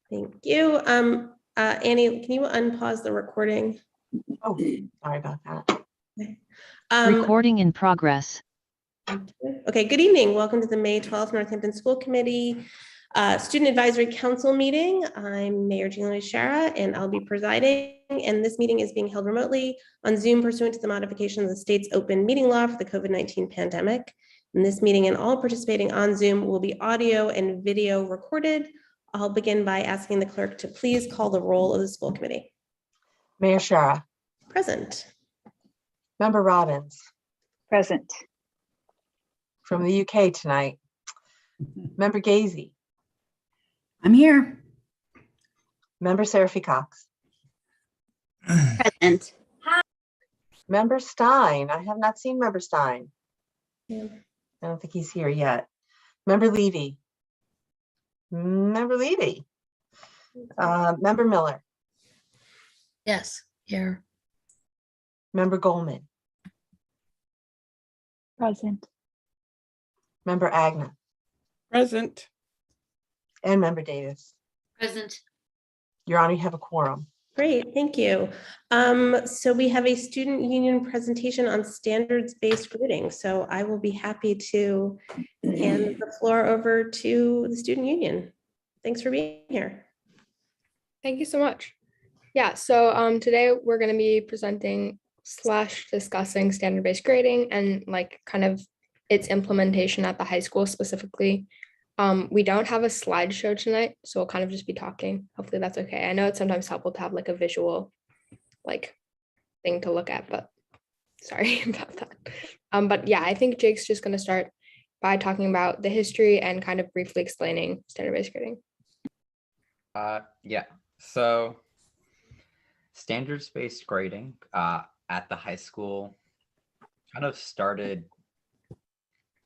Thank you. Annie, can you unpause the recording? Oh, sorry about that. Okay. Recording in progress. Okay, good evening. Welcome to the May 12th Northampton School Committee Student Advisory Council meeting. I'm Mayor Jean Shara and I'll be presiding. And this meeting is being held remotely on Zoom pursuant to the modifications of the state's open meeting law for the COVID-19 pandemic. In this meeting and all participating on Zoom will be audio and video recorded. I'll begin by asking the clerk to please call the roll of the school committee. Mayor Shara. Present. Member Robbins. Present. From the UK tonight. Member Gazy. I'm here. Member Seraphy Cox. Present. Member Stein. I have not seen Member Stein. Yeah. I don't think he's here yet. Member Levy. Member Levy. Member Miller. Yes, here. Member Goldman. Present. Member Agna. Present. And Member Davis. Present. Your Honor, you have a quorum. Great, thank you. So we have a student union presentation on standards-based grading. So I will be happy to hand the floor over to the student union. Thanks for being here. Thank you so much. Yeah, so today we're going to be presenting / discussing standard-based grading and like kind of its implementation at the high school specifically. We don't have a slideshow tonight, so we'll kind of just be talking. Hopefully that's okay. I know it's sometimes helpful to have like a visual like thing to look at, but sorry about that. But yeah, I think Jake's just going to start by talking about the history and kind of briefly explaining standard-based grading. Yeah, so standards-based grading at the high school kind of started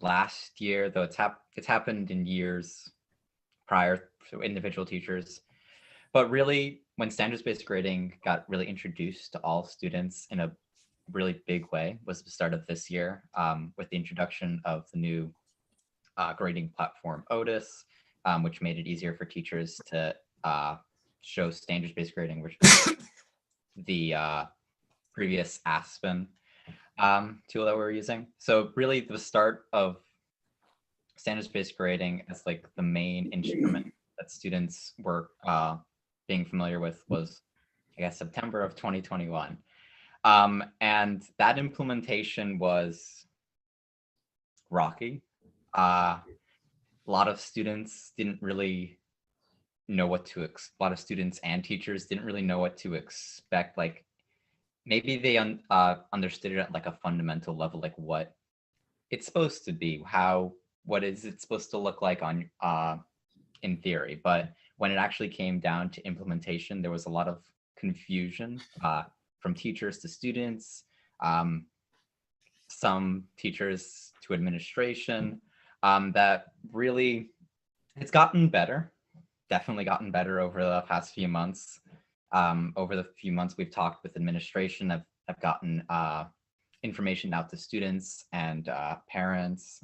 last year, though it's happened in years prior to individual teachers. But really, when standards-based grading got really introduced to all students in a really big way was the start of this year with the introduction of the new grading platform Otis, which made it easier for teachers to show standards-based grading, which was the previous Aspen tool that we're using. So really the start of standards-based grading as like the main instrument that students were being familiar with was, I guess, September of 2021. And that implementation was rocky. A lot of students didn't really know what to a lot of students and teachers didn't really know what to expect. Like maybe they understood it at like a fundamental level, like what it's supposed to be, what is it supposed to look like on in theory. But when it actually came down to implementation, there was a lot of confusion from teachers to students, some teachers to administration, that really it's gotten better. Definitely gotten better over the past few months. Over the few months we've talked with administration, I've gotten information out to students and parents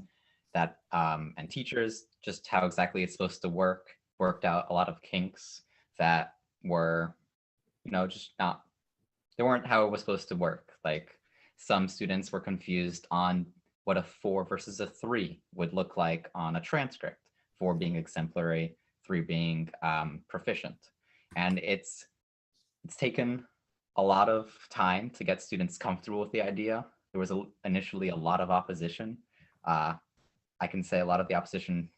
that and teachers, just how exactly it's supposed to work, worked out a lot of kinks that were, just they weren't how it was supposed to work. Like some students were confused on what a 4 versus a 3 would look like on a transcript, 4 being exemplary, 3 being proficient. And it's taken a lot of time to get students comfortable with the idea. There was initially a lot of opposition. I can say a lot of the opposition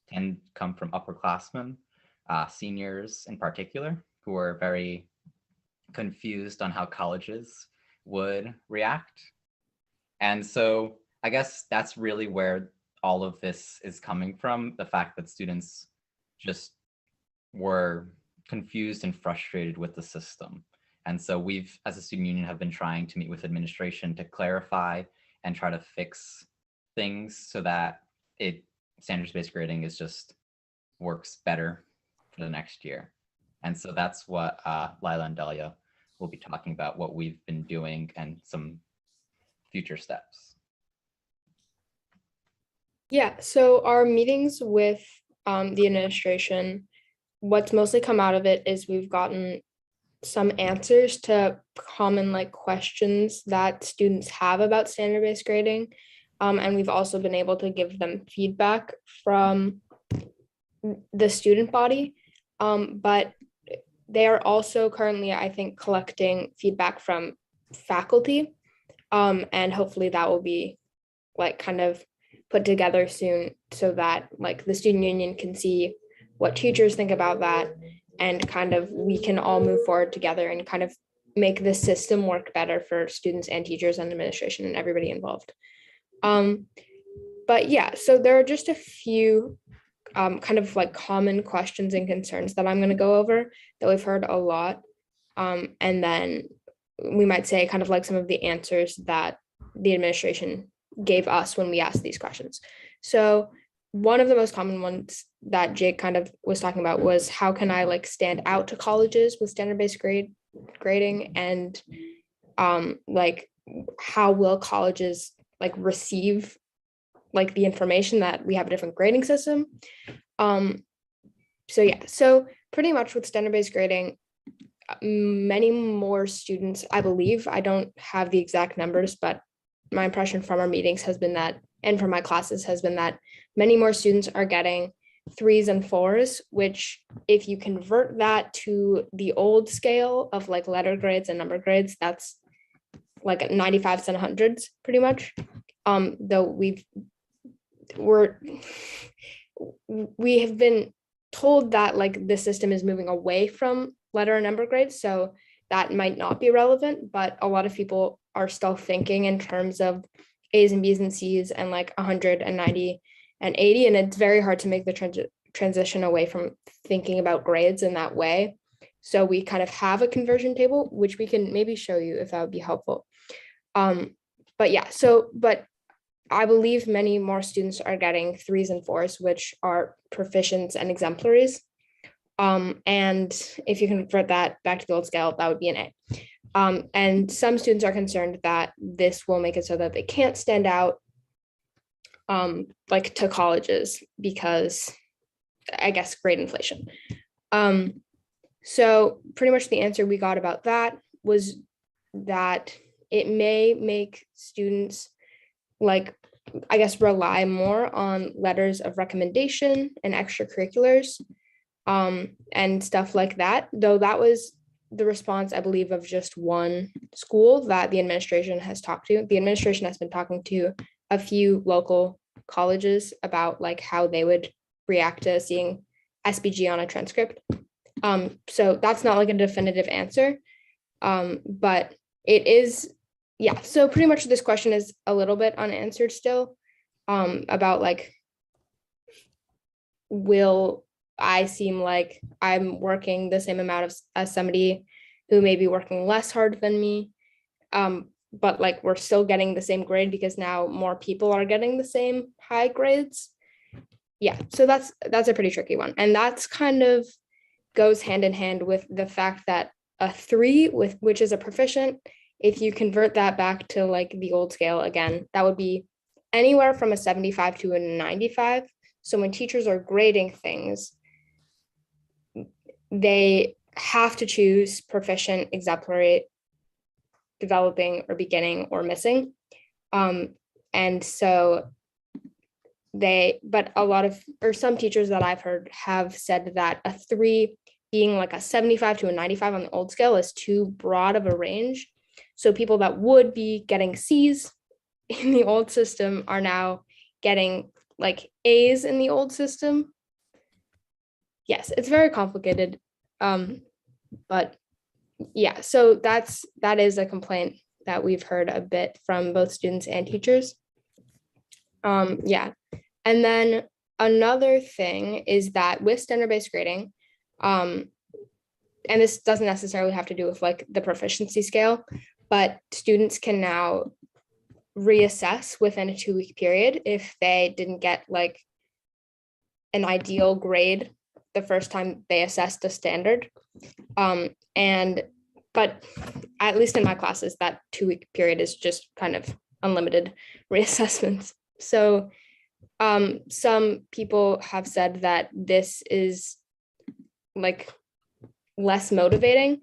can come from upperclassmen, seniors in particular, who are very confused on how colleges would react. And so I guess that's really where all of this is coming from, the fact that students just were confused and frustrated with the system. And so we've, as a student union, have been trying to meet with administration to clarify and try to fix things so that standards-based grading is just works better for the next year. And so that's what Lila and Dahlia will be talking about, what we've been doing and some future steps. Yeah, so our meetings with the administration what's mostly come out of it is we've gotten some answers to common like questions that students have about standard-based grading. And we've also been able to give them feedback from the student body. But they are also currently, I think, collecting feedback from faculty. And hopefully that will be like kind of put together soon so that like the student union can see what teachers think about that, and kind of we can all move forward together and kind of make the system work better for students and teachers and administration and everybody involved. But yeah, so there are just a few kind of like common questions and concerns that I'm going to go over that we've heard a lot. And then we might say kind of like some of the answers that the administration gave us when we asked these questions. So one of the most common ones that Jake kind of was talking about was how can I like stand out to colleges with standard-based grading, and like how will colleges like receive like the information that we have a different grading system. So yeah, so pretty much with standard-based grading, many more students, I believe, I don't have the exact numbers, but my impression from our meetings has been that, and from my classes has been that many more students are getting 3s and 4s, which if you convert that to the old scale of like letter grades and number grades, that's like 95s and 100s pretty much. Though we have been told that like the system is moving away from letter and number grades, so that might not be relevant, but a lot of people are still thinking in terms of A's and B's and C's and like 100 and 90 and 80, and it's very hard to make the transition away from thinking about grades in that way. So we kind of have a conversion table, which we can maybe show you if that would be helpful. But yeah, but I believe many more students are getting 3s and 4s, which are proficients and exemplaries. And if you convert that back to the old scale, that would be an A. And some students are concerned that this will make it so that they can't stand out like to colleges because I guess grade inflation. So pretty much the answer we got about that was that it may make students like, I guess, rely more on letters of recommendation and extracurriculars and stuff like that, though that was the response, I believe, of just one school that the administration has talked to. The administration has been talking to a few local colleges about like how they would react to seeing SBG on a transcript. So that's not like a definitive answer, but it is, yeah. So pretty much this question is a little bit unanswered still, about like, will I seem like I'm working the same amount as somebody who may be working less hard than me, but like we're still getting the same grade because now more people are getting the same high grades. Yeah, so that's a pretty tricky one, and that's kind of goes hand in hand with the fact that a 3 which is a proficient, if you convert that back to like the old scale again, that would be anywhere from a 75 to a 95. So when teachers are grading things, they have to choose proficient, exemplary, developing, or beginning, or missing. And so but a lot of, or some teachers that I've heard have said that a 3 being like a 75 to a 95 on the old scale is too broad of a range. So people that would be getting C's in the old system are now getting like A's in the old system. Yes, it's very complicated. But yeah, so that is a complaint that we've heard a bit from both students and teachers. Yeah, and then another thing is that with standard-based grading, and this doesn't necessarily have to do with like the proficiency scale, but students can now reassess within a 2-week period if they didn't get like an ideal grade the first time they assessed a standard. But at least in my classes, that 2-week period is just kind of unlimited reassessments. So some people have said that this is like less motivating.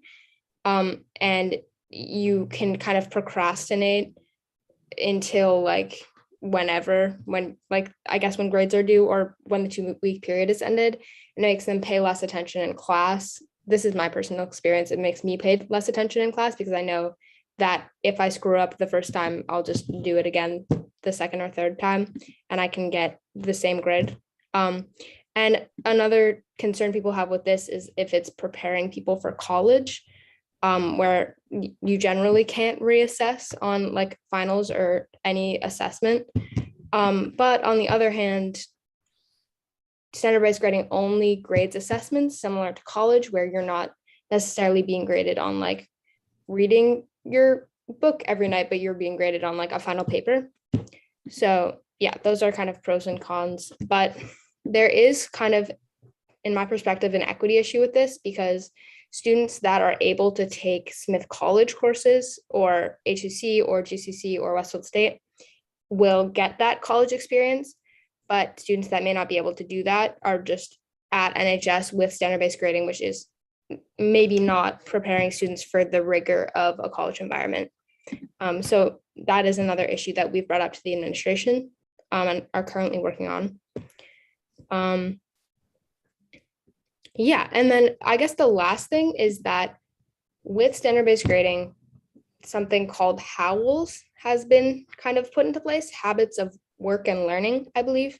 And you can kind of procrastinate until like whenever, when like, I guess when grades are due or when the 2-week period is ended, it makes them pay less attention in class. This is my personal experience. It makes me pay less attention in class because I know that if I screw up the first time, I'll just do it again the second or third time and I can get the same grade. And another concern people have with this is if it's preparing people for college, where you generally can't reassess on like finals or any assessment. But on the other hand, standardized grading only grades assessments similar to college, where you're not necessarily being graded on like reading your book every night, but you're being graded on like a final paper. So yeah, those are kind of pros and cons, but there is kind of, in my perspective, an equity issue with this because students that are able to take Smith College courses or HUC or GCC or Westfield State will get that college experience, but students that may not be able to do that are just at NHS with standard-based grading, which is maybe not preparing students for the rigor of a college environment. So that is another issue that we've brought up to the administration and are currently working on. Yeah, and then I guess the last thing is that with standard-based grading, something called HOWLs has been kind of put into place, habits of work and learning, I believe.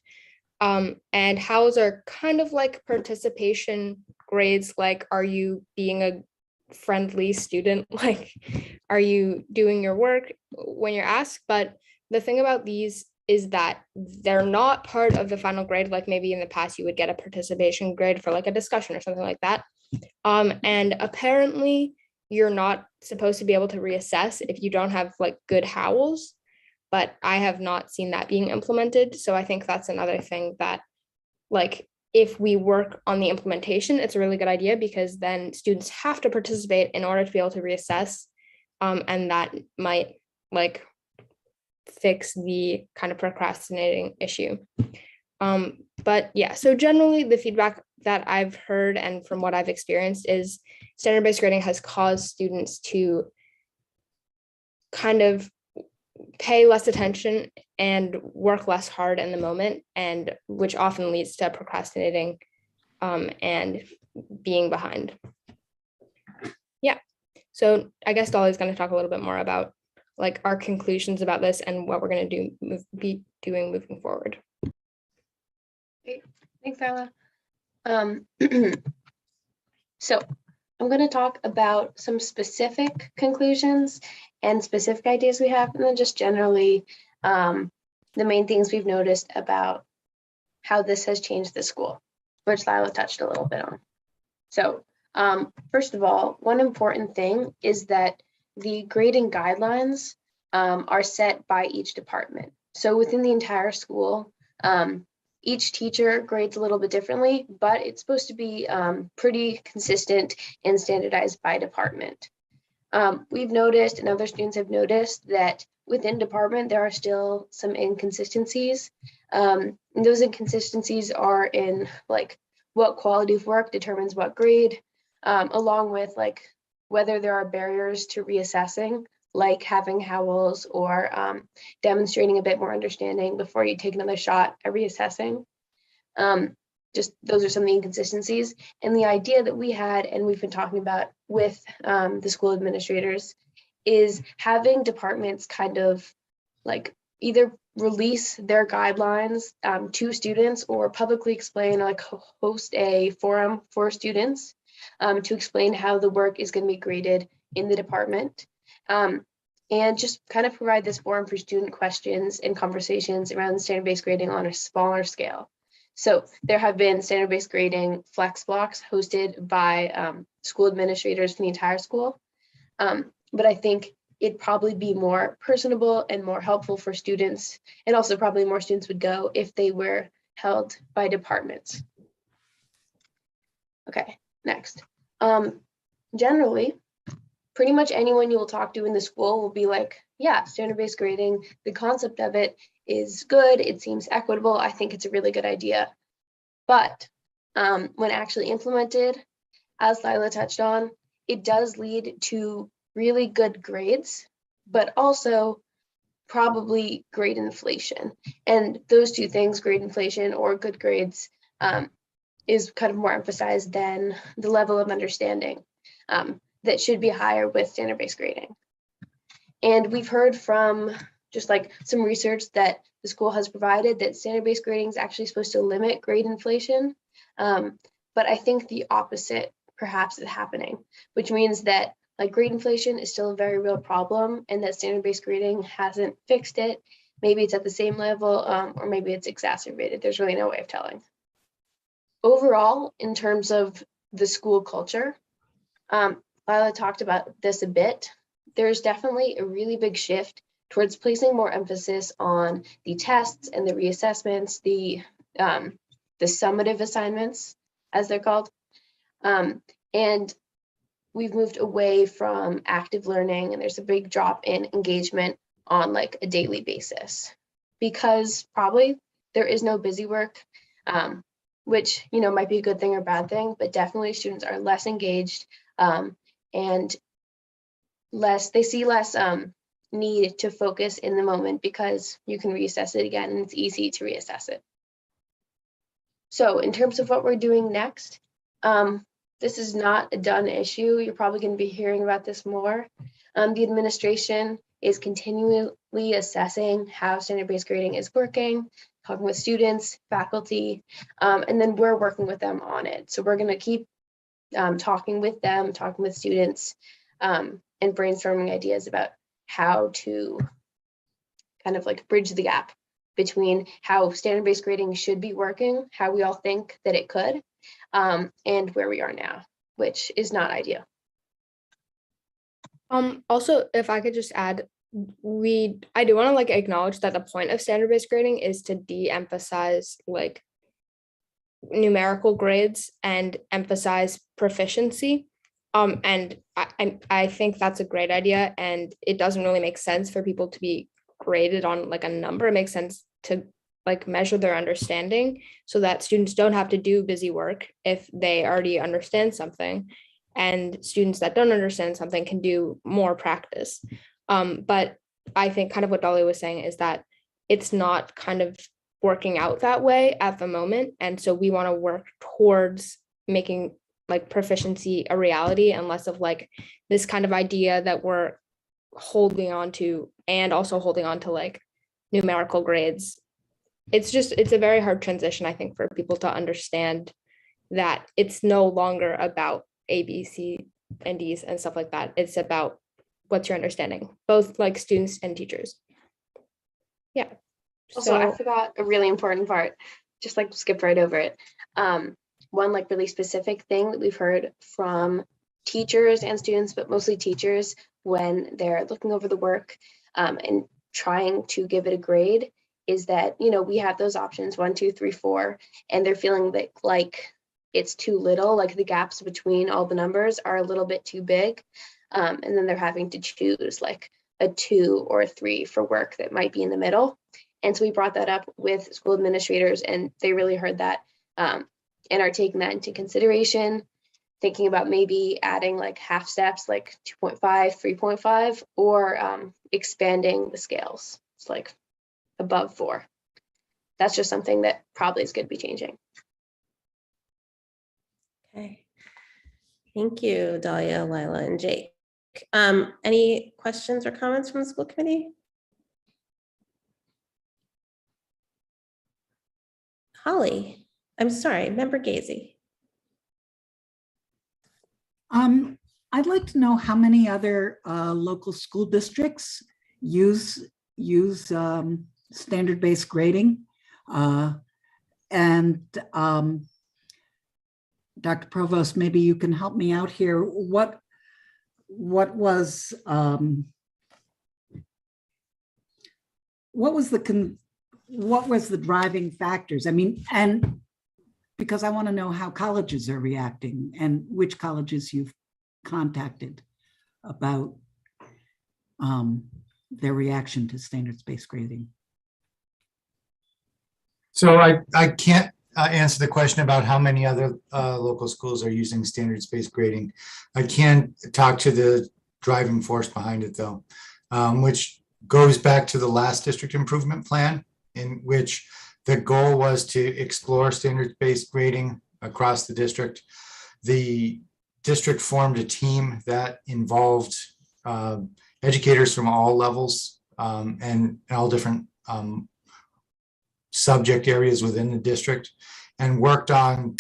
And HOWLs are kind of like participation grades, like, are you being a friendly student? Like, are you doing your work when you're asked? But the thing about these is that they're not part of the final grade. Like maybe in the past you would get a participation grade for like a discussion or something like that. And apparently you're not supposed to be able to reassess if you don't have like good HOWLs, but I have not seen that being implemented. So I think that's another thing that, like, if we work on the implementation, it's a really good idea because then students have to participate in order to be able to reassess. And that might like fix the kind of procrastinating issue. But yeah, so generally the feedback that I've heard and from what I've experienced is standard-based grading has caused students to kind of pay less attention and work less hard in the moment, and which often leads to procrastinating and being behind. Yeah, so I guess Dolly's going to talk a little bit more about like our conclusions about this and what we're going to be doing moving forward. Great. Thanks, Carla. So I'm going to talk about some specific conclusions and specific ideas we have, and then just generally the main things we've noticed about how this has changed the school, which Lila touched a little bit on. So first of all, one important thing is that the grading guidelines are set by each department. So within the entire school, each teacher grades a little bit differently, but it's supposed to be pretty consistent and standardized by department. We've noticed, and other students have noticed, that within department, there are still some inconsistencies. And those inconsistencies are in like what quality of work determines what grade, along with like whether there are barriers to reassessing, like having HOWLs or demonstrating a bit more understanding before you take another shot at reassessing. Just those are some of the inconsistencies. And the idea that we had, and we've been talking about with the school administrators, is having departments kind of like either release their guidelines to students or publicly explain, or like host a forum for students to explain how the work is going to be graded in the department. And just kind of provide this forum for student questions and conversations around standard-based grading on a smaller scale. So there have been standard-based grading flex blocks hosted by school administrators for the entire school. But I think it'd probably be more personable and more helpful for students, and also probably more students would go if they were held by departments. Okay, next. Generally, pretty much anyone you will talk to in the school will be like, yeah, standard-based grading, the concept of it is good, it seems equitable, I think it's a really good idea. But when actually implemented, as Lila touched on, it does lead to really good grades, but also probably grade inflation. And those two things, grade inflation or good grades, is kind of more emphasized than the level of understanding that should be higher with standard-based grading. And we've heard from just like some research that the school has provided that standard-based grading is actually supposed to limit grade inflation. But I think the opposite perhaps is happening, which means that like grade inflation is still a very real problem and that standard-based grading hasn't fixed it. Maybe it's at the same level or maybe it's exacerbated. There's really no way of telling. Overall, in terms of the school culture, Lila talked about this a bit. There's definitely a really big shift towards placing more emphasis on the tests and the reassessments, the summative assignments, as they're called. And we've moved away from active learning, and there's a big drop in engagement on like a daily basis because probably there is no busy work, which, you know, might be a good thing or bad thing, but definitely students are less engaged and they see less need to focus in the moment because you can reassess it again and it's easy to reassess it. So in terms of what we're doing next, this is not a done issue. You're probably going to be hearing about this more. The administration is continually assessing how standard-based grading is working, talking with students, faculty, and then we're working with them on it. So we're going to keep talking with them, talking with students, and brainstorming ideas about how to kind of like bridge the gap between how standard-based grading should be working, how we all think that it could, and where we are now, which is not ideal. Also, if I could just add, I do want to like acknowledge that the point of standard-based grading is to de-emphasize like numerical grades and emphasize proficiency. And I think that's a great idea, and it doesn't really make sense for people to be graded on like a number. It makes sense to like measure their understanding so that students don't have to do busy work if they already understand something, and students that don't understand something can do more practice. But I think kind of what Dolly was saying is that it's not kind of working out that way at the moment. And so we want to work towards making like proficiency a reality and less of like this kind of idea that we're holding on to, and also holding on to like numerical grades. It's a very hard transition, I think, for people to understand that it's no longer about A, B, C, and D's and stuff like that. It's about what's your understanding, both like students and teachers. Yeah. Also, I forgot a really important part, just like skipped right over it. One like really specific thing that we've heard from teachers and students, but mostly teachers, when they're looking over the work and trying to give it a grade, is that, you know, we have those options 1, 2, 3, 4, and they're feeling that like it's too little, like the gaps between all the numbers are a little bit too big. And then they're having to choose like a 2 or a 3 for work that might be in the middle. And so we brought that up with school administrators, and they really heard that and are taking that into consideration, thinking about maybe adding like half steps, like 2.5, 3.5, or expanding the scales. It's like above 4. That's just something that probably is going to be changing. Okay. Thank you, Dahlia, Lila, and Jake. Any questions or comments from the school committee? Holly, I'm sorry, Member Gazy. I'd like to know how many other local school districts use standard-based grading. And Dr. Provost, maybe you can help me out here. What was the driving factors? I mean, and because I want to know how colleges are reacting and which colleges you've contacted about their reaction to standards-based grading. So I can't answer the question about how many other local schools are using standards-based grading. I can't talk to the driving force behind it though, which goes back to the last district improvement plan, in which the goal was to explore standards-based grading across the district. The district formed a team that involved educators from all levels and all different subject areas within the district, and worked on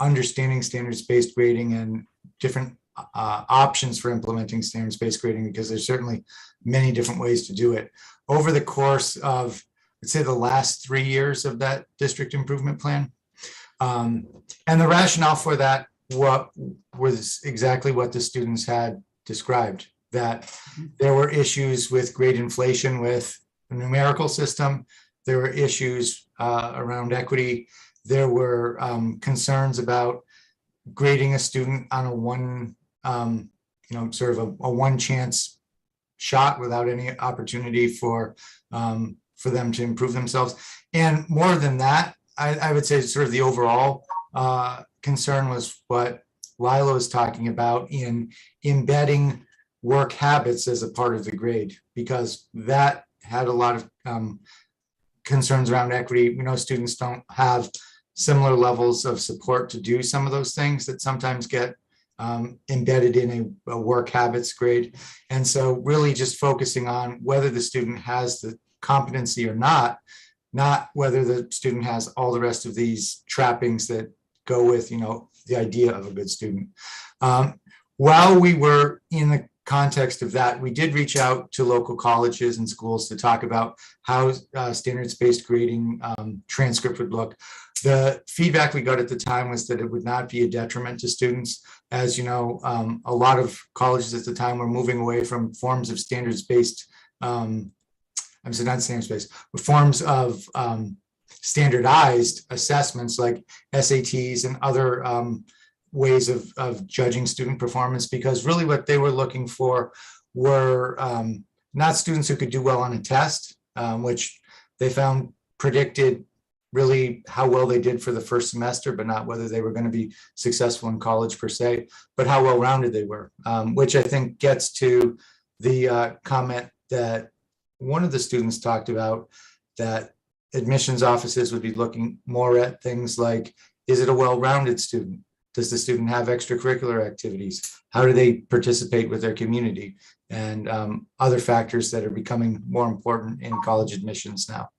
understanding standards-based grading and different options for implementing standards-based grading, because there's certainly many different ways to do it. Over the course of, I'd say, the last 3 years of that district improvement plan. And the rationale for that was exactly what the students had described, that there were issues with grade inflation with the numerical system. There were issues around equity. There were concerns about grading a student on a one, sort of a one chance shot without any opportunity for them to improve themselves. And more than that, I would say sort of the overall concern was what Lila was talking about in embedding work habits as a part of the grade, because that had a lot of concerns around equity. We know students don't have similar levels of support to do some of those things that sometimes get embedded in a work habits grade. And so really just focusing on whether the student has the competency or not whether the student has all the rest of these trappings that go with, the idea of a good student. While we were in the context of that, we did reach out to local colleges and schools to talk about how standards-based grading transcript would look. The feedback we got at the time was that it would not be a detriment to students. As you know, a lot of colleges at the time were moving away from forms of standards-based, not standards-based, but forms of standardized assessments like SATs and other ways of judging student performance, because really what they were looking for were not students who could do well on a test, which they found predicted really how well they did for the first semester, but not whether they were going to be successful in college per se, but how well-rounded they were, which I think gets to the comment that one of the students talked about, that admissions offices would be looking more at things like, is it a well-rounded student? Does the student have extracurricular activities? How do they participate with their community? And other factors that are becoming more important in college admissions now.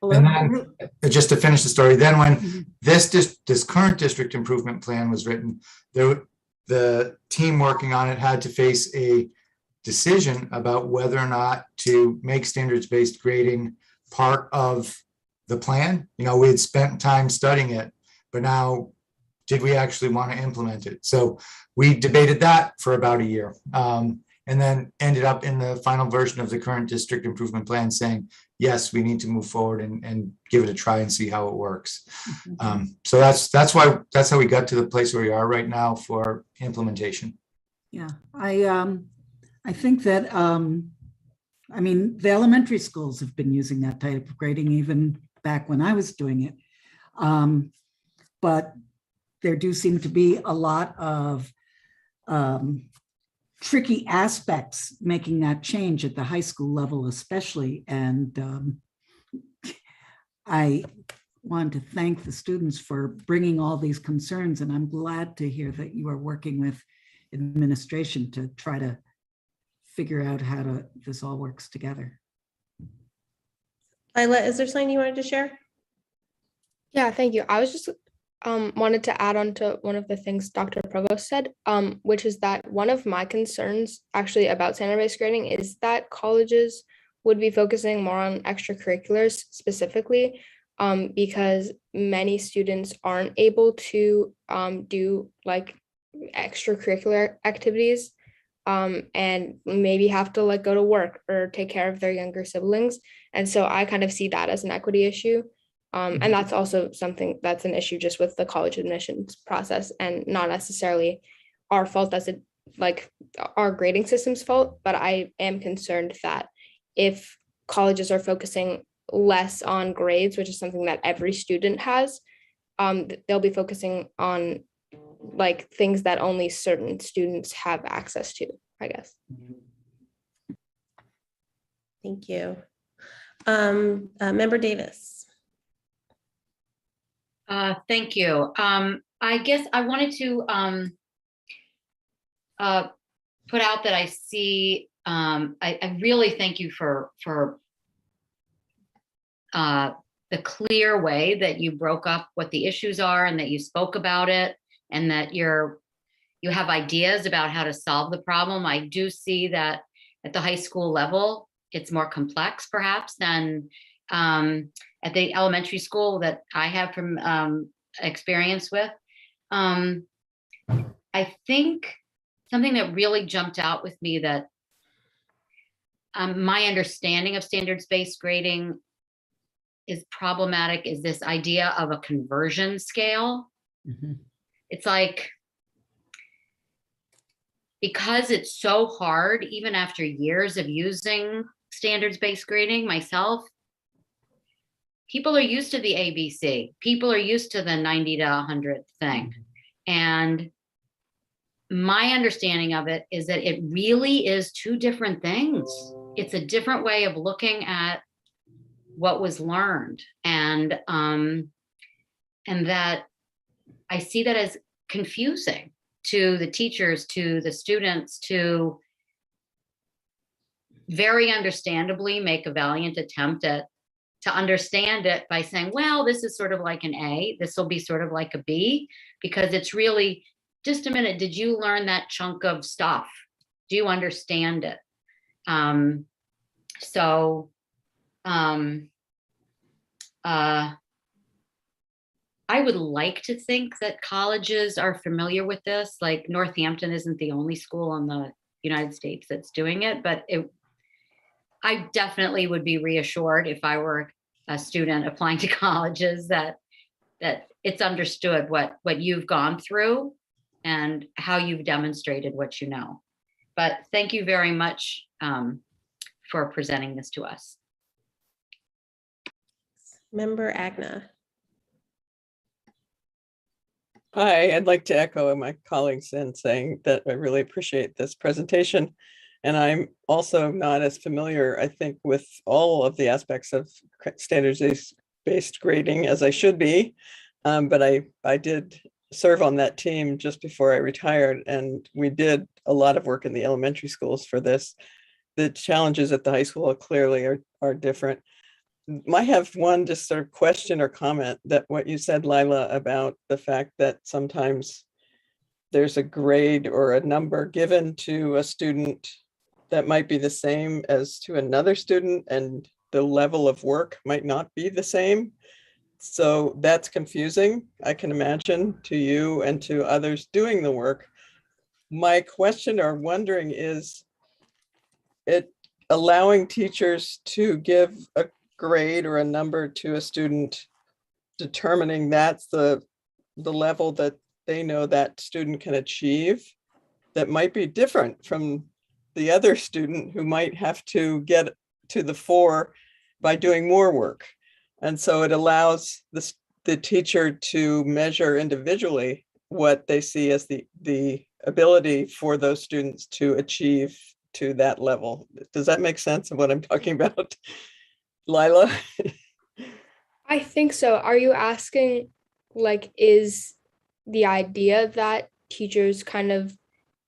And then, just to finish the story, then when this current district improvement plan was written, the team working on it had to face a decision about whether or not to make standards-based grading part of the plan. We had spent time studying it, but now did we actually want to implement it? So we debated that for about a year, and then ended up in the final version of the current district improvement plan saying, yes, we need to move forward and give it a try and see how it works. So that's how we got to the place where we are right now for implementation. Yeah, I think that, the elementary schools have been using that type of grading even back when I was doing it. But there do seem to be a lot of tricky aspects making that change at the high school level, especially. And I want to thank the students for bringing all these concerns. And I'm glad to hear that you are working with administration to try to figure out how this all works together. Lila, is there something you wanted to share? Yeah, thank you. I was just wanted to add on to one of the things Dr. Provost said, which is that one of my concerns actually about standard-based grading is that colleges would be focusing more on extracurriculars specifically, because many students aren't able to do like extracurricular activities, and maybe have to go to work or take care of their younger siblings. And so I kind of see that as an equity issue. And that's also something that's an issue just with the college admissions process, and not necessarily our fault as our grading system's fault. But I am concerned that if colleges are focusing less on grades, which is something that every student has. They'll be focusing on like things that only certain students have access to, I guess. Thank you. Member Davis. Thank you. I guess I wanted to put out that I see, I really thank you for the clear way that you broke up what the issues are and that you spoke about it and that you have ideas about how to solve the problem. I do see that at the high school level, it's more complex perhaps than at the elementary school that I have from experience with. I think something that really jumped out with me that my understanding of standards-based grading is problematic is this idea of a conversion scale. It's like, because it's so hard, even after years of using standards-based grading myself, people are used to the ABC. People are used to the 90 to 100 thing. And my understanding of it is that it really is two different things. It's a different way of looking at what was learned. And that I see that as confusing to the teachers, to the students, to very understandably make a valiant attempt to understand it by saying, well, this is sort of like an A, this will be sort of like a B, because it's really, just a minute, did you learn that chunk of stuff? Do you understand it? I would like to think that colleges are familiar with this. Like Northampton isn't the only school in the United States that's doing it, but I definitely would be reassured if I were a student applying to colleges that it's understood what you've gone through and how you've demonstrated what you know. But thank you very much for presenting this to us. Member Agna. Hi, I'd like to echo my colleagues in saying that I really appreciate this presentation. And I'm also not as familiar, I think, with all of the aspects of standards-based grading as I should be. But I did serve on that team just before I retired, and we did a lot of work in the elementary schools for this. The challenges at the high school clearly are different. I have one just sort of question or comment that what you said, Lila, about the fact that sometimes there's a grade or a number given to a student that might be the same as to another student, and the level of work might not be the same. So that's confusing, I can imagine, to you and to others doing the work. My question or wondering is, it allowing teachers to give a grade or a number to a student, determining that's the level that they know that student can achieve, that might be different from the other student who might have to get to the fore by doing more work. And so it allows the teacher to measure individually what they see as the ability for those students to achieve to that level. Does that make sense of what I'm talking about, Lila? I think so. Are you asking, like, is the idea that teachers kind of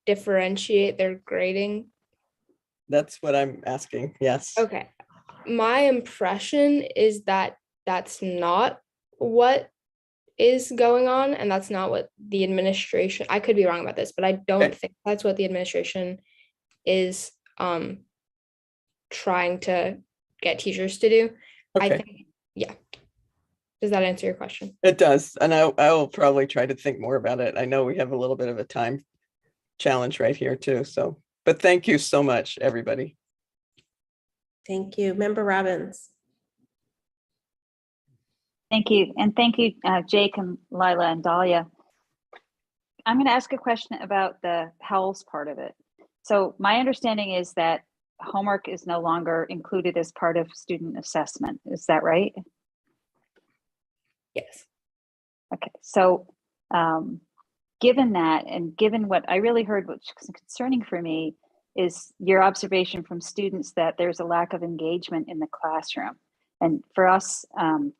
differentiate their grading? That's what I'm asking, yes. Okay. My impression is that that's not what is going on, and that's not what the administration, I could be wrong about this, but I don't think that's what the administration is trying to get teachers to do. Okay. I think, yeah. Does that answer your question? It does. And I will probably try to think more about it. I know we have a little bit of a time challenge right here too. So, but thank you so much, everybody. Thank you. Member Robbins. Thank you. And thank you, Jake and Lila and Dahlia. I'm going to ask a question about the Howells part of it. So my understanding is that homework is no longer included as part of student assessment. Is that right? Yes. Okay, so given that, and given what I really heard, which is concerning for me, is your observation from students that there's a lack of engagement in the classroom. And for us,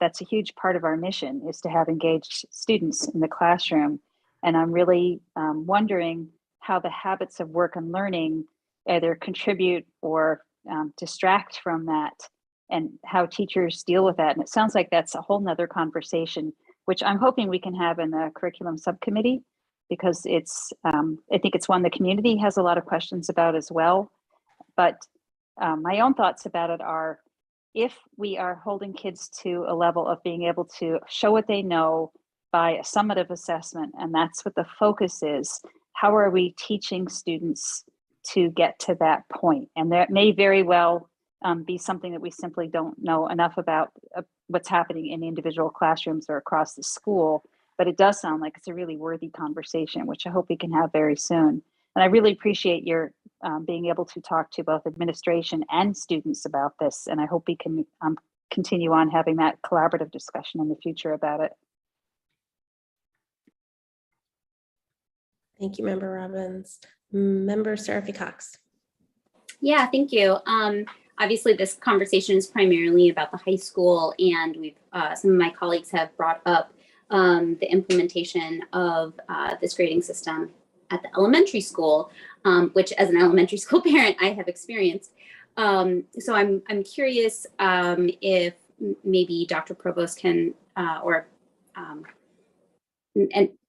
that's a huge part of our mission, is to have engaged students in the classroom. And I'm really wondering how the habits of work and learning either contribute or distract from that, and how teachers deal with that. And it sounds like that's a whole nother conversation, which I'm hoping we can have in the curriculum subcommittee, because it's, I think it's one the community has a lot of questions about as well. But my own thoughts about it are, if we are holding kids to a level of being able to show what they know by a summative assessment, and that's what the focus is, how are we teaching students to get to that point? And that may very well be something that we simply don't know enough about what's happening in individual classrooms or across the school. But it does sound like it's a really worthy conversation, which I hope we can have very soon. And I really appreciate your being able to talk to both administration and students about this. And I hope we can continue on having that collaborative discussion in the future about it. Thank you, Member Robbins. Member Seraphy Cox. Yeah, thank you. Obviously, this conversation is primarily about the high school, and we've some of my colleagues have brought up the implementation of this grading system at the elementary school, which, as an elementary school parent, I have experienced. So I'm curious if maybe Dr. Provost can, and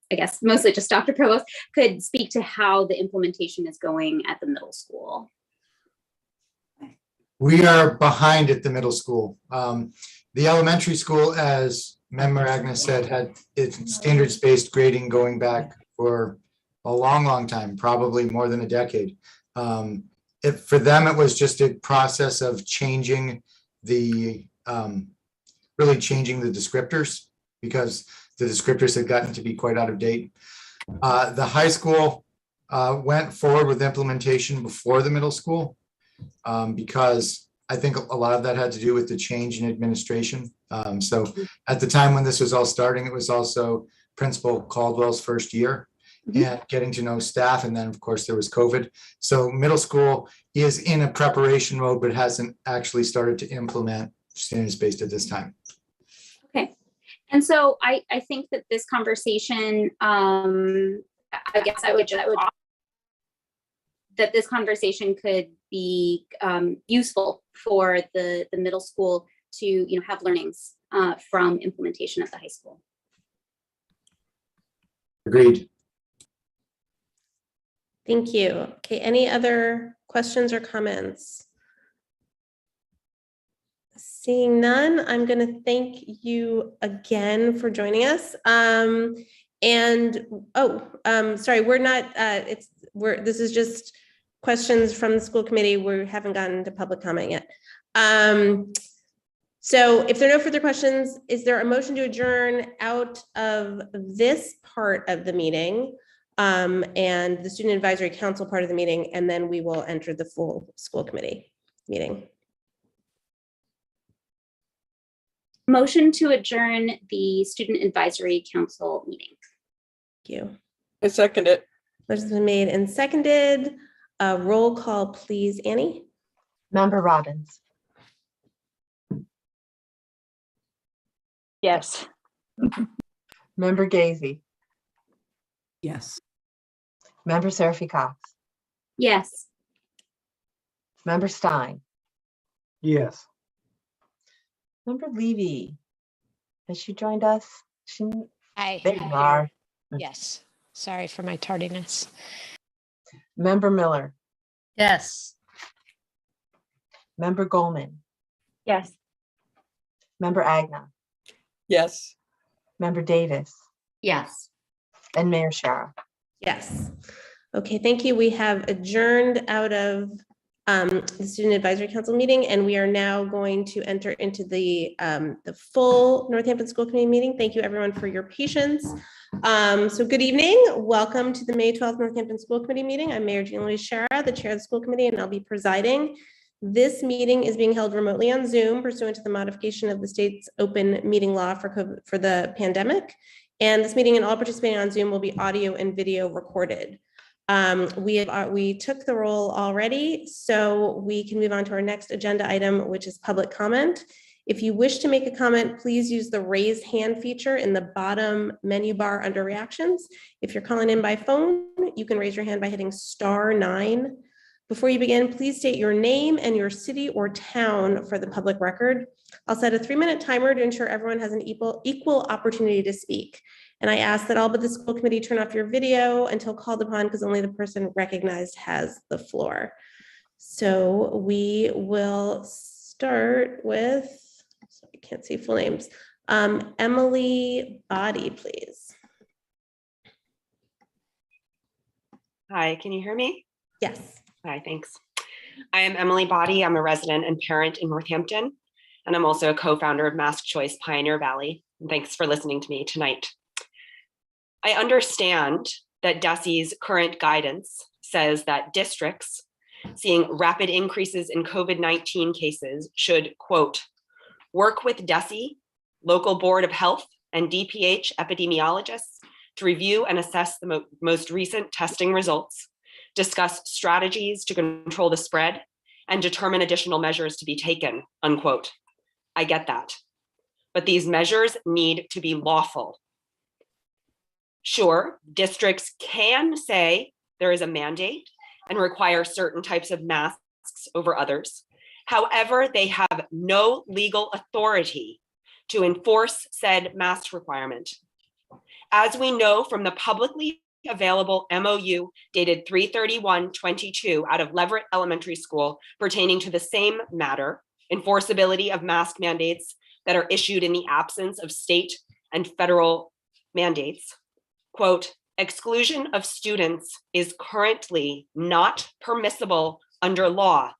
I guess mostly just Dr. Provost, could speak to how the implementation is going at the middle school. We are behind at the middle school. The elementary school, as Member Agnes said, had its standards-based grading going back for a long time, probably more than a decade. For them, it was just a process of changing the, really changing the descriptors, because the descriptors had gotten to be quite out of date. The high school went forward with implementation before the middle school, because I think a lot of that had to do with the change in administration. So at the time when this was all starting, it was also Principal Caldwell's first year and getting to know staff. And then of course there was COVID. So middle school is in a preparation mode, but hasn't actually started to implement standards-based at this time. Okay. And so I think that this conversation, I guess I would that this conversation could be useful for the middle school to have learnings from implementation at the high school. Agreed. Thank you. Okay, any other questions or comments? Seeing none, I'm going to thank you again for joining us. Sorry, we're not. This is just questions from the school committee. We haven't gotten to public comment yet. So if there are no further questions, is there a motion to adjourn out of this part of the meeting and the Student Advisory Council part of the meeting, and then we will enter the full school committee meeting? Motion to adjourn the Student Advisory Council meeting. Thank you. I second it. Motion's been made and seconded. Roll call, please, Annie. Member Robbins. Yes. Member Gazy. Yes. Member Seraphy Cox. Yes. Member Stein. Yes. Member Levy. Has she joined us? Hi. There you are. Yes. Sorry for my tardiness. Member Miller. Yes. Member Goldman. Yes. Member Agna. Yes. Member Davis. Yes. And Mayor Shara. Yes. Okay, thank you. We have adjourned out of the Student Advisory Council meeting, and we are now going to enter into the full Northampton School Committee meeting. Thank you everyone for your patience. So good evening. Welcome to the May 12th Northampton School Committee meeting. I'm Mayor Jean Louise Shara, the chair of the school committee, and I'll be presiding. This meeting is being held remotely on Zoom pursuant to the modification of the state's open meeting law for the pandemic. And this meeting and all participating on Zoom will be audio and video recorded. We took the roll already, so we can move on to our next agenda item, which is public comment. If you wish to make a comment, please use the raise hand feature in the bottom menu bar under reactions. If you're calling in by phone, you can raise your hand by hitting *9. Before you begin, please state your name and your city or town for the public record. I'll set a 3-minute timer to ensure everyone has an equal opportunity to speak. And I ask that all but the school committee turn off your video until called upon, because only the person recognized has the floor. So we will start with, sorry, I can't see full names. Emily Body, please. Hi, can you hear me? Yes. Hi, thanks. I am Emily Body. I'm a resident and parent in Northampton, and I'm also a co-founder of Mask Choice Pioneer Valley. And thanks for listening to me tonight. I understand that DESE's current guidance says that districts seeing rapid increases in COVID-19 cases should, quote, work with DESE, local board of health, and DPH epidemiologists to review and assess the most recent testing results, discuss strategies to control the spread, and determine additional measures to be taken, unquote. I get that. But these measures need to be lawful. Sure, districts can say there is a mandate and require certain types of masks over others. However, they have no legal authority to enforce said mask requirement. As we know from the publicly available MOU dated 3/31/22 out of Leverett Elementary School pertaining to the same matter, enforceability of mask mandates that are issued in the absence of state and federal mandates, quote, exclusion of students is currently not permissible under law.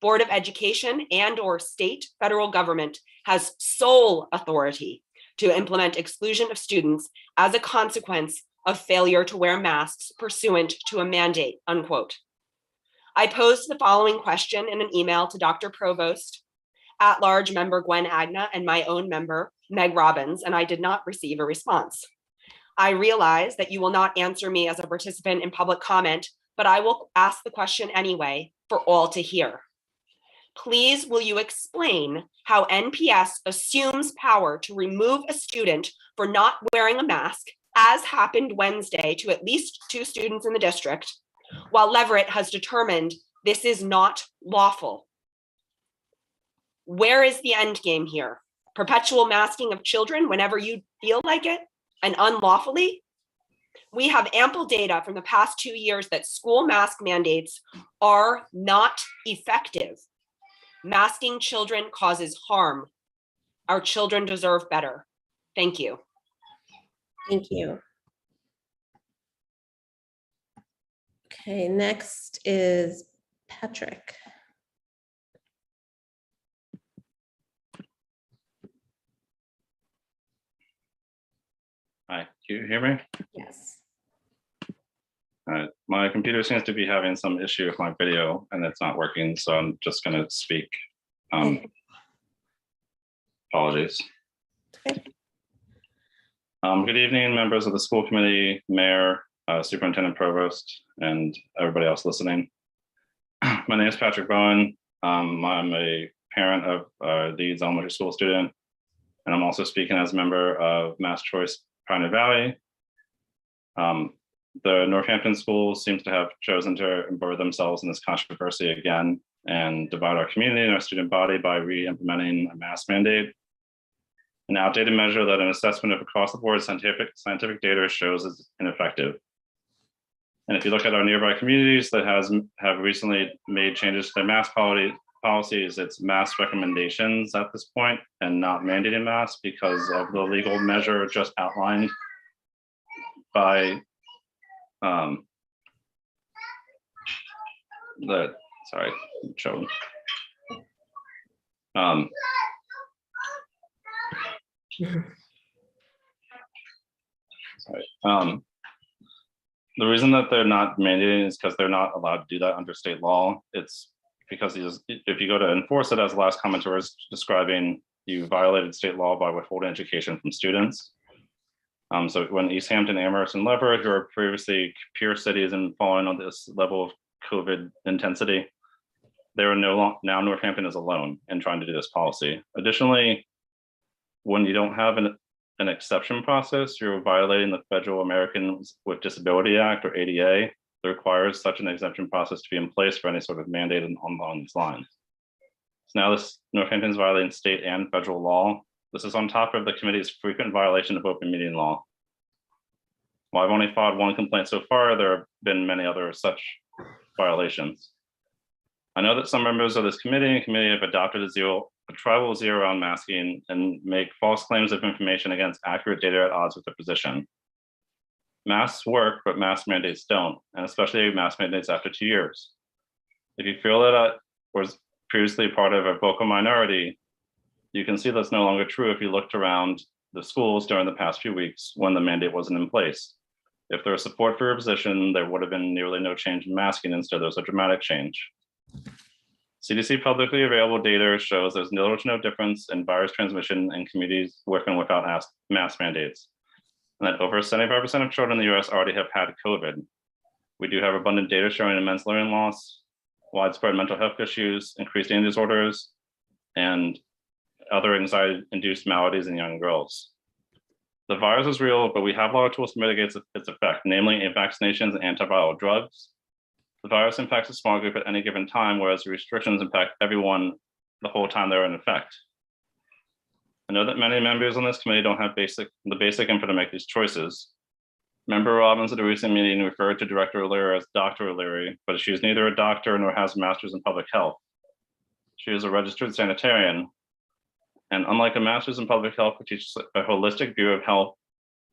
Board of Education and/or state federal government has sole authority to implement exclusion of students as a consequence of failure to wear masks pursuant to a mandate, unquote. I posed the following question in an email to Dr. Provost, at-large member Gwen Agna, and my own member, Meg Robbins, and I did not receive a response. I realize that you will not answer me as a participant in public comment, but I will ask the question anyway for all to hear. Please, will you explain how NPS assumes power to remove a student for not wearing a mask, as happened Wednesday to at least 2 students in the district, while Leverett has determined this is not lawful? Where is the end game here? Perpetual masking of children whenever you feel like it and unlawfully? We have ample data from the past 2 years that school mask mandates are not effective. Masking children causes harm. Our children deserve better. Thank you. Thank you. Okay, next is Patrick. Hi, can you hear me? Yes. My computer seems to be having some issue with my video and it's not working, so I'm just going to speak. Apologies. Okay. Good evening, members of the school committee, mayor, superintendent, provost, and everybody else listening. My name is Patrick Bowen. I'm a parent of Leeds elementary school student, and I'm also speaking as a member of Mask Choice Pioneer Valley. The Northampton schools seems to have chosen to embroil themselves in this controversy again and divide our community and our student body by re-implementing a mask mandate, an outdated measure that an assessment of across the board scientific data shows is ineffective. And if you look at our nearby communities that have recently made changes to their mask policies, it's mask recommendations at this point and not mandating masks because of the legal measure just outlined by the reason that they're not mandating is because they're not allowed to do that under state law. It's because if you go to enforce it, as the last commenter was describing, you violated state law by withholding education from students. So when East Hampton, Amherst, and Leverett, who are previously peer cities and following on this level of COVID intensity, they are now Northampton is alone in trying to do this policy. Additionally, when you don't have an exception process, you're violating the Federal Americans with Disability Act, or ADA, that requires such an exemption process to be in place for any sort of mandate along these lines. So now this Northampton is violating state and federal law. This is on top of the committee's frequent violation of open meeting law. While I've only filed one complaint so far, there have been many other such violations. I know that some members of this committee have adopted a tribal zero on masking and make false claims of information against accurate data at odds with their position. Masks work, but mask mandates don't, and especially mask mandates after 2 years. If you feel that I was previously part of a vocal minority, you can see that's no longer true if you looked around the schools during the past few weeks when the mandate wasn't in place. If there was support for your position, there would have been nearly no change in masking. Instead, there was a dramatic change. CDC publicly available data shows there's little to no difference in virus transmission in communities working without mask mandates, and that over 75% of children in the US already have had COVID. We do have abundant data showing immense learning loss, widespread mental health issues, increased eating disorders, and other anxiety-induced maladies in young girls. The virus is real, but we have a lot of tools to mitigate its effect, namely vaccinations and antiviral drugs. The virus impacts a small group at any given time, whereas the restrictions impact everyone the whole time they're in effect. I know that many members on this committee don't have the basic info to make these choices. Member Robbins at a recent meeting referred to Director O'Leary as Dr. O'Leary, but she is neither a doctor nor has a master's in public health. She is a registered sanitarian, and unlike a master's in public health, which teaches a holistic view of health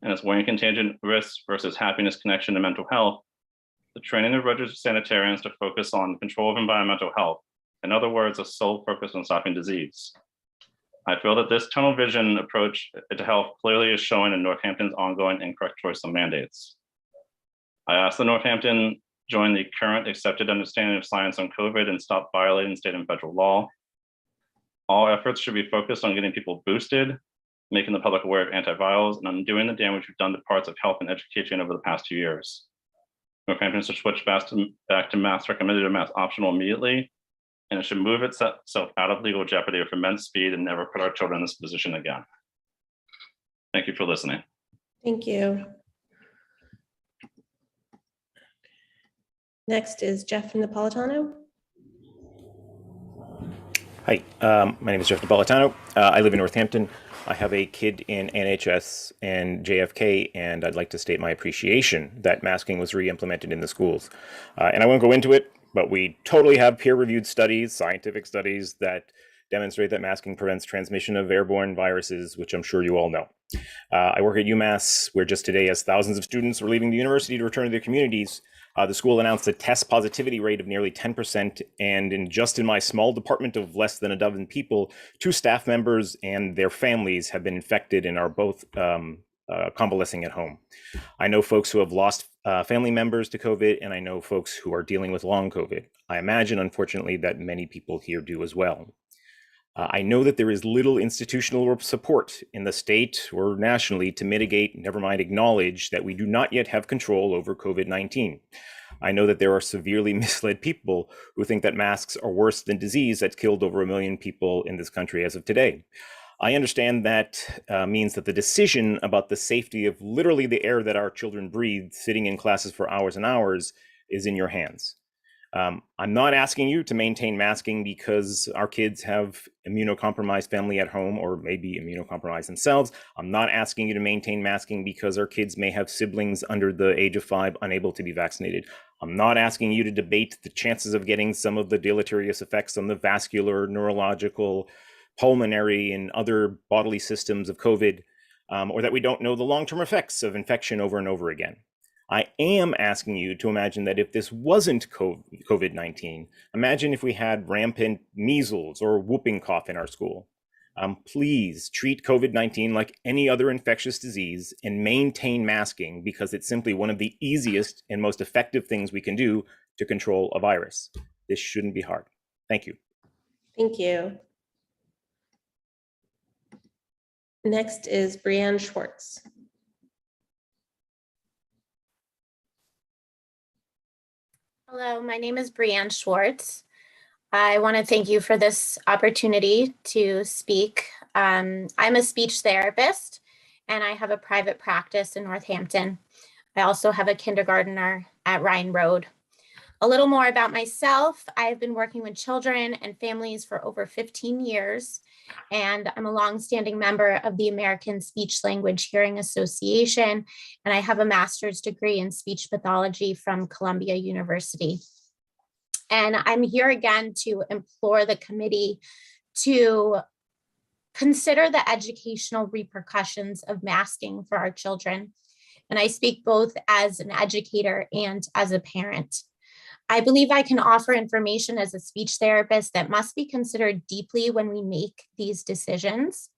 and its weighing contagion risks versus happiness, connection, and mental health, the training of registered sanitarians to focus on control of environmental health. In other words, a sole focus on stopping disease. I feel that this tunnel vision approach to health clearly is showing in Northampton's ongoing incorrect choice of mandates. I ask that Northampton join the current accepted understanding of science on COVID and stop violating state and federal law. All efforts should be focused on getting people boosted, making the public aware of antivirals, and undoing the damage we've done to parts of health and education over the past 2 years. Northampton should switch back to mask recommended or mask optional immediately, and it should move itself out of legal jeopardy with immense speed and never put our children in this position again. Thank you for listening. Thank you. Next is Jeff Napolitano. Hi, my name is Jeff Napolitano. I live in Northampton. I have a kid in NHS and JFK, and I'd like to state my appreciation that masking was re-implemented in the schools. And I won't go into it, but we totally have peer-reviewed studies, scientific studies that demonstrate that masking prevents transmission of airborne viruses, which I'm sure you all know. I work at UMass, where just today, as thousands of students were leaving the university to return to their communities, the school announced a test positivity rate of nearly 10%, and in my small department of less than a dozen people, 2 staff members and their families have been infected and are both convalescing at home. I know folks who have lost family members to COVID, and I know folks who are dealing with long COVID. I imagine, unfortunately, that many people here do as well. I know that there is little institutional support in the state or nationally to mitigate, never mind acknowledge, that we do not yet have control over COVID-19. I know that there are severely misled people who think that masks are worse than disease that's killed over 1 million people in this country as of today. I understand that means that the decision about the safety of literally the air that our children breathe sitting in classes for hours and hours is in your hands. I'm not asking you to maintain masking because our kids have immunocompromised family at home or maybe immunocompromised themselves. I'm not asking you to maintain masking because our kids may have siblings under the age of 5 unable to be vaccinated. I'm not asking you to debate the chances of getting some of the deleterious effects on the vascular, neurological, pulmonary, and other bodily systems of COVID, or that we don't know the long-term effects of infection over and over again. I am asking you to imagine that if this wasn't COVID-19, imagine if we had rampant measles or whooping cough in our school. Please treat COVID-19 like any other infectious disease and maintain masking because it's simply one of the easiest and most effective things we can do to control a virus. This shouldn't be hard. Thank you. Thank you. Next is Brianne Schwartz. Hello, my name is Brianne Schwartz. I want to thank you for this opportunity to speak. I'm a speech therapist and I have a private practice in Northampton. I also have a kindergartner at Ryan Road. A little more about myself. I've been working with children and families for over 15 years, and I'm a longstanding member of the American Speech Language Hearing Association, and I have a master's degree in speech pathology from Columbia University. And I'm here again to implore the committee to consider the educational repercussions of masking for our children. And I speak both as an educator and as a parent. I believe I can offer information as a speech therapist that must be considered deeply when we make these decisions.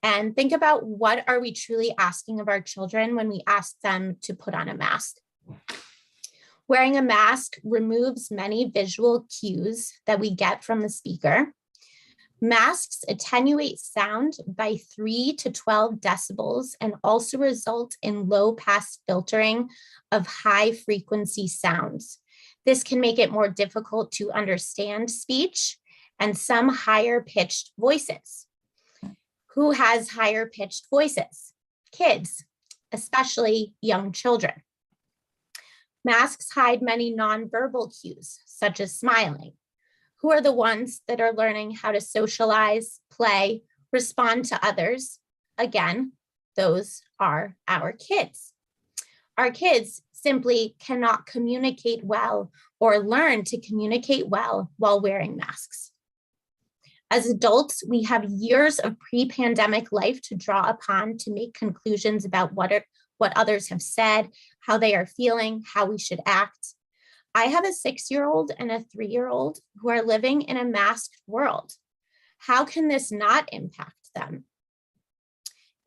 And think about, what are we truly asking of our children when we ask them to put on a mask? Wearing a mask removes many visual cues that we get from the speaker. Masks attenuate sound by 3 to 12 decibels and also result in low pass filtering of high frequency sounds. This can make it more difficult to understand speech and some higher pitched voices. Who has higher pitched voices? Kids, especially young children. Masks hide many nonverbal cues, such as smiling. Who are the ones that are learning how to socialize, play, respond to others? Again, those are our kids. Our kids simply cannot communicate well or learn to communicate well while wearing masks. As adults, we have years of pre-pandemic life to draw upon to make conclusions about what others have said, how they are feeling, how we should act. I have a 6-year-old and a 3-year-old who are living in a masked world. How can this not impact them?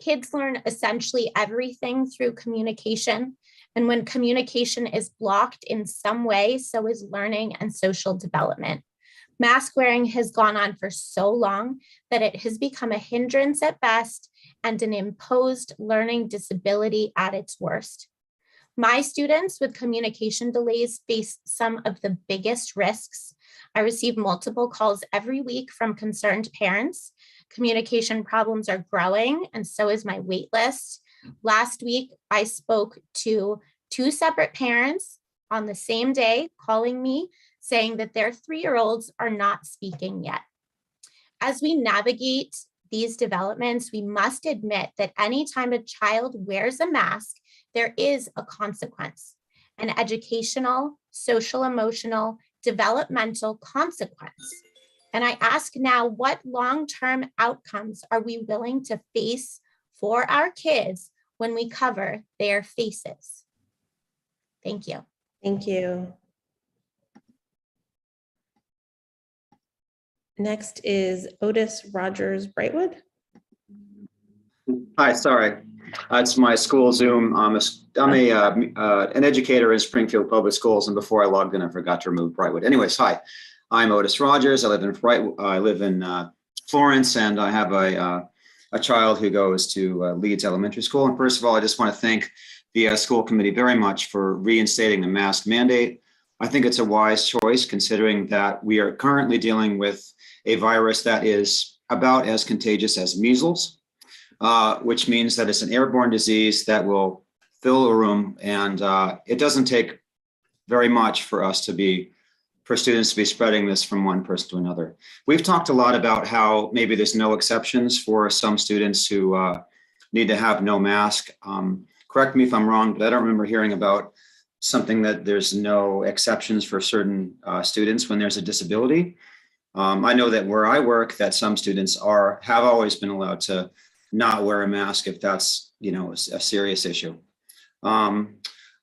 Kids learn essentially everything through communication. And when communication is blocked in some way, so is learning and social development. Mask wearing has gone on for so long that it has become a hindrance at best and an imposed learning disability at its worst. My students with communication delays face some of the biggest risks. I receive multiple calls every week from concerned parents. Communication problems are growing, and so is my wait list. Last week, I spoke to 2 separate parents on the same day, calling me saying that their 3-year-olds are not speaking yet. As we navigate these developments, we must admit that anytime a child wears a mask, there is a consequence, an educational, social, emotional, developmental consequence. And I ask now, what long-term outcomes are we willing to face for our kids when we cover their faces? Thank you. Thank you. Next is Otis Rogers Brightwood. Hi, sorry. It's my school Zoom. I'm an educator in Springfield Public Schools, and before I logged in, I forgot to remove Brightwood. Anyways, hi. I'm Otis Rogers. I live in Florence, and I have a child who goes to Leeds Elementary School. And first of all, I just want to thank the school committee very much for reinstating the mask mandate. I think it's a wise choice, considering that we are currently dealing with a virus that is about as contagious as measles, which means that it's an airborne disease that will fill a room, and it doesn't take very much for students to be spreading this from one person to another. We've talked a lot about how maybe there's no exceptions for some students who need to have no mask. Correct me if I'm wrong, but I don't remember hearing about something that there's no exceptions for certain students when there's a disability. I know that where I work, that some students have always been allowed to not wear a mask if that's, a serious issue.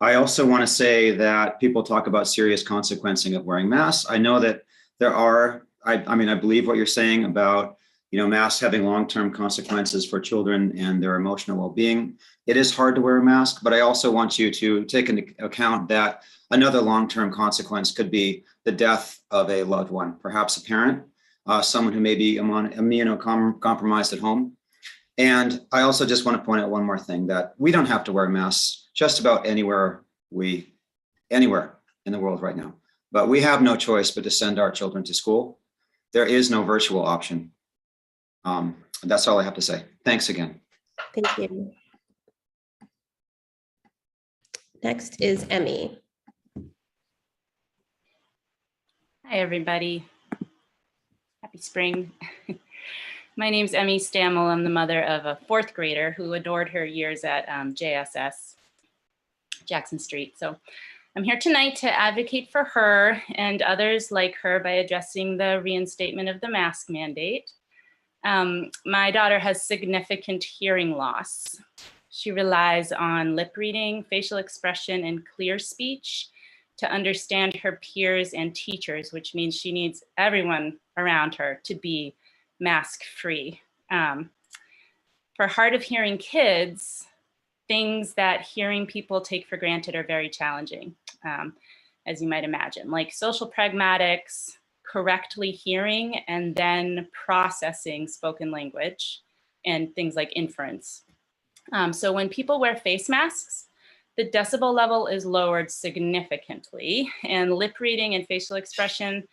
I also want to say that people talk about serious consequencing of wearing masks. I know that there are, I believe what you're saying about Masks having long-term consequences for children and their emotional well-being. It is hard to wear a mask, but I also want you to take into account that another long-term consequence could be the death of a loved one, perhaps a parent, someone who may be immunocompromised at home. And I also just want to point out one more thing, that we don't have to wear masks just about anywhere in the world right now. But we have no choice but to send our children to school. There is no virtual option. That's all I have to say. Thanks again. Thank you. Next is Emmy. Hi, everybody. Happy spring. My name's Emmy Stammel. I'm the mother of a 4th grader who adored her years at JSS, Jackson Street. So I'm here tonight to advocate for her and others like her by addressing the reinstatement of the mask mandate. My daughter has significant hearing loss. She relies on lip reading, facial expression, and clear speech to understand her peers and teachers, which means she needs everyone around her to be mask-free. For hard of hearing kids, things that hearing people take for granted are very challenging, as you might imagine, like social pragmatics, correctly hearing and then processing spoken language, and things like inference. So when people wear face masks, the decibel level is lowered significantly, and lip reading and facial expression,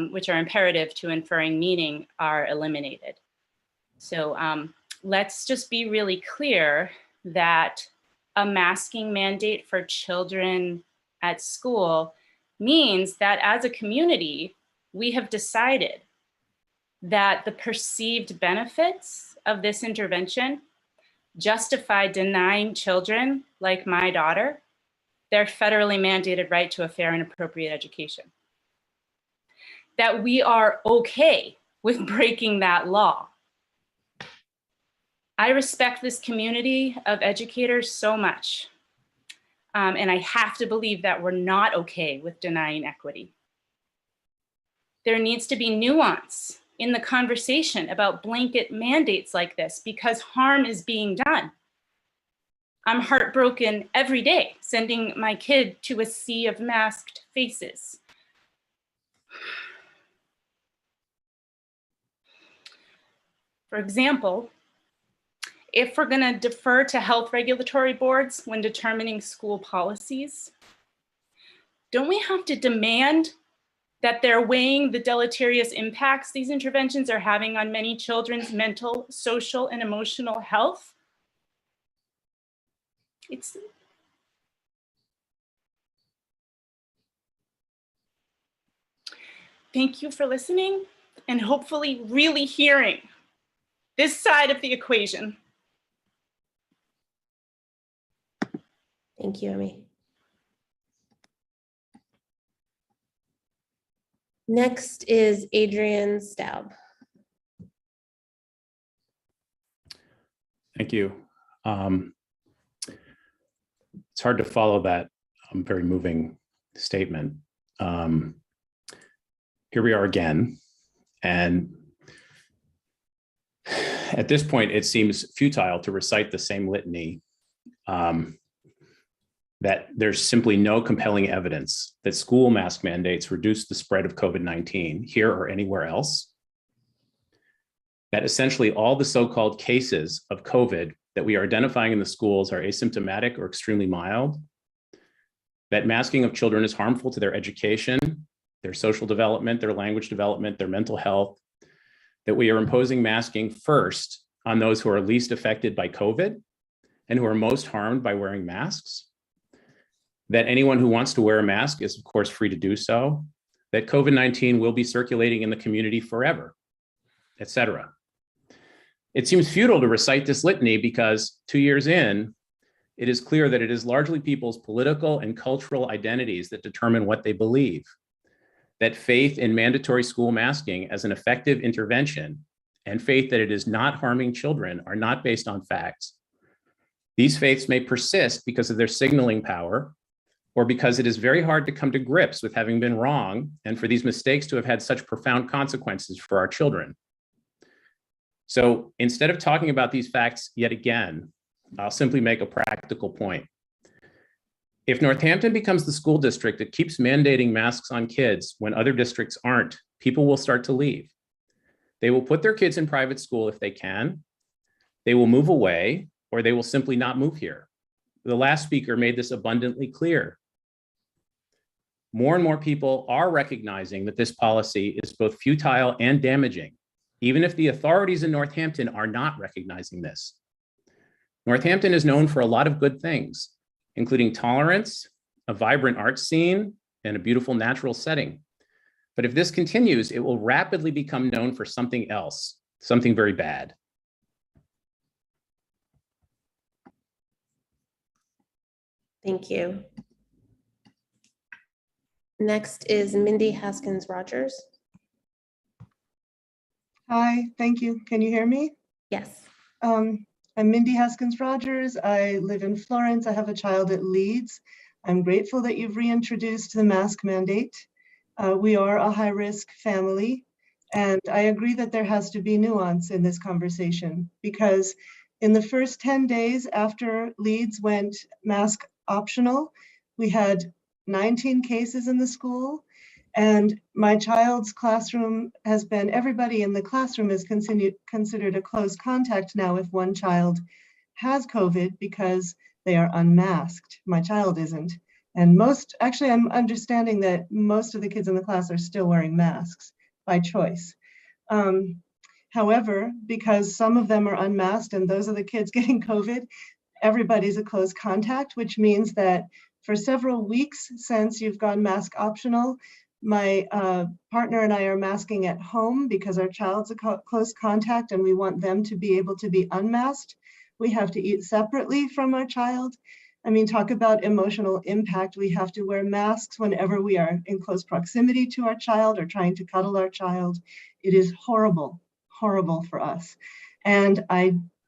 which are imperative to inferring meaning, are eliminated. So let's just be really clear that a masking mandate for children at school means that as a community, we have decided that the perceived benefits of this intervention justify denying children like my daughter their federally mandated right to a fair and appropriate education. That we are okay with breaking that law. I respect this community of educators so much, and I have to believe that we're not okay with denying equity. There needs to be nuance in the conversation about blanket mandates like this because harm is being done. I'm heartbroken every day sending my kid to a sea of masked faces. For example, if we're going to defer to health regulatory boards when determining school policies, don't we have to demand that they're weighing the deleterious impacts these interventions are having on many children's mental, social, and emotional health? Thank you for listening and hopefully really hearing this side of the equation. Thank you, Emmy. Next is Adrian Staub. Thank you. It's hard to follow that very moving statement. Here we are again, and at this point, it seems futile to recite the same litany, that there's simply no compelling evidence that school mask mandates reduce the spread of COVID-19 here or anywhere else, that essentially all the so-called cases of COVID that we are identifying in the schools are asymptomatic or extremely mild, that masking of children is harmful to their education, their social development, their language development, their mental health, that we are imposing masking first on those who are least affected by COVID and who are most harmed by wearing masks, that anyone who wants to wear a mask is of course free to do so, that COVID-19 will be circulating in the community forever, etc. It seems futile to recite this litany because 2 years in, it is clear that it is largely people's political and cultural identities that determine what they believe, that faith in mandatory school masking as an effective intervention and faith that it is not harming children are not based on facts. These faiths may persist because of their signaling power or because it is very hard to come to grips with having been wrong and for these mistakes to have had such profound consequences for our children. So instead of talking about these facts yet again, I'll simply make a practical point. If Northampton becomes the school district that keeps mandating masks on kids when other districts aren't, people will start to leave. They will put their kids in private school if they can. They will move away, or they will simply not move here. The last speaker made this abundantly clear. More and more people are recognizing that this policy is both futile and damaging, even if the authorities in Northampton are not recognizing this. Northampton is known for a lot of good things, including tolerance, a vibrant art scene, and a beautiful natural setting. But if this continues, it will rapidly become known for something else, something very bad. Thank you. Next is Mindy Haskins Rogers. Hi, thank you. Can you hear me? Yes. I'm Mindy Haskins Rogers. I live in Florence. I have a child at Leeds. I'm grateful that you've reintroduced the mask mandate. We are a high-risk family, and I agree that there has to be nuance in this conversation, because in the first 10 days after Leeds went mask optional, we had 19 cases in the school, and my child's classroom has been, everybody in the classroom is considered a close contact now if one child has COVID because they are unmasked. My child isn't. And actually I'm understanding that most of the kids in the class are still wearing masks by choice. However, because some of them are unmasked and those are the kids getting COVID, everybody's a close contact, which means that for several weeks since you've gone mask optional, my partner and I are masking at home because our child's a close contact and we want them to be able to be unmasked. We have to eat separately from our child. I mean, talk about emotional impact. We have to wear masks whenever we are in close proximity to our child or trying to cuddle our child. It is horrible, horrible for us. And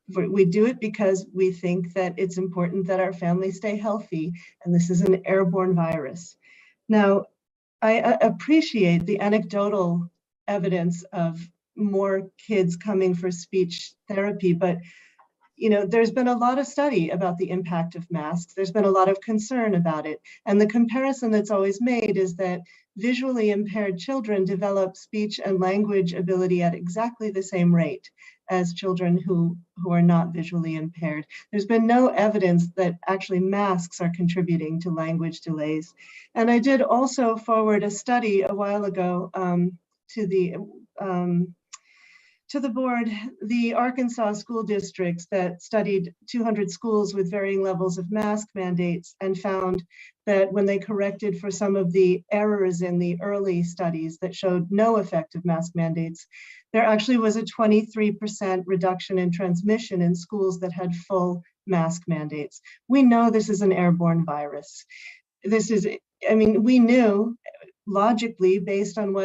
we do it because we think that it's important that our families stay healthy, and this is an airborne virus. Now, I appreciate the anecdotal evidence of more kids coming for speech therapy, but there's been a lot of study about the impact of masks. There's been a lot of concern about it. And the comparison that's always made is that visually impaired children develop speech and language ability at exactly the same rate as children who are not visually impaired. There's been no evidence that actually masks are contributing to language delays. And I did also forward a study a while ago to the board, the Arkansas school districts that studied 200 schools with varying levels of mask mandates and found that when they corrected for some of the errors in the early studies that showed no effect of mask mandates, there actually was a 23% reduction in transmission in schools that had full mask mandates. We know this is an airborne virus. We knew logically, based on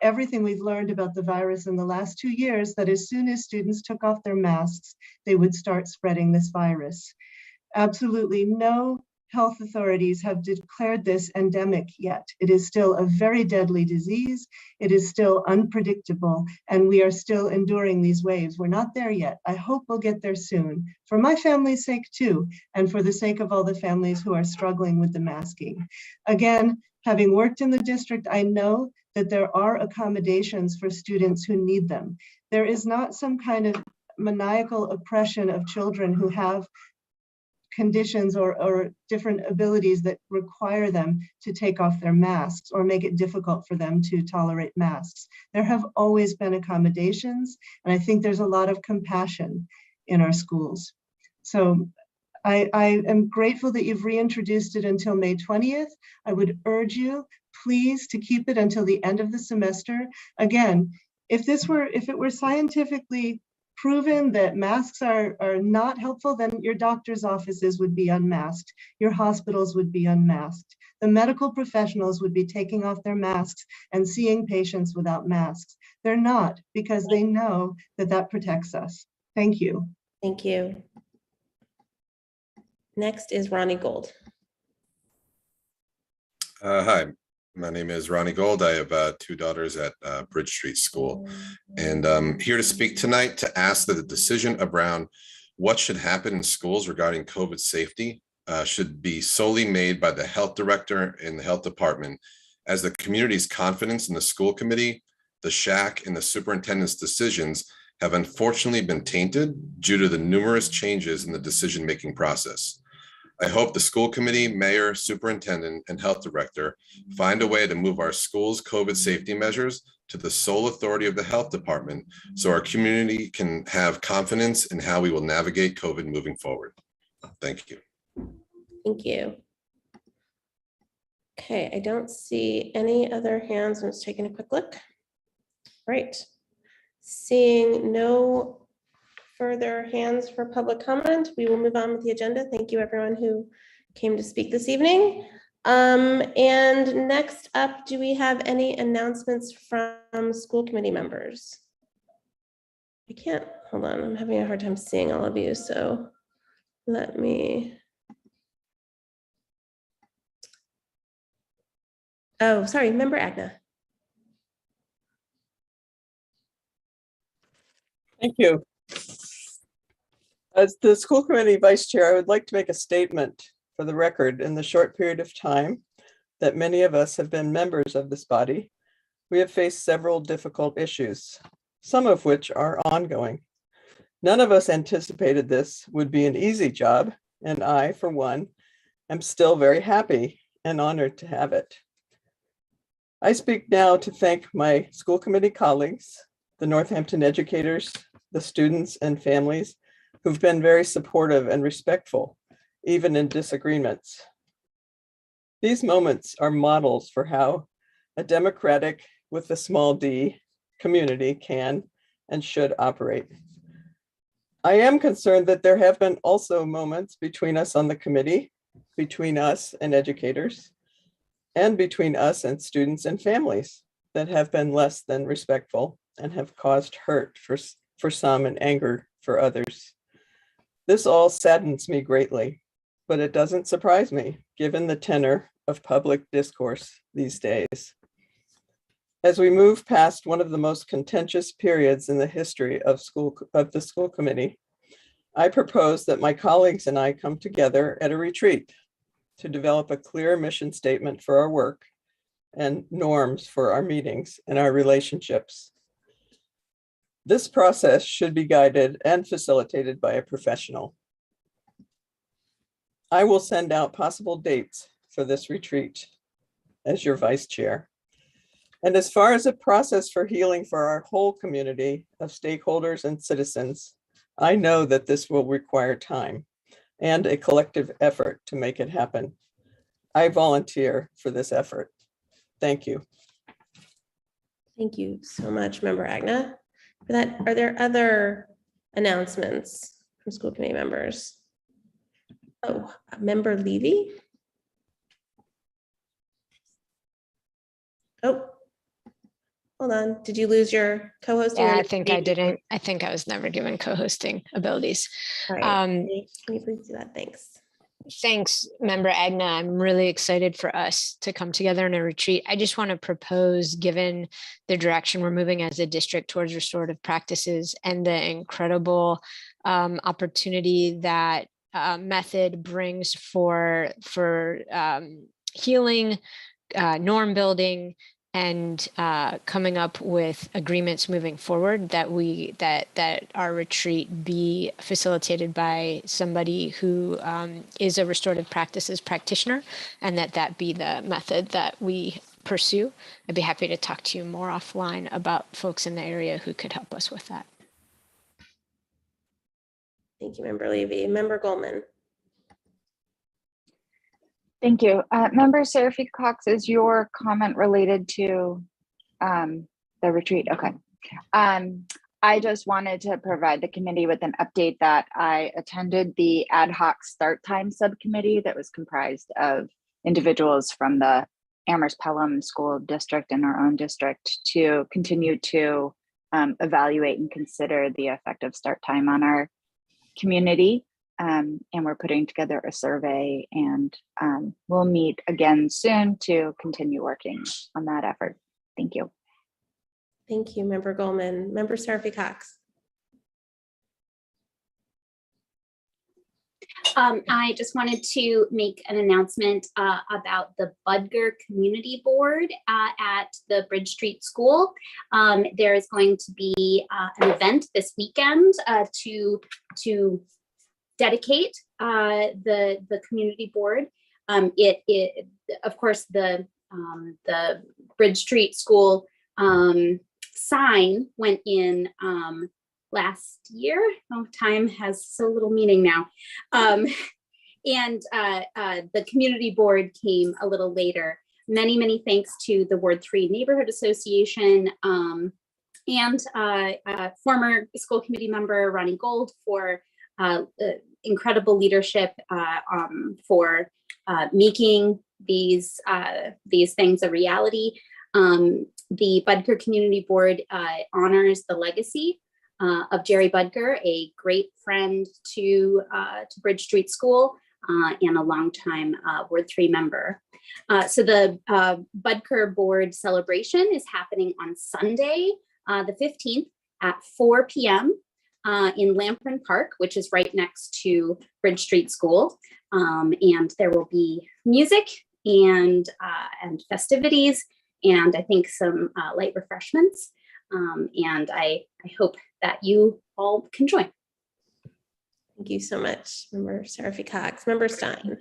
everything we've learned about the virus in the last 2 years, that as soon as students took off their masks, they would start spreading this virus. Absolutely no health authorities have declared this endemic yet. It is still a very deadly disease. It is still unpredictable, and we are still enduring these waves. We're not there yet. I hope we'll get there soon, for my family's sake too, and for the sake of all the families who are struggling with the masking. Again, having worked in the district, I know that there are accommodations for students who need them. There is not some kind of maniacal oppression of children who have conditions or different abilities that require them to take off their masks or make it difficult for them to tolerate masks. There have always been accommodations, and I think there's a lot of compassion in our schools. So I am grateful that you've reintroduced it until May 20th. I would urge you, please, to keep it until the end of the semester. Again, if it were scientifically proven that masks are not helpful, then your doctor's offices would be unmasked. Your hospitals would be unmasked. The medical professionals would be taking off their masks and seeing patients without masks. They're not, because they know that that protects us. Thank you. Thank you. Next is Ronnie Gold. Hi, My name is Ronnie Gold. I have 2 daughters at Bridge Street School. And I'm here to speak tonight to ask that the decision around what should happen in schools regarding COVID safety should be solely made by the health director and the health department, as the community's confidence in the school committee, the SHAC, and the superintendent's decisions have unfortunately been tainted due to the numerous changes in the decision-making process. I hope the school committee, mayor, superintendent, and health director find a way to move our school's COVID safety measures to the sole authority of the health department so our community can have confidence in how we will navigate COVID moving forward. Thank you. Thank you. Okay, I don't see any other hands. I'm just taking a quick look. Right. Seeing no further hands for public comment, we will move on with the agenda. Thank you everyone who came to speak this evening. And next up, do we have any announcements from school committee members? I can't, hold on, I'm having a hard time seeing all of you, so let me. Oh, sorry, member Agna. Thank you. As the school committee vice chair, I would like to make a statement for the record. In the short period of time that many of us have been members of this body, we have faced several difficult issues, some of which are ongoing. None of us anticipated this would be an easy job, and I, for one, am still very happy and honored to have it. I speak now to thank my school committee colleagues, the Northampton educators, the students and families who've been very supportive and respectful, even in disagreements. These moments are models for how a democratic, with a small d, community can and should operate. I am concerned that there have been also moments between us on the committee, between us and educators, and between us and students and families that have been less than respectful and have caused hurt for some and anger for others. This all saddens me greatly, but it doesn't surprise me given the tenor of public discourse these days. As we move past one of the most contentious periods in the history of the school committee, I propose that my colleagues and I come together at a retreat to develop a clear mission statement for our work and norms for our meetings and our relationships. This process should be guided and facilitated by a professional. I will send out possible dates for this retreat as your vice chair. And as far as a process for healing for our whole community of stakeholders and citizens, I know that this will require time and a collective effort to make it happen. I volunteer for this effort. Thank you. Thank you so much, member Agna. For that, are there other announcements from school committee members? Oh, member Levy. Oh, hold on. Did you lose your co-hosting? Yeah, I think I didn't. I think I was never given co-hosting abilities. All right. Can you please do that? Thanks. Thanks, member Agna. I'm really excited for us to come together in a retreat. I just want to propose, given the direction we're moving as a district towards restorative practices and the incredible opportunity that method brings for healing, norm building, and coming up with agreements moving forward, that our retreat be facilitated by somebody who is a restorative practices practitioner, and that be the method that we pursue. I'd be happy to talk to you more offline about folks in the area who could help us with that. Thank you, member Levy. Member Goldman. Thank you. Member Seraphy Cox, is your comment related to the retreat? Okay. I just wanted to provide the committee with an update that I attended the ad hoc start time subcommittee that was comprised of individuals from the Amherst Pelham School District and our own district to continue to evaluate and consider the effective start time on our community. And we're putting together a survey, and we'll meet again soon to continue working on that effort. Thank you. Thank you, Member Goldman. Member Seraphy Cox. I just wanted to make an announcement about the Budger Community Board at the Bridge Street School. There is going to be an event this weekend to dedicate the community board. It of course the Bridge Street School sign went in last year. Oh, time has so little meaning now. And the community board came a little later. Many thanks to the Ward 3 Neighborhood Association and former school committee member Ronnie Gold for incredible leadership for making these things a reality. The Budger Community Board honors the legacy of Jerry Budger, a great friend to Bridge Street School and a longtime Ward 3 member. So the Budger Board celebration is happening on Sunday, the 15th at 4 p.m. In Lamprey Park, which is right next to Bridge Street School. And there will be music and festivities, and I think some light refreshments. And I hope that you all can join. Thank you so much, Member Seraphy Cox. Member Stein.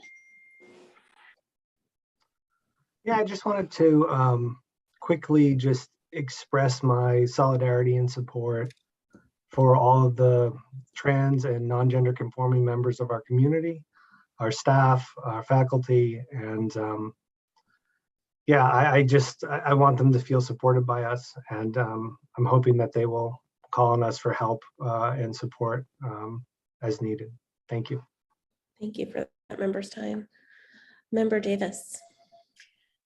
Yeah, I just wanted to quickly just express my solidarity and support for all of the trans and non-gender conforming members of our community, our staff, our faculty, and yeah, I want them to feel supported by us, and I'm hoping that they will call on us for help and support as needed. Thank you. Thank you for that, Member Stein. Member Davis.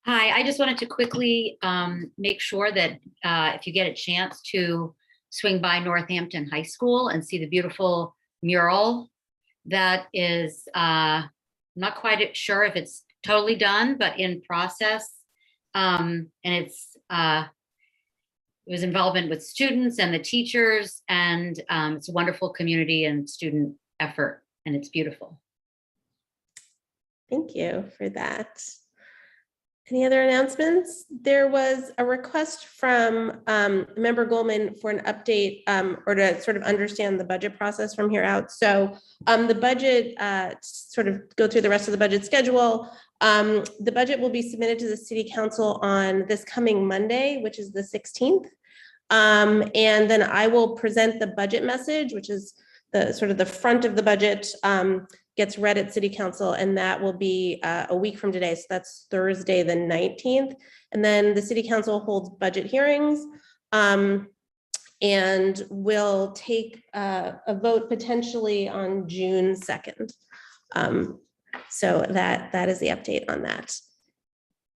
Hi, I just wanted to quickly make sure that if you get a chance to swing by Northampton High School and see the beautiful mural that is, not quite sure if it's totally done, but in process. And it was involvement with students and the teachers, and it's a wonderful community and student effort, and it's beautiful. Thank you for that. Any other announcements? There was a request from Member Goldman for an update or to sort of understand the budget process from here out. So the budget, sort of go through the rest of the budget schedule. The budget will be submitted to the City Council on this coming Monday, which is the 16th. And then I will present the budget message, which is the sort of the front of the budget, gets read at City Council, and that will be a week from today. So that's Thursday, the 19th. And then the City Council holds budget hearings and will take a vote potentially on June 2nd. So that is the update on that.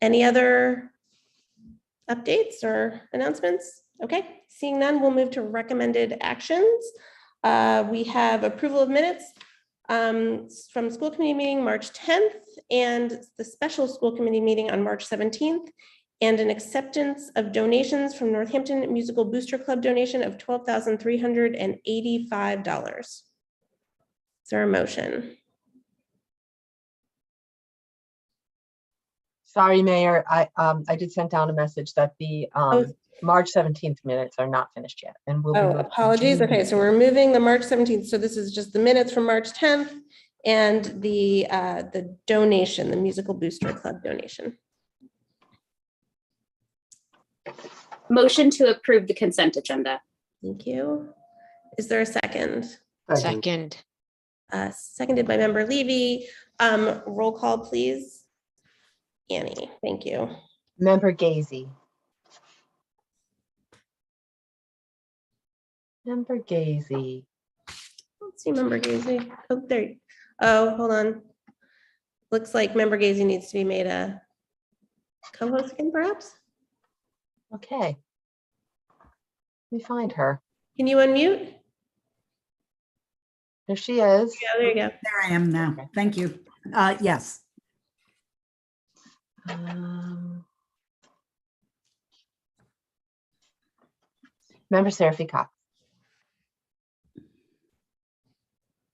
Any other updates or announcements? Okay, seeing none, we'll move to recommended actions. We have approval of minutes from school committee meeting March 10th and the special school committee meeting on March 17th, and an acceptance of donations from Northampton Musical Booster Club donation of $12,385. Is there a motion? Sorry, Mayor, I did send down a message that the March 17th minutes are not finished yet, and we'll be moved to apologies. June. Okay, so we're moving the March 17th. So this is just the minutes from March 10th and the donation, the Musical Booster Club donation. Motion to approve the consent agenda. Thank you. Is there a second? Second. Seconded by Member Levy. Roll call, please. Annie, thank you. Member Gazy. Member Gazy. Let's see, Member Gazy. Oh, there. Oh, hold on. Looks like Member Gazy needs to be made a co-host again, perhaps. Okay. Let me find her. Can you unmute? There she is. Yeah, there you go. There I am now. Thank you. Yes. Member Seraphy Cox.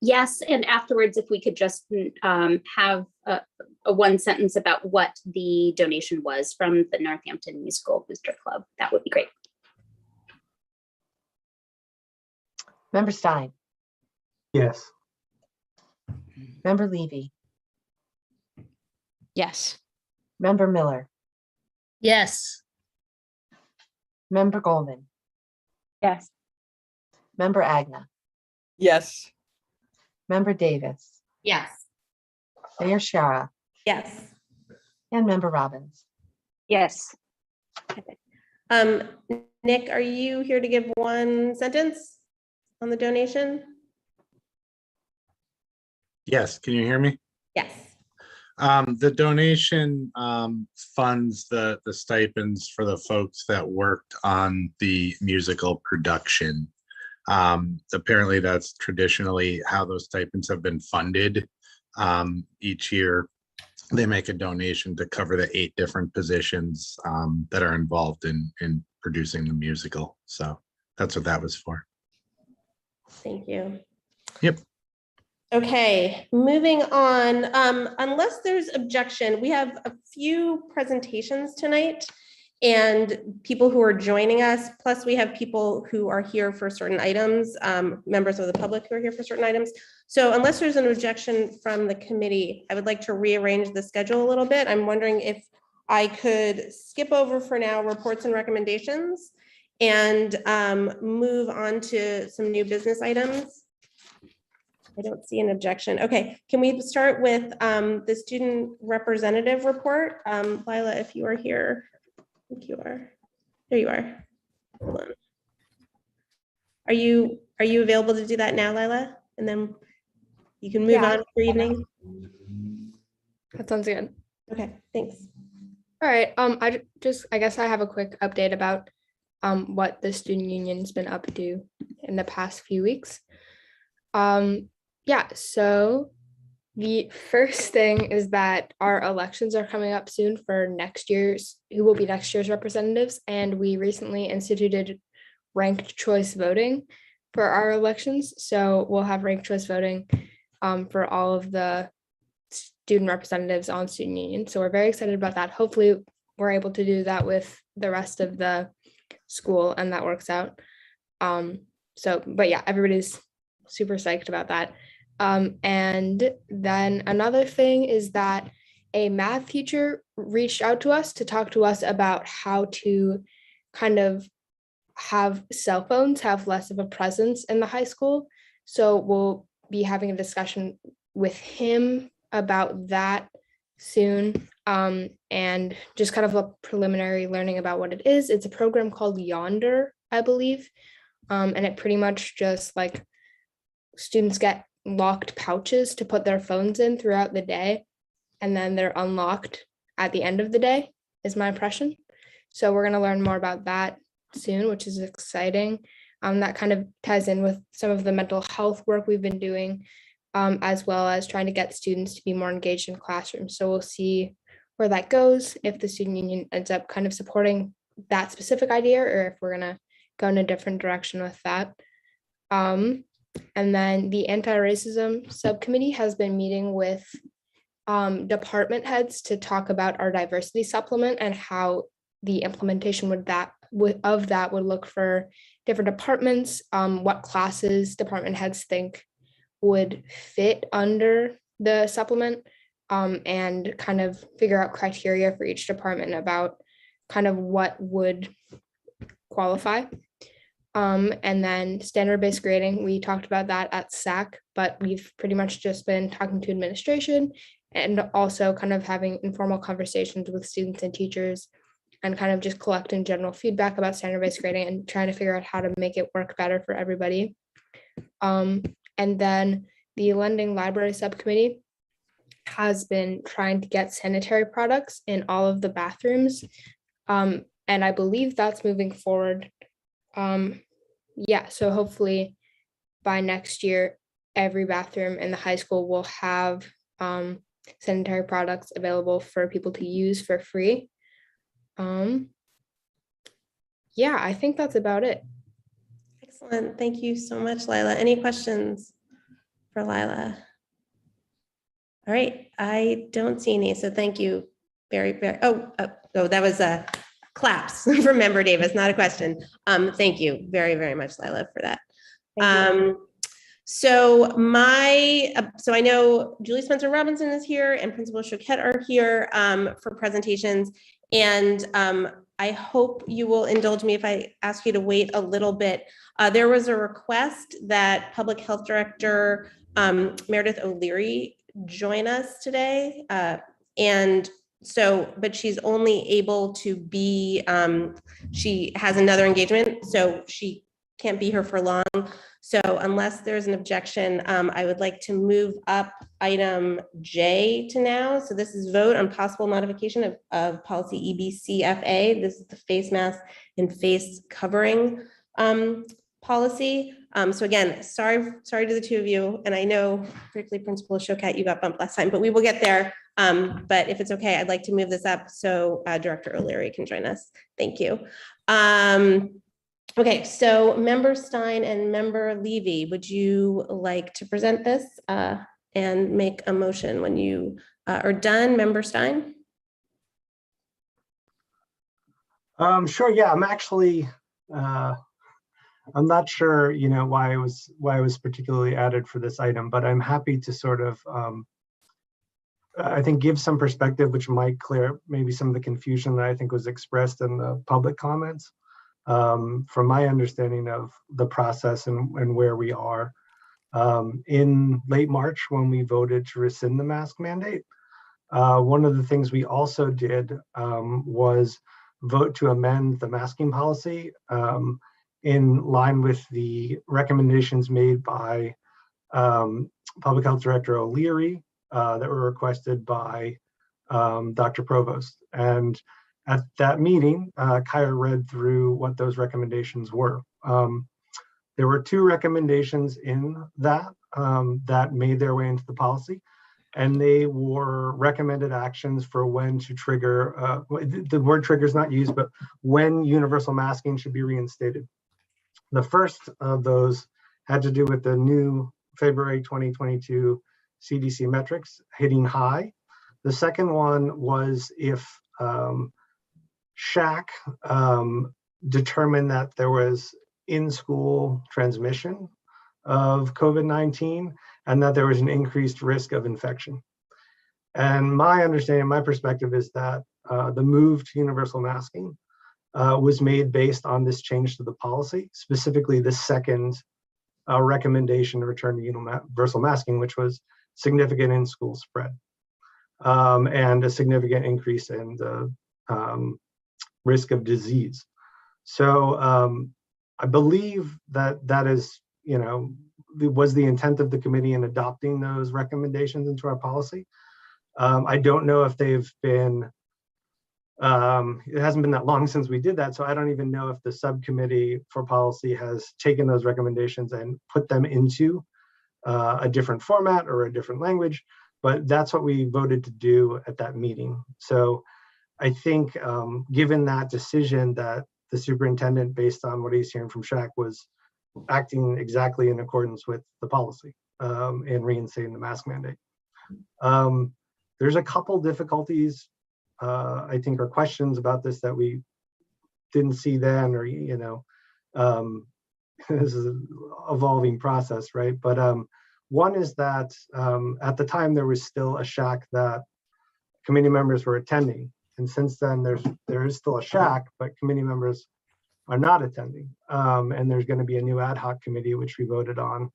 Yes, and afterwards, if we could just have a one sentence about what the donation was from the Northampton Musical Booster Club, that would be great. Member Stein. Yes. Member Levy. Yes. Member Miller. Yes. Member Goldman. Yes. Member Agna. Yes. Member Davis. Yes. Mayor Shara. Yes. And Member Robbins. Yes. Nick, are you here to give one sentence on the donation? Yes, can you hear me? Yes. The donation funds the stipends for the folks that worked on the musical production. Apparently that's traditionally how those stipends have been funded. Each year they make a donation to cover the 8 different positions that are involved in producing the musical. So that's what that was for. Thank you. Yep. Okay, moving on. Unless there's objection, we have a few presentations tonight and people who are joining us. Plus we have people who are here for certain items, members of the public who are here for certain items. So unless there's an objection from the committee, I would like to rearrange the schedule a little bit. I'm wondering if I could skip over for now reports and recommendations and move on to some new business items. I don't see an objection. Okay, can we start with the student representative report? Lila, if you are here, I think you are. There you are. Hold on. Are you available to do that now, Lila? And then you can move on for evening. That sounds good. Okay, thanks. All right. I guess I have a quick update about what the student union's been up to in the past few weeks. Yeah, so the first thing is that our elections are coming up soon for who will be next year's representatives. And we recently instituted ranked choice voting for our elections. So we'll have ranked choice voting for all of the student representatives on student union. So we're very excited about that. Hopefully we're able to do that with the rest of the school and that works out. But yeah, everybody's super psyched about that. And then another thing is that a math teacher reached out to us to talk to us about how to kind of have cell phones have less of a presence in the high school. So we'll be having a discussion with him about that soon. And just kind of a preliminary learning about what it is. It's a program called Yonder, I believe. And it pretty much just like students get locked pouches to put their phones in throughout the day, and then they're unlocked at the end of the day, is my impression. So we're going to learn more about that soon, which is exciting. That kind of ties in with some of the mental health work we've been doing, as well as trying to get students to be more engaged in classrooms. So we'll see where that goes, if the student union ends up kind of supporting that specific idea, or if we're going to go in a different direction with that. And then the anti-racism subcommittee has been meeting with department heads to talk about our diversity supplement and how the implementation of that would look for different departments, what classes department heads think would fit under the supplement, and kind of figure out criteria for each department about kind of what would qualify. And then standard-based grading, we talked about that at SAC, but we've pretty much just been talking to administration and also kind of having informal conversations with students and teachers and kind of just collecting general feedback about standard-based grading and trying to figure out how to make it work better for everybody. And then the lending library subcommittee has been trying to get sanitary products in all of the bathrooms. And I believe that's moving forward. Yeah, so hopefully by next year, every bathroom in the high school will have sanitary products available for people to use for free. Yeah, I think that's about it. Excellent. Thank you so much, Lila. Any questions for Lila? All right, I don't see any, so thank you that was a claps from Member Davis, not a question. Thank you very, very much, Lila, for that. So I know Julie Spencer Robinson is here and Principal Choquette are here for presentations. And I hope you will indulge me if I ask you to wait a little bit. There was a request that Public Health Director Meredith O'Leary join us today. But she's only able to be, she has another engagement, so she can't be here for long. So unless there's an objection, I would like to move up item J to now. So this is vote on possible modification of policy EBCFA. This is the face mask and face covering policy. So again, sorry to the two of you. And I know particularly Principal Choquette, you got bumped last time, but we will get there. But if it's okay, I'd like to move this up so Director O'Leary can join us. Thank you. Okay, so Member Stein and Member Levy, would you like to present this and make a motion when you are done, Member Stein? Sure, yeah, I'm actually, I'm not sure, why it was particularly added for this item, but I'm happy to sort of, I think, give some perspective, which might clear maybe some of the confusion that I think was expressed in the public comments. From my understanding of the process and where we are. In late March, when we voted to rescind the mask mandate, one of the things we also did was vote to amend the masking policy in line with the recommendations made by Public Health Director O'Leary that were requested by Dr. Provost. And at that meeting, Kaya read through what those recommendations were. There were two recommendations in that that made their way into the policy, and they were recommended actions for when to trigger, the word trigger is not used, but when universal masking should be reinstated. The first of those had to do with the new February 2022 CDC metrics hitting high. The second one was if SHAC determined that there was in-school transmission of COVID-19 and that there was an increased risk of infection. And my understanding, my perspective is that the move to universal masking was made based on this change to the policy, specifically the second recommendation to return to universal masking, which was significant in-school spread and a significant increase in the risk of disease. So I believe that that is, was the intent of the committee in adopting those recommendations into our policy. I don't know if they've been, it hasn't been that long since we did that, so I don't even know if the subcommittee for policy has taken those recommendations and put them into a different format or a different language, but that's what we voted to do at that meeting. So I think given that decision that the superintendent, based on what he's hearing from SHAC, was acting exactly in accordance with the policy in reinstating the mask mandate. There's a couple difficulties, I think, or questions about this that we didn't see then, or, this is an evolving process, right? But one is that at the time there was still a SHAC that committee members were attending. And since then, there is still a SHAC, but committee members are not attending. And there's going to be a new ad hoc committee, which we voted on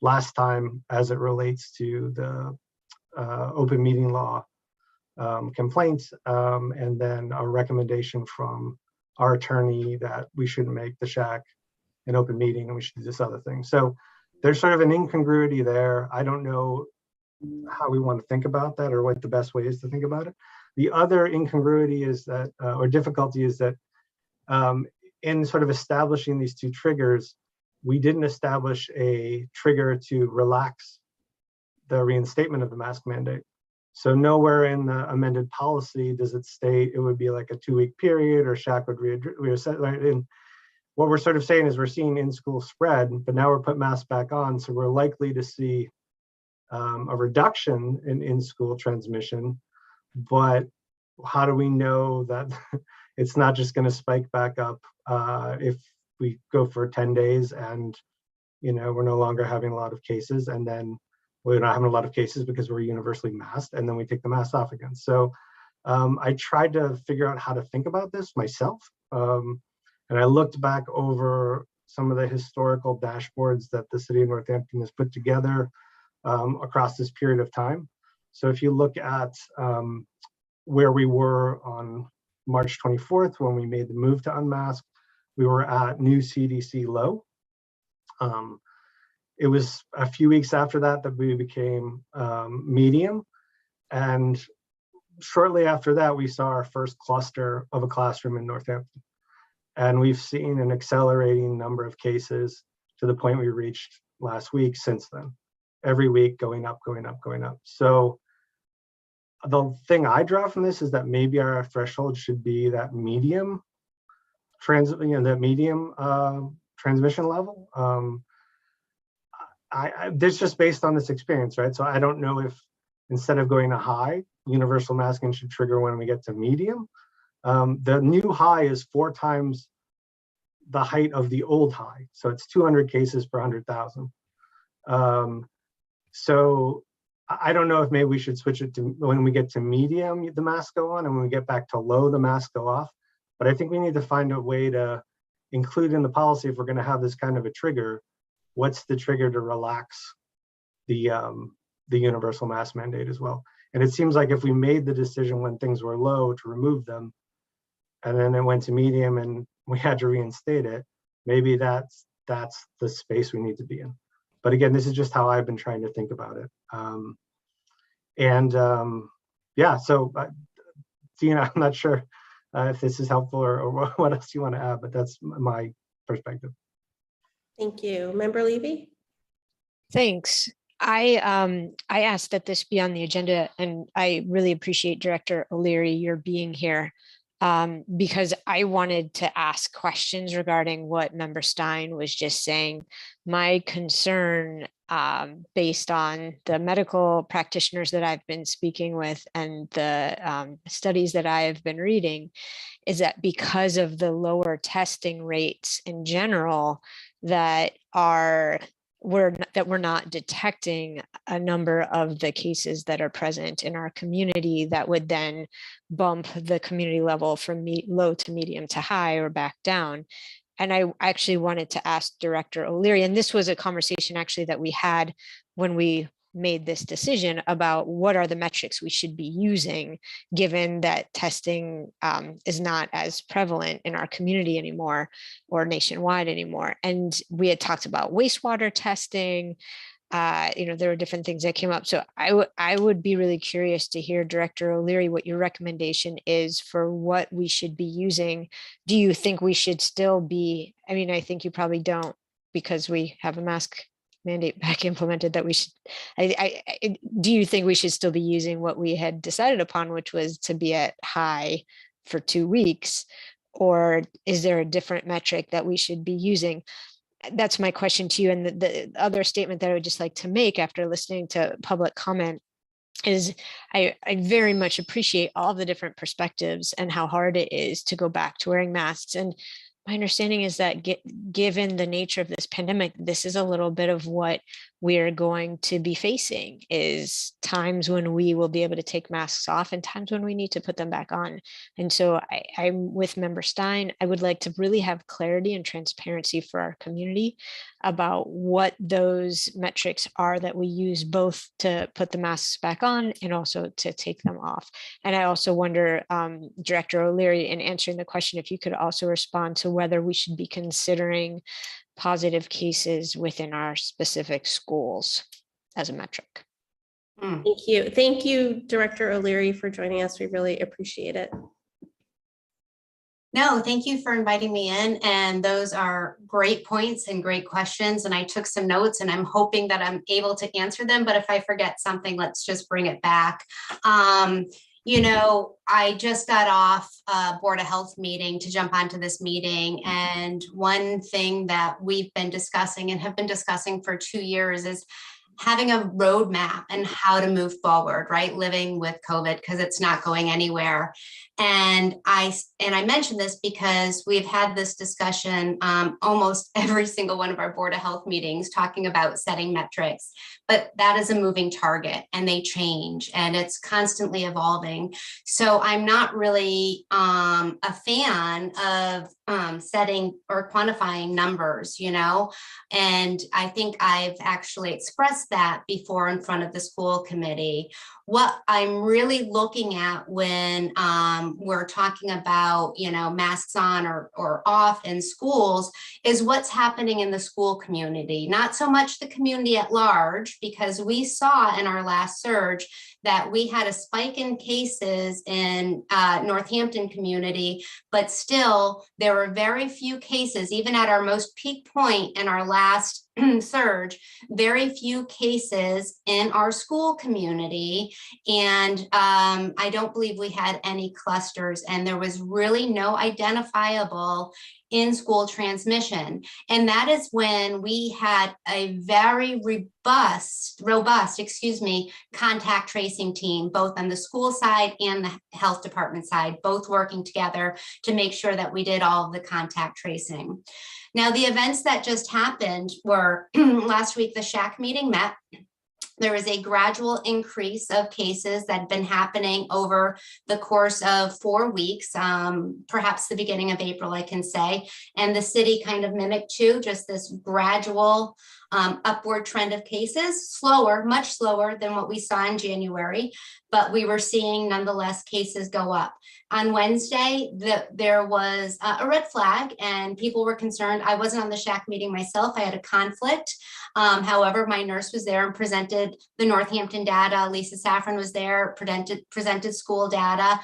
last time as it relates to the open meeting law complaints, and then a recommendation from our attorney that we shouldn't make the SHAC an open meeting and we should do this other thing. So there's sort of an incongruity there. I don't know how we want to think about that or what the best way is to think about it. The other incongruity is that, or difficulty is that in sort of establishing these two triggers, we didn't establish a trigger to relax the reinstatement of the mask mandate. So nowhere in the amended policy does it state it would be like a 2-week period or Shack would reassess. And what we're sort of saying is we're seeing in-school spread, but now we're putting masks back on. So we're likely to see a reduction in school transmission. But how do we know that it's not just going to spike back up if we go for 10 days and, you know, we're no longer having a lot of cases, and then we're not having a lot of cases because we're universally masked, and then we take the mask off again. So I tried to figure out how to think about this myself. And I looked back over some of the historical dashboards that the city of Northampton has put together across this period of time. So if you look at where we were on March 24th, when we made the move to unmask, we were at new CDC low. It was a few weeks after that that we became medium. And shortly after that, we saw our first cluster of a classroom in Northampton. And we've seen an accelerating number of cases to the point we reached last week since then. Every week going up, going up, going up. So the thing I draw from this is that maybe our threshold should be that medium transmission level. This just based on this experience, right? So I don't know if instead of going to high, universal masking should trigger when we get to medium. The new high is 4 times the height of the old high. So it's 200 cases per 100,000. So I don't know if maybe we should switch it to when we get to medium, the masks go on, and when we get back to low, the masks go off. But I think we need to find a way to include in the policy, if we're going to have this kind of a trigger, what's the trigger to relax the universal mask mandate as well. And it seems like if we made the decision when things were low to remove them, and then it went to medium and we had to reinstate it, maybe that's the space we need to be in. But again, this is just how I've been trying to think about it. Yeah, so Dina, I'm not sure if this is helpful or what else you want to add, but that's my perspective. Thank you. Member Levy? Thanks. I asked that this be on the agenda, and I really appreciate Director O'Leary your being here, because I wanted to ask questions regarding what Member Stein was just saying. My concern, based on the medical practitioners that I've been speaking with and the studies that I have been reading, is that because of the lower testing rates in general, that we're not detecting a number of the cases that are present in our community that would then bump the community level from low to medium to high or back down. And I actually wanted to ask Director O'Leary, and this was a conversation actually that we had when we made this decision about what are the metrics we should be using, given that testing is not as prevalent in our community anymore or nationwide anymore. And we had talked about wastewater testing. There were different things that came up. So I would be really curious to hear, Director O'Leary, what your recommendation is for what we should be using. Do you think we should still be, I think you probably don't, because we have a mask mandate back implemented, that we should, do you think we should still be using what we had decided upon, which was to be at high for 2 weeks? Or is there a different metric that we should be using? That's my question to you. And the other statement that I would just like to make after listening to public comment is I very much appreciate all the different perspectives and how hard it is to go back to wearing masks. And my understanding is that given the nature of this pandemic, this is a little bit of what we're going to be facing, is times when we will be able to take masks off and times when we need to put them back on. And so I'm with Member Stein. I would like to really have clarity and transparency for our community about what those metrics are that we use, both to put the masks back on and also to take them off. And I also wonder, Director O'Leary, in answering the question, if you could also respond to whether we should be considering positive cases within our specific schools as a metric. Thank you. Thank you, Director O'Leary, for joining us. We really appreciate it. No, thank you for inviting me in. And those are great points and great questions. And I took some notes and I'm hoping that I'm able to answer them. But if I forget something, let's just bring it back. You know, I just got off a Board of Health meeting to jump onto this meeting. And one thing that we've been discussing and have been discussing for 2 years is having a roadmap and how to move forward, right? Living with COVID, because it's not going anywhere. And I mentioned this because we've had this discussion almost every single one of our Board of Health meetings talking about setting metrics, but that is a moving target and they change and it's constantly evolving. So I'm not really a fan of setting or quantifying numbers, you know, and I think I've actually expressed that before in front of the school committee. What I'm really looking at when we're talking about, you know, masks on or off in schools is what's happening in the school community, not so much the community at large, because we saw in our last surge that we had a spike in cases in Northampton community, but still there were very few cases, even at our most peak point in our last surge, very few cases in our school community. And I don't believe we had any clusters and there was really no identifiable in-school transmission. And that is when we had a very robust, contact tracing team, both on the school side and the health department side, both working together to make sure that we did all of the contact tracing. Now, the events that just happened were last week, the SHAC meeting met. There was a gradual increase of cases that had been happening over the course of 4 weeks, perhaps the beginning of April, I can say. And the city kind of mimicked too, just this gradual upward trend of cases, slower, much slower than what we saw in January, but we were seeing nonetheless cases go up. On Wednesday, there was a red flag and people were concerned. I wasn't on the SHAC meeting myself. I had a conflict. However, my nurse was there and presented the Northampton data. Lisa Saffron was there, presented school data.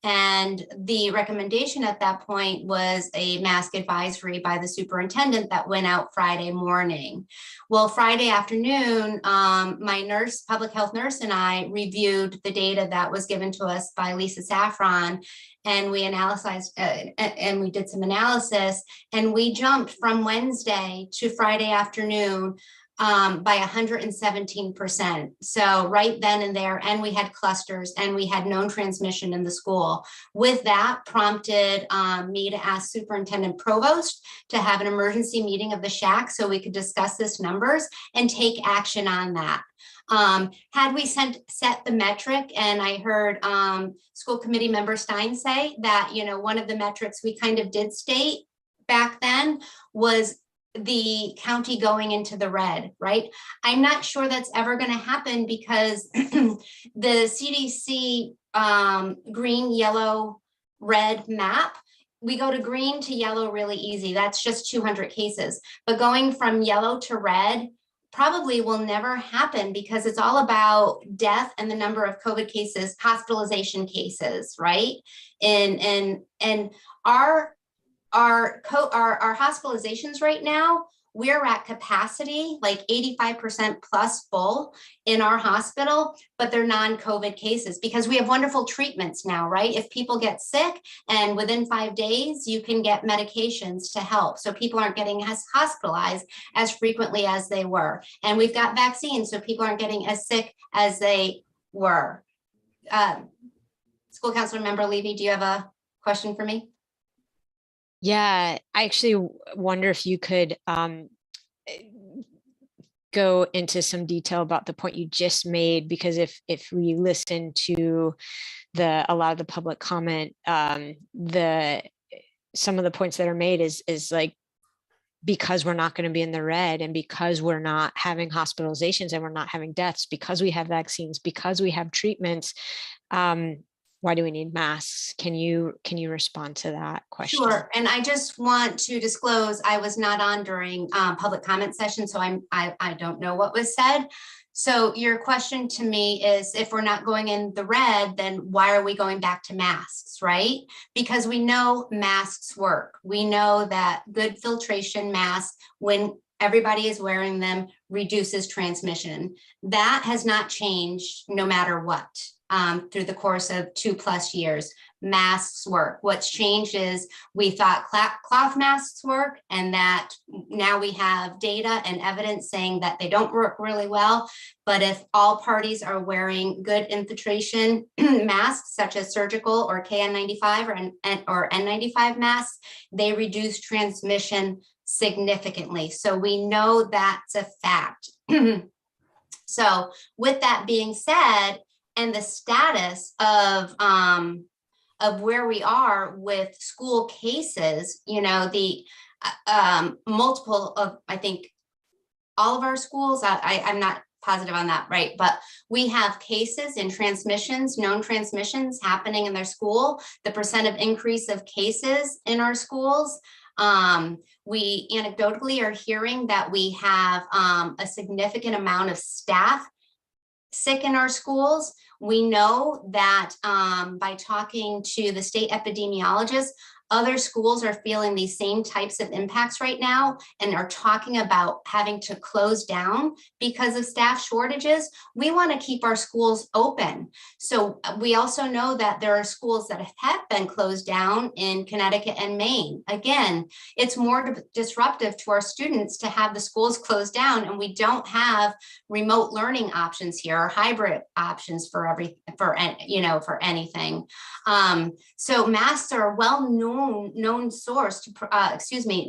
And the recommendation at that point was a mask advisory by the superintendent that went out Friday morning. Well, Friday afternoon, my nurse, public health nurse, and I reviewed the data that was given to us by Lisa Saffron, and we analyzed and we did some analysis, and we jumped from Wednesday to Friday afternoon by 117%. So right then and there, and we had clusters and we had known transmission in the school. With that prompted me to ask Superintendent Provost to have an emergency meeting of the SHAC so we could discuss this numbers and take action on that. Had we set the metric, and I heard school committee member Stein say that, you know, one of the metrics we kind of did state back then was the county going into the red, right? I'm not sure that's ever going to happen because the CDC green, yellow, red map, we go to green to yellow really easy. That's just 200 cases. But going from yellow to red probably will never happen because it's all about death and the number of COVID cases, hospitalization cases, right? And our hospitalizations right now, we're at capacity, like 85% plus full in our hospital, but they're non-COVID cases because we have wonderful treatments now, right? If people get sick and within 5 days, you can get medications to help. So people aren't getting hospitalized as frequently as they were. And we've got vaccines, so people aren't getting as sick as they were. School Counselor Member Levy, do you have a question for me? Yeah, I actually wonder if you could go into some detail about the point you just made, because if we listen to a lot of the public comment, some of the points that are made is like, because we're not going to be in the red and because we're not having hospitalizations and we're not having deaths, because we have vaccines, because we have treatments, why do we need masks? Can you respond to that question? Sure, and I just want to disclose, I was not on during public comment session, so I don't know what was said. So your question to me is, if we're not going in the red, then why are we going back to masks, right? Because we know masks work. We know that good filtration masks, when everybody is wearing them, reduces transmission. That has not changed no matter what. Through the course of 2+ years, masks work. What's changed is we thought cloth masks work, and that now we have data and evidence saying that they don't work really well. But if all parties are wearing good infiltration masks, such as surgical or KN95 or N95 masks, they reduce transmission significantly. So we know that's a fact. So with that being said, and the status of where we are with school cases, you know, the multiple of, I think, all of our schools, I'm not positive on that, right? But we have cases and transmissions, known transmissions happening in their school, the percent of increase of cases in our schools. We anecdotally are hearing that we have a significant amount of staff sick in our schools. We know that by talking to the state epidemiologists, other schools are feeling these same types of impacts right now and are talking about having to close down because of staff shortages. We want to keep our schools open. So we also know that there are schools that have been closed down in Connecticut and Maine. Again, it's more disruptive to our students to have the schools closed down, and we don't have remote learning options here or hybrid options for anything. So masks are a well-known source to,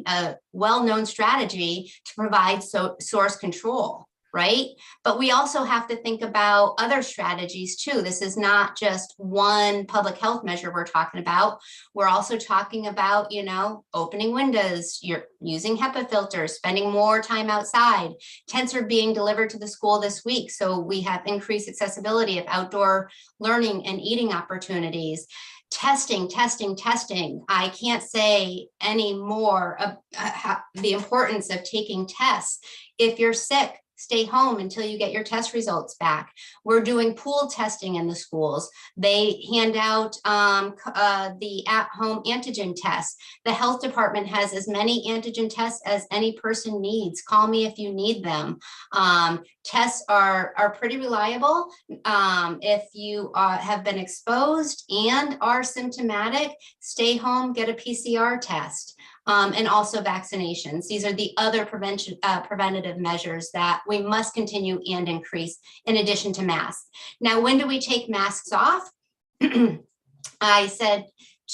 a well-known strategy to provide source control, right? But we also have to think about other strategies too. This is not just one public health measure we're talking about. We're also talking about, you know, opening windows, you're using HEPA filters, spending more time outside. Tents are being delivered to the school this week, so we have increased accessibility of outdoor learning and eating opportunities. Testing. I can't say any more of the importance of taking tests. If you're sick, stay home until you get your test results back. We're doing pool testing in the schools. They hand out the at-home antigen tests. The health department has as many antigen tests as any person needs. Call me if you need them. Tests are pretty reliable. If you have been exposed and are symptomatic, stay home, get a PCR test. And also vaccinations. These are the other preventative measures that we must continue and increase in addition to masks. Now, when do we take masks off? I said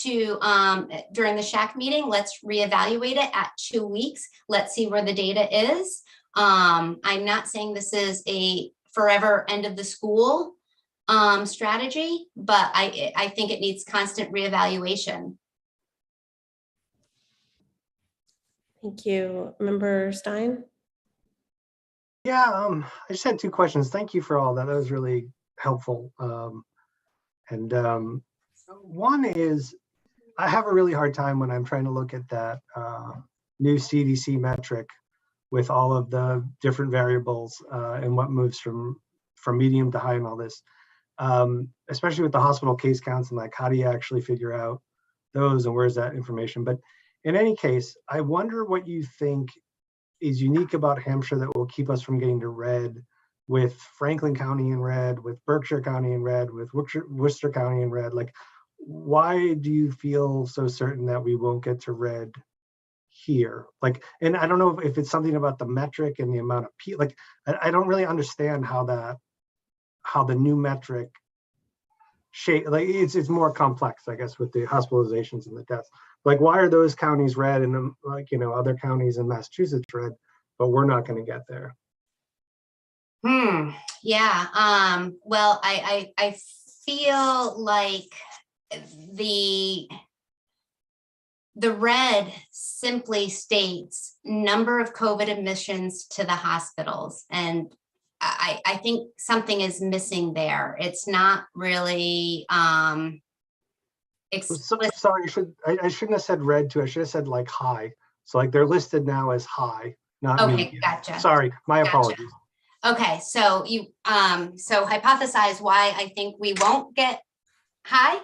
during the SHAC meeting, let's reevaluate it at 2 weeks. Let's see where the data is. I'm not saying this is a forever end of the school strategy, but I think it needs constant reevaluation. Thank you. Member Stein? Yeah, I just had 2 questions. Thank you for all that. That was really helpful. One is, I have a really hard time when I'm trying to look at that new CDC metric with all of the different variables and what moves from medium to high and all this, especially with the hospital case counts and like, how do you actually figure out those and where's that information? But in any case, I wonder what you think is unique about Hampshire that will keep us from getting to red, with Franklin County in red, with Berkshire County in red, with Worcester County in red. Like, why do you feel so certain that we won't get to red here? Like, and I don't know if it's something about the metric and the amount of people. Like, I don't really understand how the new metric shape, like it's more complex, I guess, with the hospitalizations and the deaths. Like, why are those counties red and like, you know, other counties in Massachusetts red, but we're not going to get there? Yeah. Well, I feel like the red simply states number of COVID admissions to the hospitals, and I think something is missing there. It's not really explicit. Sorry, I shouldn't have said red too. I should have said like high. So like they're listed now as high, not Okay, medium. gotcha. Sorry, my apologies. Okay, so you so hypothesize why I think we won't get high.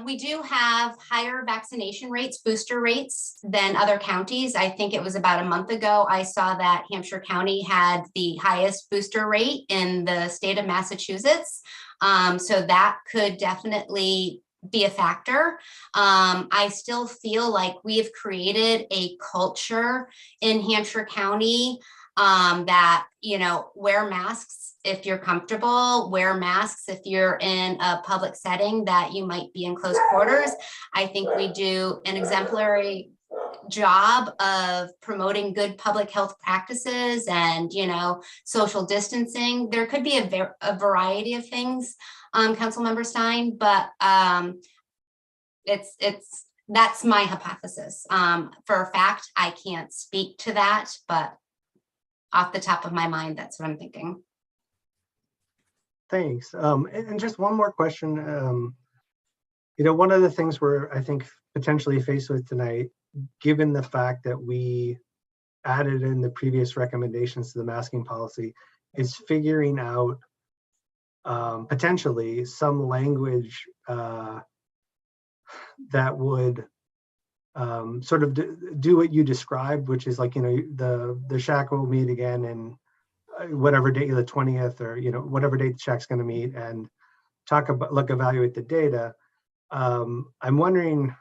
We do have higher vaccination rates, booster rates than other counties. I think it was about a month ago, I saw that Hampshire County had the highest booster rate in the state of Massachusetts. So that could definitely be a factor. I still feel like we have created a culture in Hampshire County that, you know, wear masks if you're comfortable, wear masks if you're in a public setting that you might be in close quarters. I think we do an exemplary job of promoting good public health practices and, you know, social distancing. There could be a variety of things, Councilmember Stein, but that's my hypothesis. For a fact, I can't speak to that, but off the top of my mind, that's what I'm thinking. Thanks. And just one more question. You know, one of the things we're, I think, potentially faced with tonight, given the fact that we added in the previous recommendations to the masking policy, is figuring out potentially some language that would sort of do what you described, which is like, you know, the shack will meet again and whatever date, the 20th, or, you know, whatever date the shack's going to meet, and talk about, evaluate the data. I'm wondering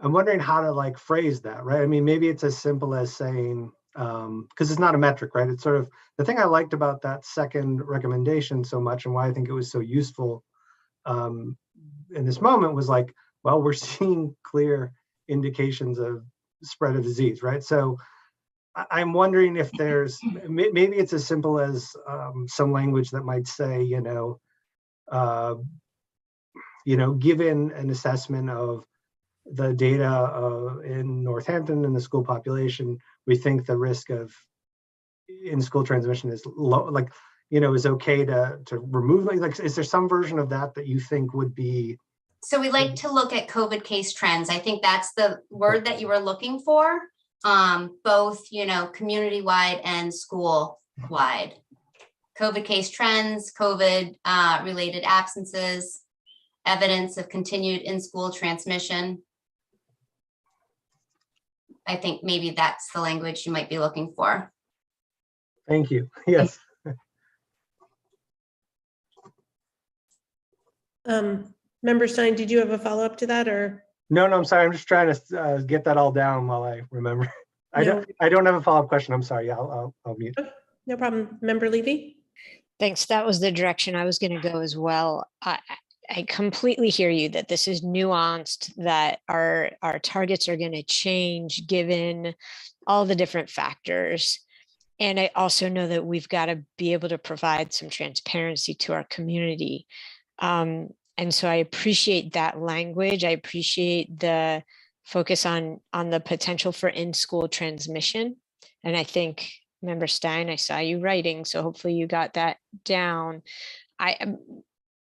how to like phrase that, right? I mean, maybe it's as simple as saying, because it's not a metric, right? It's sort of the thing I liked about that second recommendation so much, and why I think it was so useful in this moment was like, well, we're seeing clear indications of spread of disease, right? So I'm wondering if there's, maybe it's as simple as some language that might say, given an assessment of the data in Northampton and the school population, we think the risk of in-school transmission is low, like, is okay to remove, like, is there some version of that you think would be? So we like to look at COVID case trends. I think that's the word that you were looking for. Both, community-wide and school-wide. COVID case trends, COVID related absences, evidence of continued in-school transmission. I think maybe that's the language you might be looking for. Thank you. Yes. Member Stein, did you have a follow-up to that, or? No, I'm sorry. I'm just trying to get that all down while I remember. I don't have a follow-up question. I'm sorry. Yeah, I'll mute. No problem. Member Levy? Thanks. That was the direction I was going to go as well. I completely hear you that this is nuanced, that our targets are going to change given all the different factors. And I also know that we've got to be able to provide some transparency to our community. And so I appreciate that language. I appreciate the focus on the potential for in-school transmission. And I think, Member Stein, I saw you writing, so hopefully you got that down.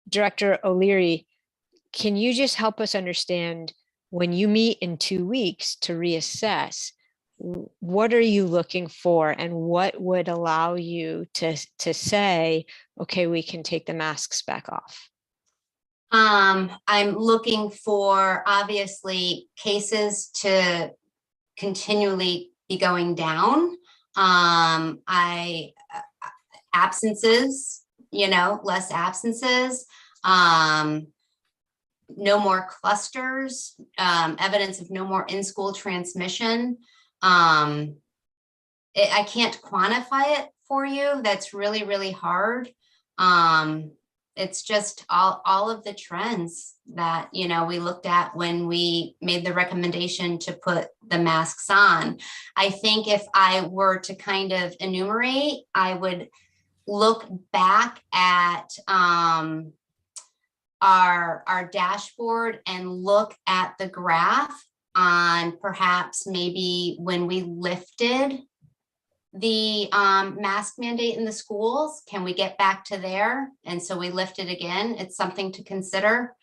Director O'Leary, can you just help us understand, when you meet in 2 weeks to reassess, what are you looking for, and what would allow you to say, okay, we can take the masks back off? I'm looking for, obviously, cases to continually be going down. Absences, less absences, no more clusters, evidence of no more in-school transmission. I can't quantify it for you. That's really, really hard. It's just all of the trends that, we looked at when we made the recommendation to put the masks on. I think if I were to kind of enumerate, I would look back at our dashboard and look at the graph on perhaps maybe when we lifted the mask mandate in the schools. Can we get back to there? And so we lift it again. It's something to consider.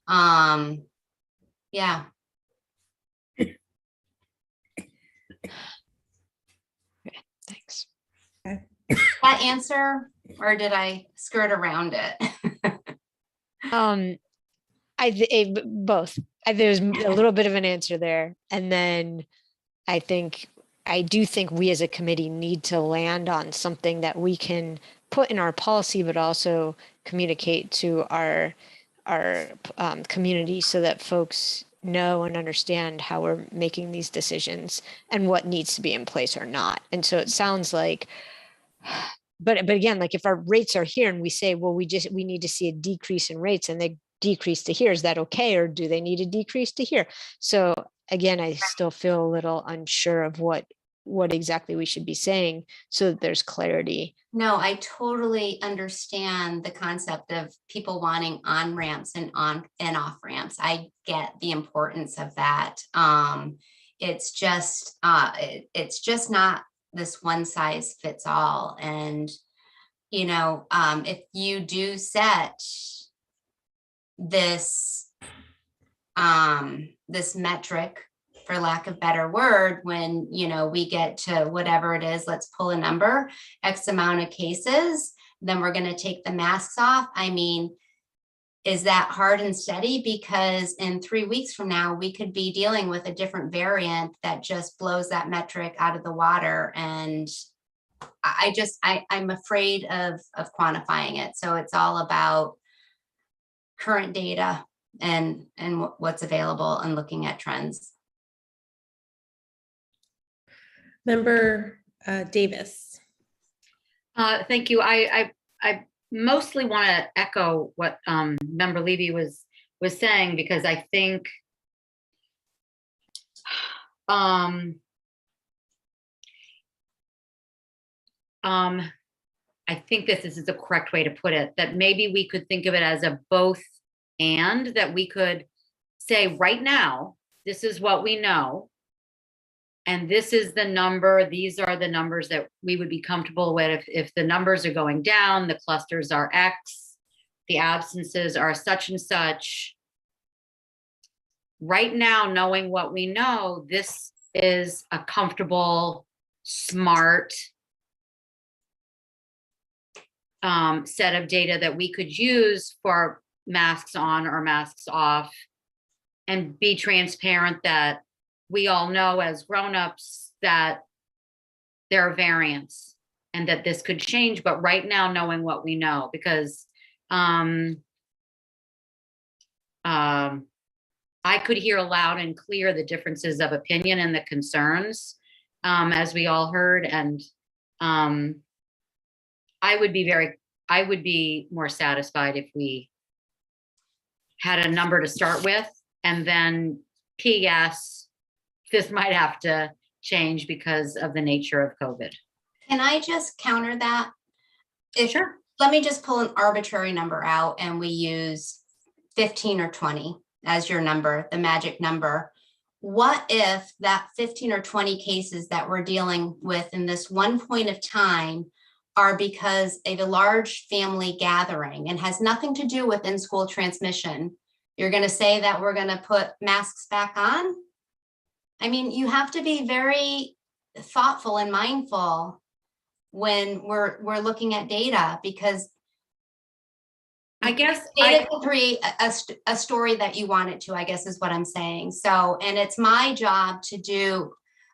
Yeah. Thanks. That answer, or did I skirt around it? Both. There's a little bit of an answer there, and then I do think we as a committee need to land on something that we can put in our policy, but also communicate to our community so that folks know and understand how we're making these decisions and what needs to be in place or not. And so it sounds like, but again, like if our rates are here and we say, well, we need to see a decrease in rates and they decrease to here, is that okay? Or do they need a decrease to here? So again, I still feel a little unsure of what exactly we should be saying so that there's clarity. No, I totally understand the concept of people wanting on ramps and on and off ramps. I get the importance of that. It's just not this one size fits all. And, you know, if you do set this metric, for lack of better word, when, you know, we get to whatever it is, let's pull a number, X amount of cases, then we're going to take the masks off. I mean, is that hard and steady? Because in 3 weeks from now, we could be dealing with a different variant that just blows that metric out of the water. And I'm afraid of quantifying it. So it's all about current data and what's available and looking at trends. Member Davis. Thank you. I mostly want to echo what Member Levy was saying, because I think this is the correct way to put it, that maybe we could think of it as a both and, that we could say right now, this is what we know. And this is the number, these are the numbers that we would be comfortable with. If the numbers are going down, the clusters are X, the absences are such and such. Right now, knowing what we know, this is a comfortable, smart set of data that we could use for masks on or masks off, and be transparent that we all know as grown-ups that there are variants and that this could change, but right now knowing what we know, because I could hear loud and clear the differences of opinion and the concerns, as we all heard. And I would be more satisfied if we had a number to start with, and then PS, this might have to change because of the nature of COVID. Can I just counter that? Sure. Let me just pull an arbitrary number out and we use 15 or 20 as your number, the magic number. What if that 15 or 20 cases that we're dealing with in this one point of time are because of a large family gathering and has nothing to do with in-school transmission? You're going to say that we're going to put masks back on? I mean, you have to be very thoughtful and mindful when we're looking at data, because I guess data can create a story that you want it to, I guess is what I'm saying. So, and it's my job to do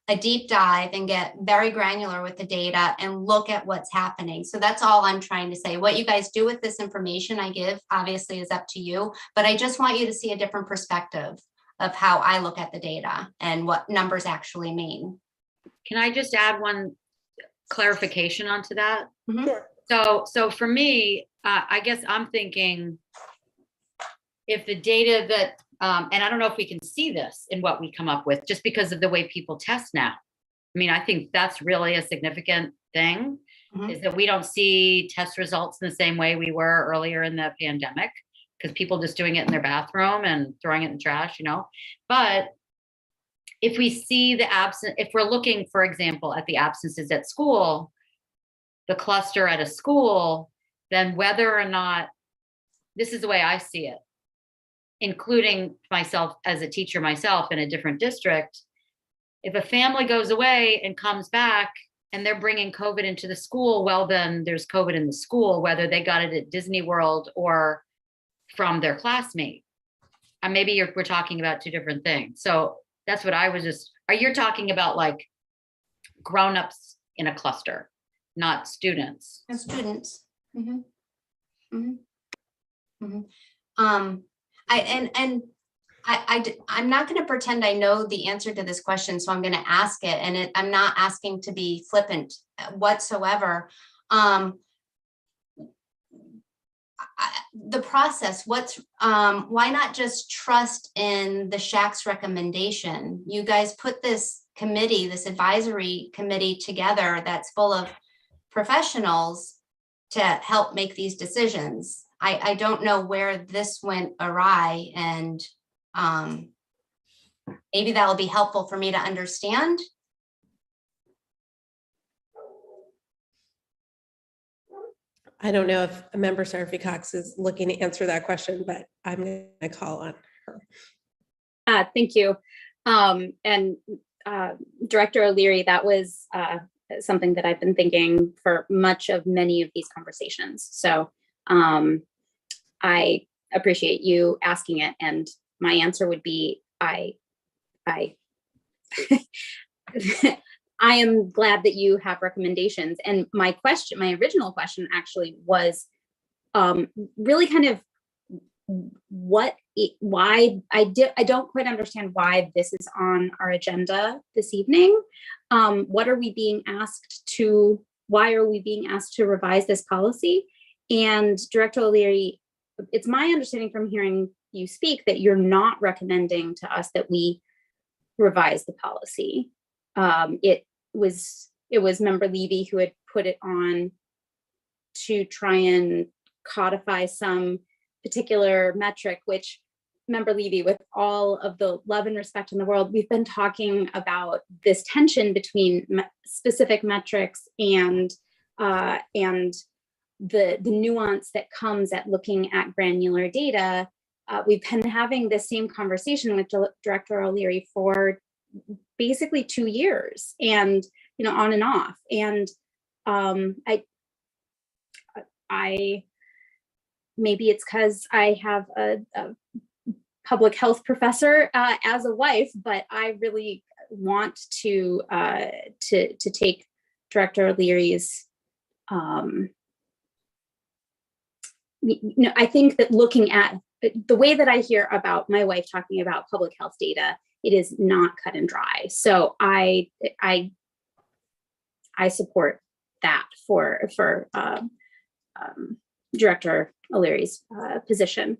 a deep dive and get very granular with the data and look at what's happening. So that's all I'm trying to say. What you guys do with this information I give obviously is up to you, but I just want you to see a different perspective of how I look at the data and what numbers actually mean. Can I just add one clarification onto that? Sure. So for me, I guess I'm thinking if the data that, and I don't know if we can see this in what we come up with, just because of the way people test now. I mean, I think that's really a significant thing, is that we don't see test results in the same way we were earlier in the pandemic, because people just doing it in their bathroom and throwing it in the trash, you know. But if we see the absence, if we're looking, for example, at the absences at school, the cluster at a school, then whether or not, this is the way I see it, including myself as a teacher myself in a different district, if a family goes away and comes back and they're bringing COVID into the school, well, then there's COVID in the school, whether they got it at Disney World or from their classmate. And maybe we're talking about two different things. So that's what I was just, you're talking about like grown-ups in a cluster, not students. And students. Mhm. Mhm. Mhm. I'm not going to pretend I know the answer to this question, so I'm going to ask it, and I'm not asking to be flippant whatsoever. The process, why not just trust in the SHAC's recommendation? You guys put this committee, this advisory committee together that's full of professionals to help make these decisions. I don't know where this went awry, and maybe that'll be helpful for me to understand. I don't know if a member Seraphy Cox is looking to answer that question, but I'm going to call on her. Thank you. Director O'Leary, that was something that I've been thinking for much of many of these conversations. So I appreciate you asking it. And my answer would be, I am glad that you have recommendations. And my original question actually was really kind of why I don't quite understand why this is on our agenda this evening. What are we being asked to, why are we being asked to revise this policy? And Director O'Leary, it's my understanding from hearing you speak that you're not recommending to us that we revise the policy. It was Member Levy who had put it on to try and codify some particular metric, which, Member Levy, with all of the love and respect in the world, we've been talking about this tension between specific metrics and the nuance that comes at looking at granular data. We've been having this same conversation with Director O'Leary for basically 2 years, and on and off. And I maybe it's because I have a public health professor as a wife, but I really want to take Director O'Leary's. I think that looking at the way that I hear about my wife talking about public health data, it is not cut and dry. So I support that for Director O'Leary's position.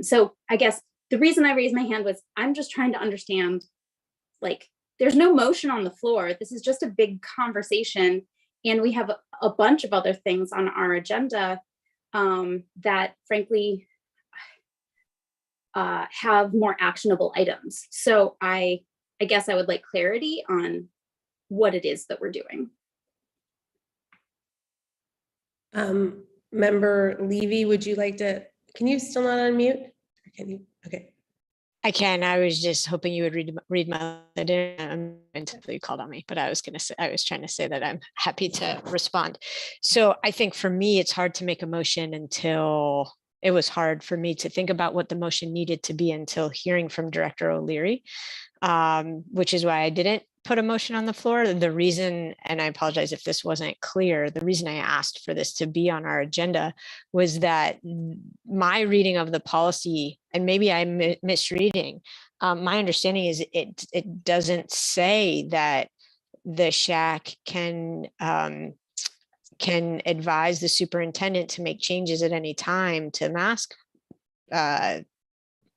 So I guess the reason I raised my hand was I'm just trying to understand, like, there's no motion on the floor. This is just a big conversation. And we have a bunch of other things on our agenda that frankly have more actionable items. So I guess I would like clarity on what it is that we're doing. Member Levy, would you like to, can you still not unmute? Or can you? Okay. I can. I was just hoping you would read my letter until you called on me, but I was trying to say that I'm happy to respond. So I think for me, it's hard to make a motion until it was hard for me to think about what the motion needed to be until hearing from Director O'Leary, which is why I didn't put a motion on the floor. The reason, and I apologize if this wasn't clear, the reason I asked for this to be on our agenda was that my reading of the policy, and maybe I'm misreading, my understanding is it doesn't say that the SHAC can advise the superintendent to make changes at any time to mask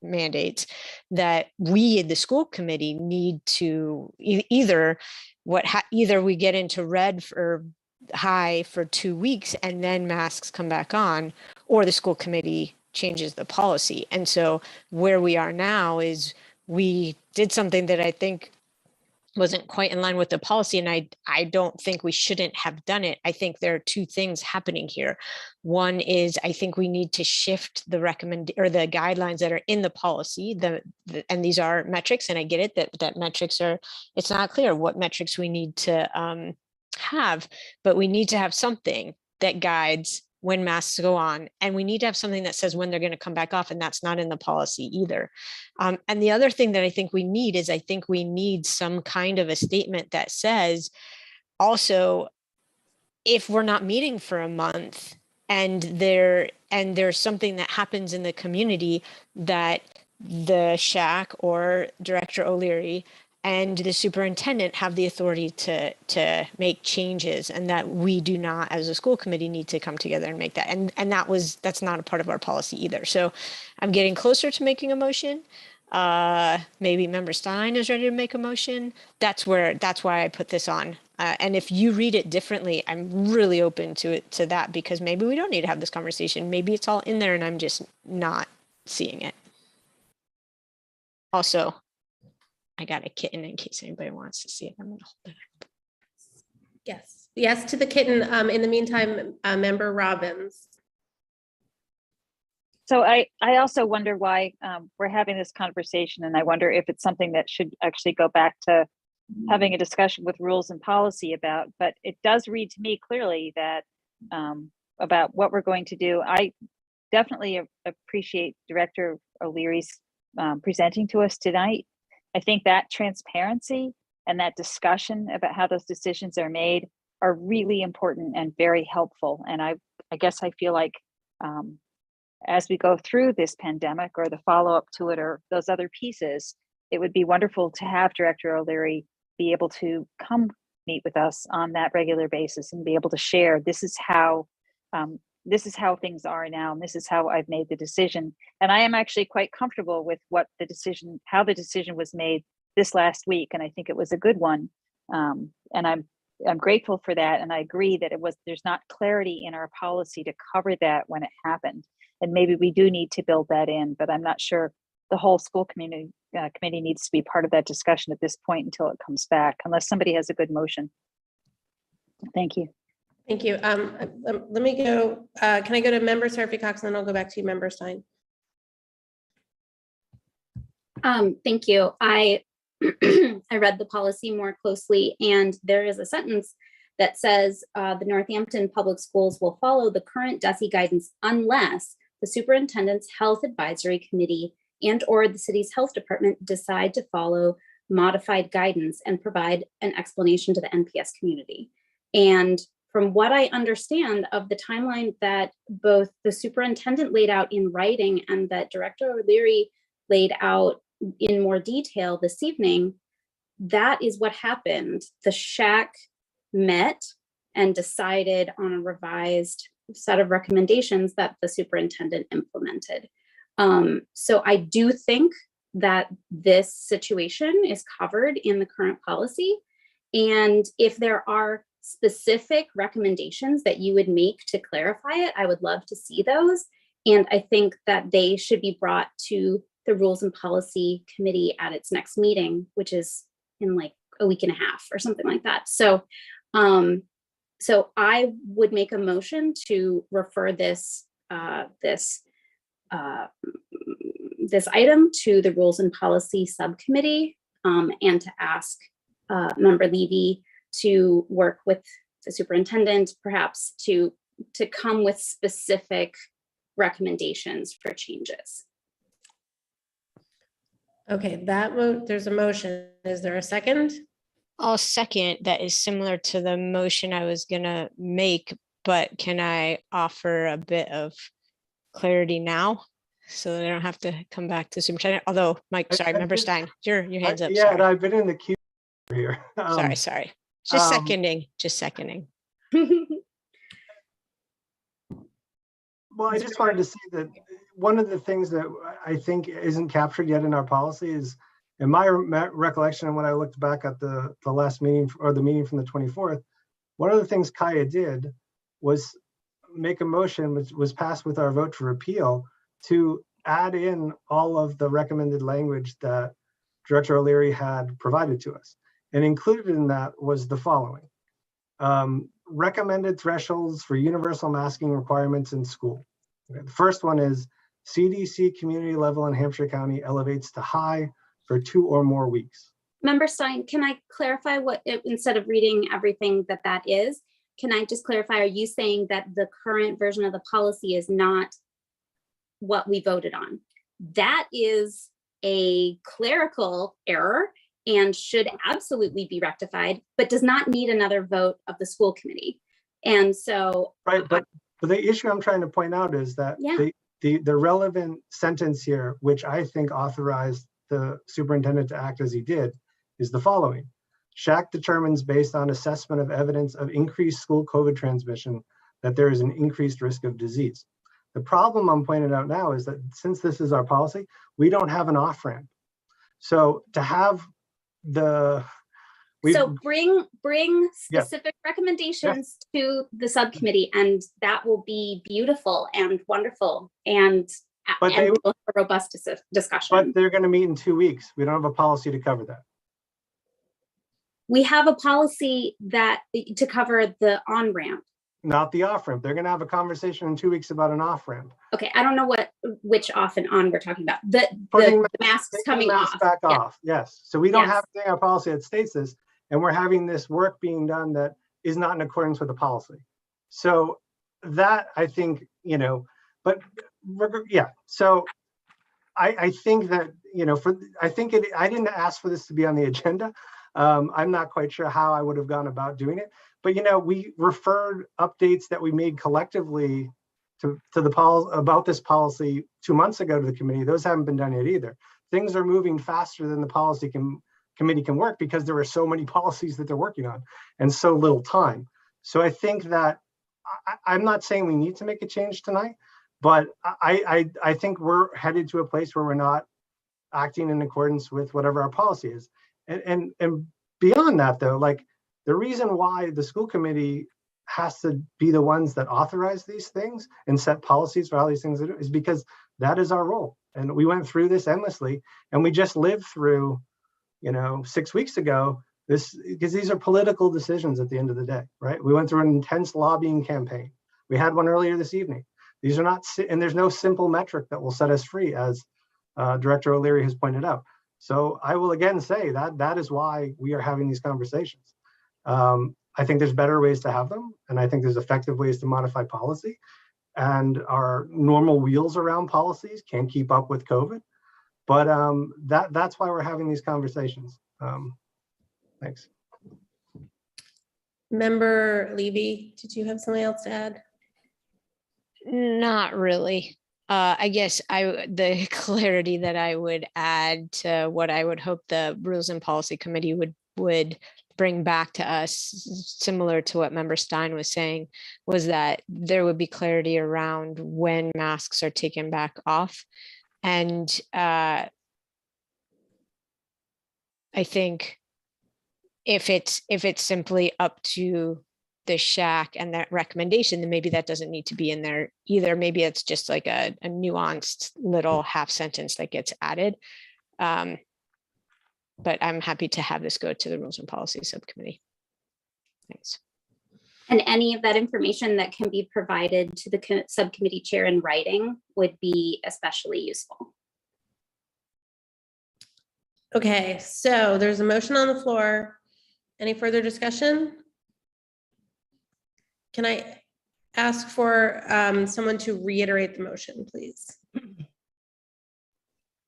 mandates, that we, the school committee, need to either we get into red for high for 2 weeks and then masks come back on, or the school committee changes the policy. And so where we are now is we did something that I think wasn't quite in line with the policy, and I don't think we shouldn't have done it. I think there are two things happening here. One is I think we need to shift the the guidelines that are in the policy. And these are metrics, and I get it that metrics are. It's not clear what metrics we need to have, but we need to have something that guides when masks go on, and we need to have something that says when they're going to come back off, and that's not in the policy either. And the other thing that I think we need is I think we need some kind of a statement that says also, if we're not meeting for a month and there's something that happens in the community, that the SHAC or Director O'Leary and the superintendent have the authority to make changes, and that we do not, as a school committee, need to come together and make that. And that's not a part of our policy either. So I'm getting closer to making a motion. Maybe Member Stein is ready to make a motion. That's why I put this on. And if you read it differently, I'm really open to that, because maybe we don't need to have this conversation. Maybe it's all in there and I'm just not seeing it. Also, I got a kitten in case anybody wants to see it. I'm gonna hold it. Yes to the kitten. In the meantime, Member Robbins. So I also wonder why we're having this conversation, and I wonder if it's something that should actually go back to having a discussion with rules and policy about. But it does read to me clearly that about what we're going to do. I definitely appreciate Director O'Leary's presenting to us tonight. I think that transparency and that discussion about how those decisions are made are really important and very helpful. And I guess I feel like as we go through this pandemic or the follow-up to it or those other pieces, it would be wonderful to have Director O'Leary be able to come meet with us on that regular basis and be able to share, this is how things are now, and this is how I've made the decision. And I am actually quite comfortable with how the decision was made this last week, and I think it was a good one. And I'm grateful for that, and I agree that there's not clarity in our policy to cover that when it happened, and maybe we do need to build that in. But I'm not sure the whole school committee needs to be part of that discussion at this point until it comes back, unless somebody has a good motion. Thank you. Thank you. Let me go. Can I go to Member Seraphy Cox, and then I'll go back to you, Member Stein. Thank you. I read the policy more closely, and there is a sentence that says the Northampton Public Schools will follow the current DESE guidance unless the Superintendent's Health Advisory Committee and or the city's health department decide to follow modified guidance and provide an explanation to the NPS community. And from what I understand of the timeline that both the superintendent laid out in writing and that Director O'Leary laid out in more detail this evening, that is what happened. The SHAC met and decided on a revised set of recommendations that the superintendent implemented. So I do think that this situation is covered in the current policy. And if there are specific recommendations that you would make to clarify it, I would love to see those. And I think that they should be brought to the Rules and Policy Committee at its next meeting, which is in like a week and a half or something like that. So, so I would make a motion to refer this this item to the Rules and Policy Subcommittee, and to ask Member Levy to work with the superintendent, perhaps to come with specific recommendations for changes. Okay, there's a motion. Is there a second? I'll second. That is similar to the motion I was gonna make, but can I offer a bit of clarity now so that I don't have to come back to superintendent? Although, Mike, sorry, Member Stein, your hand's up. Yeah, Sorry. and I've been in the queue here. Sorry. Just seconding. Well, I just wanted to say that one of the things that I think isn't captured yet in our policy is, in my recollection, and when I looked back at the last meeting or the meeting from the 24th, one of the things Kaya did was make a motion, which was passed with our vote to repeal, to add in all of the recommended language that Director O'Leary had provided to us. And included in that was the following. Recommended thresholds for universal masking requirements in school. Okay, the first one is CDC community level in Hampshire County elevates to high for 2 or more weeks. Member Stein, can I clarify what, instead of reading everything that is, can I just clarify, are you saying that the current version of the policy is not what we voted on? That is a clerical error and should absolutely be rectified, but does not need another vote of the school committee. And so, right, but the issue I'm trying to point out is that the relevant sentence here, which I think authorized the superintendent to act as he did, is the following. SHAC determines based on assessment of evidence of increased school COVID transmission that there is an increased risk of disease. The problem I'm pointing out now is that since this is our policy, we don't have an off-ramp. So to have so bring specific recommendations to the subcommittee, and that will be beautiful and wonderful, and we'll have a robust discussion. But they're going to meet in 2 weeks. We don't have a policy to cover that. We have a policy to cover the on-ramp. Not the off-ramp. They're going to have a conversation in 2 weeks about an off-ramp. Okay, I don't know which off and on we're talking about. The masks coming off. Back off. Yes. So we don't have anything in our policy that states this, and we're having this work being done that is not in accordance with the policy. So that, I think, but yeah. So I think that, I didn't ask for this to be on the agenda. I'm not quite sure how I would have gone about doing it. But, we referred updates that we made collectively to the about this policy 2 months ago to the committee. Those haven't been done yet either. Things are moving faster than the policy committee can work because there are so many policies that they're working on and so little time. So I think that I'm not saying we need to make a change tonight, but I think we're headed to a place where we're not acting in accordance with whatever our policy is. And beyond that, though, like, the reason why the school committee has to be the ones that authorize these things and set policies for how these things are is because that is our role. And we went through this endlessly, and we just lived through, 6 weeks ago, because these are political decisions at the end of the day, right? We went through an intense lobbying campaign. We had one earlier this evening. These are not, and there's no simple metric that will set us free, as Director O'Leary has pointed out. So I will again say that is why we are having these conversations. I think there's better ways to have them, and I think there's effective ways to modify policy. And our normal wheels around policies can't keep up with COVID. But that's why we're having these conversations. Thanks. Member Levy, did you have something else to add? Not really. I guess the clarity that I would add to what I would hope the Rules and Policy Committee would bring back to us, similar to what Member Stein was saying, was that there would be clarity around when masks are taken back off. And I think if it's simply up to the SHAC and that recommendation, then maybe that doesn't need to be in there either. Maybe it's just like a nuanced little half sentence that gets added. But I'm happy to have this go to the Rules and Policy Subcommittee. Thanks. And any of that information that can be provided to the subcommittee chair in writing would be especially useful. Okay, so there's a motion on the floor. Any further discussion? Can I ask for someone to reiterate the motion, please?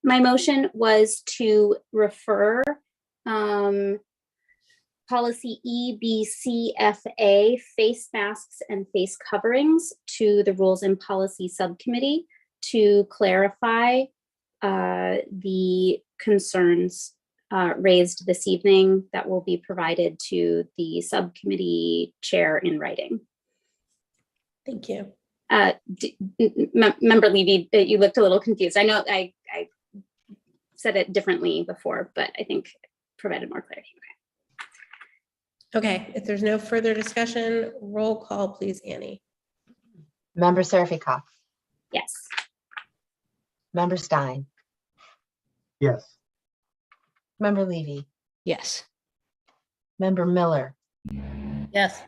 My motion was to refer policy EBCFA, face masks and face coverings, to the Rules and Policy Subcommittee to clarify the concerns raised this evening that will be provided to the subcommittee chair in writing. Thank you. Member Levy, you looked a little confused. I know I said it differently before, but I think it provided more clarity. Okay, if there's no further discussion, roll call, please, Annie. Member Seraphy Cox. Yes. Member Stein. Yes. Member Levy, Yes. Member Miller, Yes.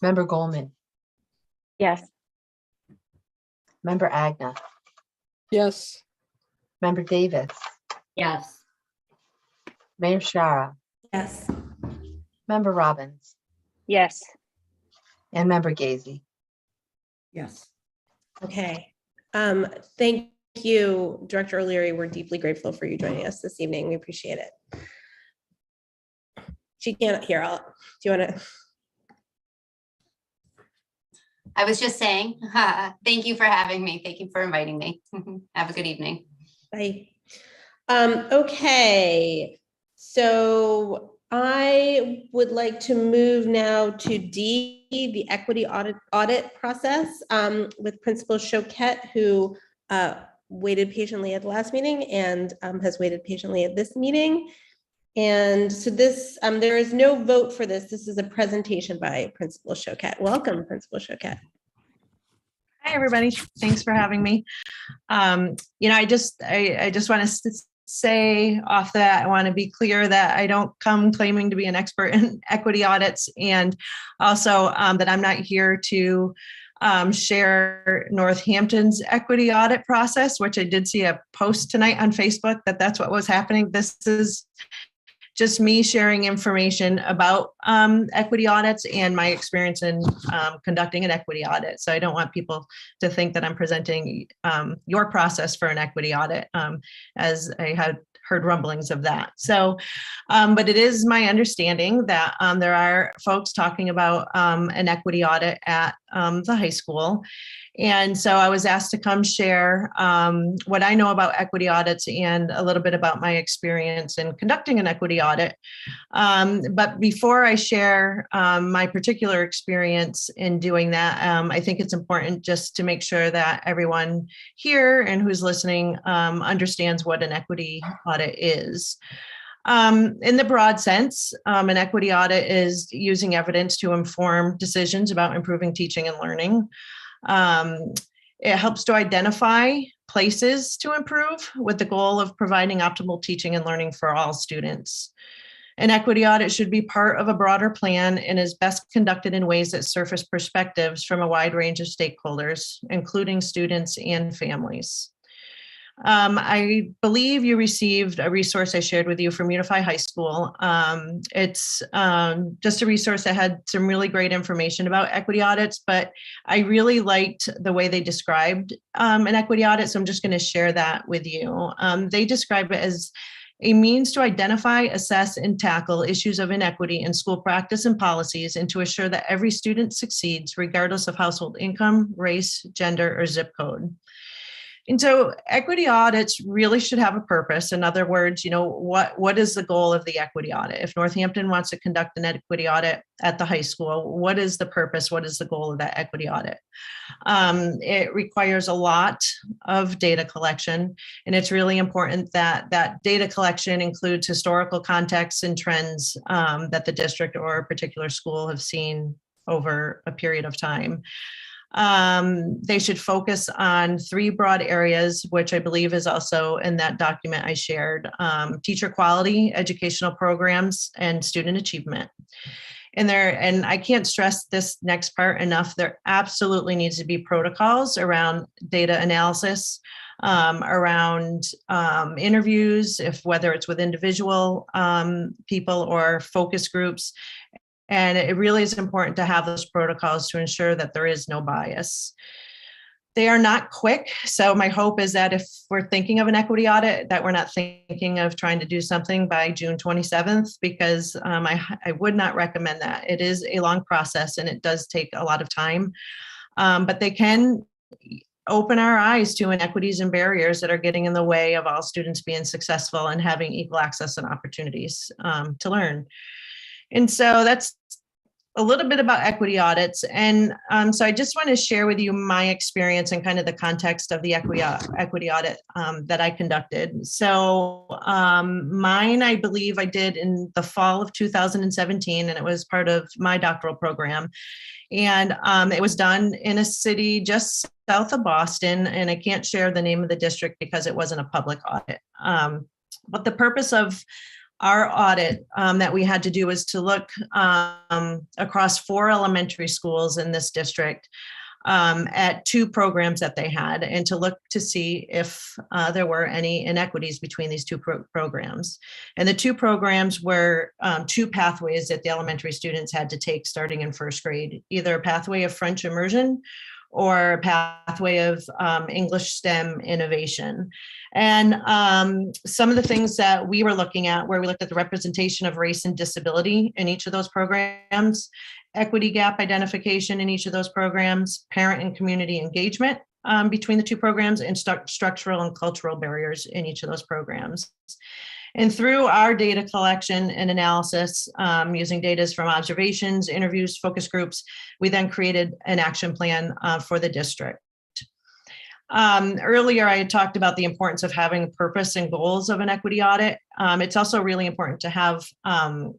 Member Goldman, Yes. Member Agna, Yes. Member Davis, Yes. Mayor Shara, Yes. Member Robbins, Yes. and Member Gazy. Yes. Okay. Thank you, Director O'Leary. We're deeply grateful for you joining us this evening. We appreciate it. She can't hear. Do you want to? I was just saying, thank you for having me. Thank you for inviting me. Have a good evening. Bye. Okay, so I would like to move now to D, the equity audit process, with Principal Choquette, who waited patiently at the last meeting and has waited patiently at this meeting. And so this, there is no vote for this. This is a presentation by Principal Choquette. Welcome, Principal Choquette. Hi, everybody. Thanks for having me. I just want to say off that I want to be clear that I don't come claiming to be an expert in equity audits, and also that I'm not here to share Northampton's equity audit process, which I did see a post tonight on Facebook that that's what was happening. This is just me sharing information about equity audits and my experience in conducting an equity audit. So I don't want people to think that I'm presenting your process for an equity audit, as I had heard rumblings of that. So, but it is my understanding that there are folks talking about an equity audit at the high school. And so I was asked to come share what I know about equity audits and a little bit about my experience in conducting an equity audit. But before I share my particular experience in doing that, I think it's important just to make sure that everyone here and who's listening understands what an equity audit is. In the broad sense, an equity audit is using evidence to inform decisions about improving teaching and learning. It helps to identify places to improve with the goal of providing optimal teaching and learning for all students. An equity audit should be part of a broader plan and is best conducted in ways that surface perspectives from a wide range of stakeholders, including students and families. I believe you received a resource I shared with you from Unify High School. It's just a resource that had some really great information about equity audits, but I really liked the way they described an equity audit, so I'm just going to share that with you. They describe it as a means to identify, assess, and tackle issues of inequity in school practice and policies, and to assure that every student succeeds regardless of household income, race, gender, or zip code. And so equity audits really should have a purpose. In other words, what is the goal of the equity audit? If Northampton wants to conduct an equity audit at the high school, what is the purpose? What is the goal of that equity audit? It requires a lot of data collection, and it's really important that that data collection includes historical contexts and trends that the district or a particular school have seen over a period of time. They should focus on 3 broad areas, which I believe is also in that document I shared: teacher quality, educational programs, and student achievement. And I can't stress this next part enough. There absolutely needs to be protocols around data analysis, around interviews, whether it's with individual people or focus groups. And it really is important to have those protocols to ensure that there is no bias. They are not quick. So my hope is that if we're thinking of an equity audit, that we're not thinking of trying to do something by June 27th, because I would not recommend that. It is a long process and it does take a lot of time, but they can open our eyes to inequities and barriers that are getting in the way of all students being successful and having equal access and opportunities to learn. And so that's a little bit about equity audits. And so I just want to share with you my experience and kind of the context of the equity audit that I conducted. So mine, I believe I did in the fall of 2017, and it was part of my doctoral program. And it was done in a city just south of Boston, and I can't share the name of the district because it wasn't a public audit. But the purpose of our audit that we had to do was to look across 4 elementary schools in this district at 2 programs that they had, and to look to see if there were any inequities between these 2 programs. And the 2 programs were 2 pathways that the elementary students had to take starting in 1st grade, either a pathway of French immersion or a pathway of English STEM innovation. And some of the things that we were looking at, where we looked at the representation of race and disability in each of those programs, equity gap identification in each of those programs, parent and community engagement between the 2 programs, and structural and cultural barriers in each of those programs. And through our data collection and analysis, using data from observations, interviews, focus groups, we then created an action plan for the district. Earlier, I had talked about the importance of having purpose and goals of an equity audit. It's also really important to have, kind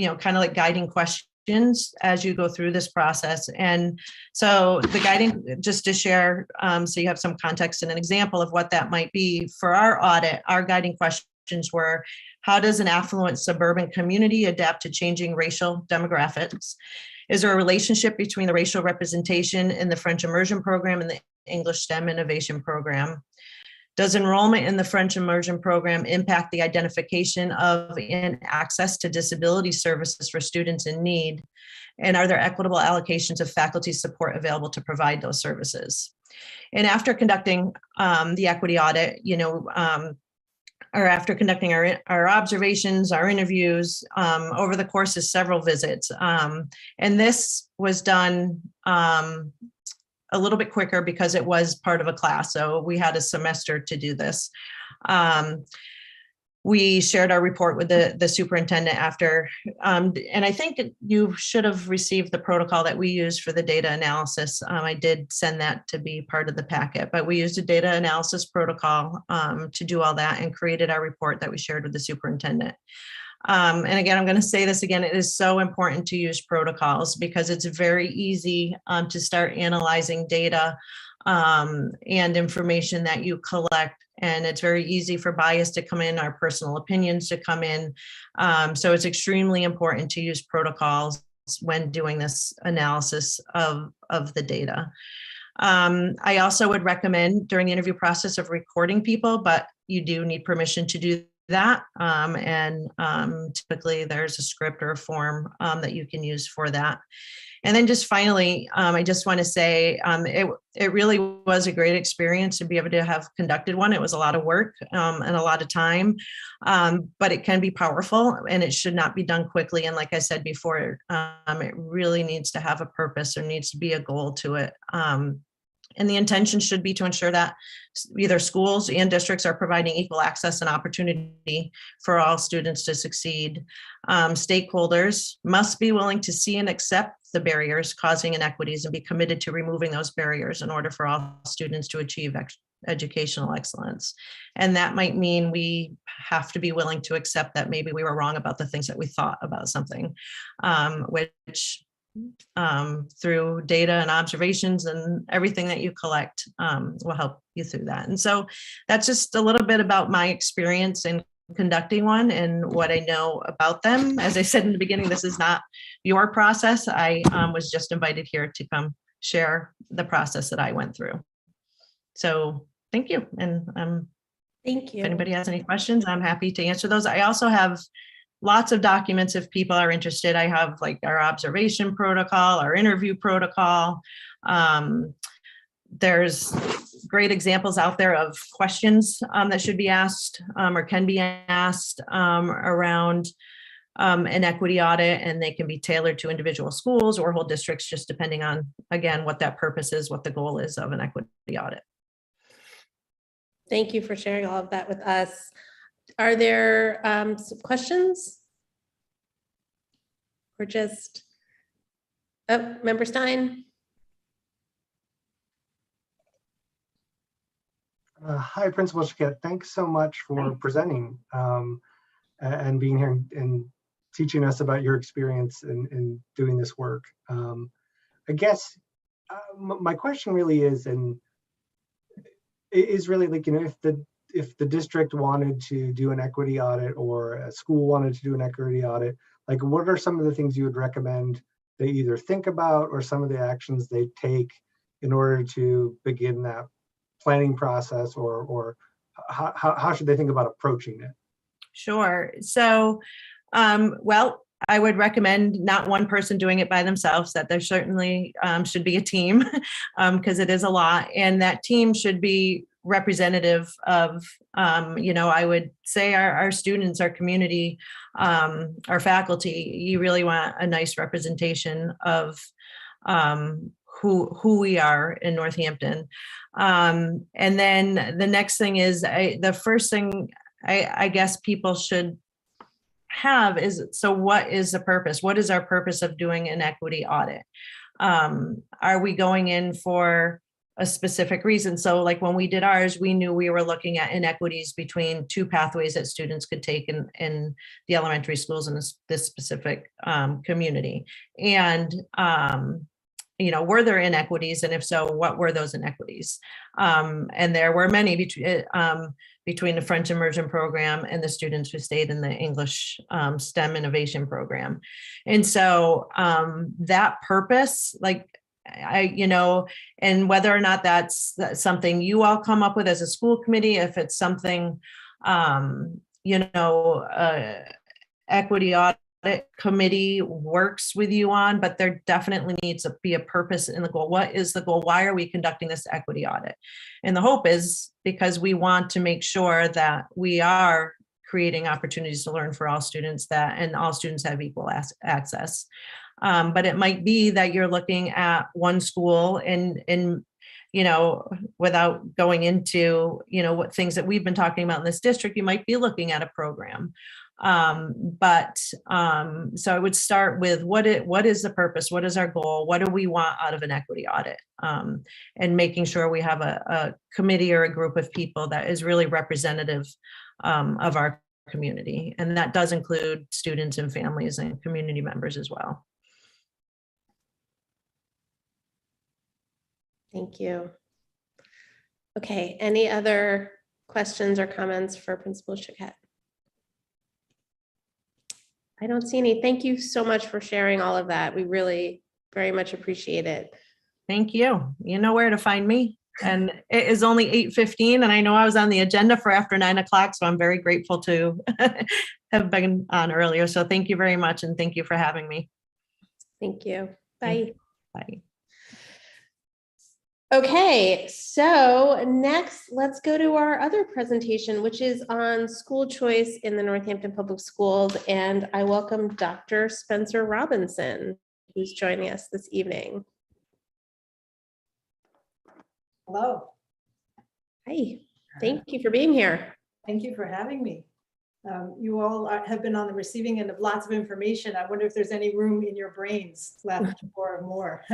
of like guiding questions as you go through this process. And so the guiding, just to share, so you have some context and an example of what that might be for our audit, our guiding questions were: how does an affluent suburban community adapt to changing racial demographics? Is there a relationship between the racial representation in the French immersion program and the English STEM innovation program? Does enrollment in the French immersion program impact the identification of and access to disability services for students in need? And are there equitable allocations of faculty support available to provide those services? And after conducting the equity audit, or after conducting our observations, our interviews, over the course of several visits. And this was done a little bit quicker because it was part of a class. So we had a semester to do this. We shared our report with the superintendent after, and I think you should have received the protocol that we used for the data analysis. I did send that to be part of the packet, but we used a data analysis protocol to do all that and created our report that we shared with the superintendent. And again, I'm going to say this again, it is so important to use protocols because it's very easy to start analyzing data and information that you collect. And it's very easy for bias to come in, our personal opinions to come in. So it's extremely important to use protocols when doing this analysis of the data. I also would recommend during the interview process of recording people, but you do need permission to do that. And typically there's a script or a form that you can use for that. And then just finally, I just want to say it really was a great experience to be able to have conducted one. It was a lot of work and a lot of time, but it can be powerful and it should not be done quickly. And like I said before, it really needs to have a purpose. There needs to be a goal to it. And the intention should be to ensure that either schools and districts are providing equal access and opportunity for all students to succeed. Stakeholders must be willing to see and accept the barriers causing inequities and be committed to removing those barriers in order for all students to achieve educational excellence. And that might mean we have to be willing to accept that maybe we were wrong about the things that we thought about something, which through data and observations and everything that you collect will help you through that. And so that's just a little bit about my experience in conducting one and what I know about them. As I said in the beginning, this is not your process. I was just invited here to come share the process that I went through. So thank you. And thank you. If anybody has any questions, I'm happy to answer those. I also have lots of documents if people are interested. I have like our observation protocol, our interview protocol. There's great examples out there of questions that should be asked or can be asked around an equity audit, and they can be tailored to individual schools or whole districts, just depending on, again, what that purpose is, what the goal is of an equity audit. Thank you for sharing all of that with us. Are there some questions? Or just, oh, Member Stein. Hi, Principal Chiquette. Thanks so much for presenting and being here and teaching us about your experience in doing this work. I guess my question really is, and is really like, if the district wanted to do an equity audit or a school wanted to do an equity audit, like what are some of the things you would recommend they either think about or some of the actions they take in order to begin that planning process, or how should they think about approaching it? Sure. So, well, I would recommend not one person doing it by themselves, that there certainly should be a team because it is a lot. And that team should be representative of, I would say our students, our community, our faculty. You really want a nice representation of who we are in Northampton. And then the next thing is the first thing I guess people should have is, so what is the purpose? What is our purpose of doing an equity audit? Are we going in for a specific reason? So like when we did ours, we knew we were looking at inequities between two pathways that students could take in the elementary schools in this specific community. And were there inequities? And if so, what were those inequities? And there were many between the French immersion program and the students who stayed in the English STEM innovation program. And so that purpose, and whether or not that's something you all come up with as a school committee, if it's something, equity audit committee works with you on, but there definitely needs to be a purpose in the goal. What is the goal? Why are we conducting this equity audit? And the hope is because we want to make sure that we are creating opportunities to learn for all students, and all students have equal access. But it might be that you're looking at one school and without going into, what things that we've been talking about in this district, you might be looking at a program. So I would start with what is the purpose? What is our goal? What do we want out of an equity audit? And making sure we have a committee or a group of people that is really representative of our community. And that does include students and families and community members as well. Thank you. Okay, any other questions or comments for Principal Choquette? I don't see any. Thank you so much for sharing all of that. We really very much appreciate it. Thank you. You know where to find me. And it is only 8:15, and I know I was on the agenda for after 9 o'clock, so I'm very grateful to have been on earlier. So thank you very much, and thank you for having me. Thank you. Bye. Bye. Okay, so next, let's go to our other presentation, which is on school choice in the Northampton Public Schools. And I welcome Dr. Spencer Robinson, who's joining us this evening. Hello. Hi, thank you for being here. Thank you for having me. You all have been on the receiving end of lots of information. I wonder if there's any room in your brains left for more.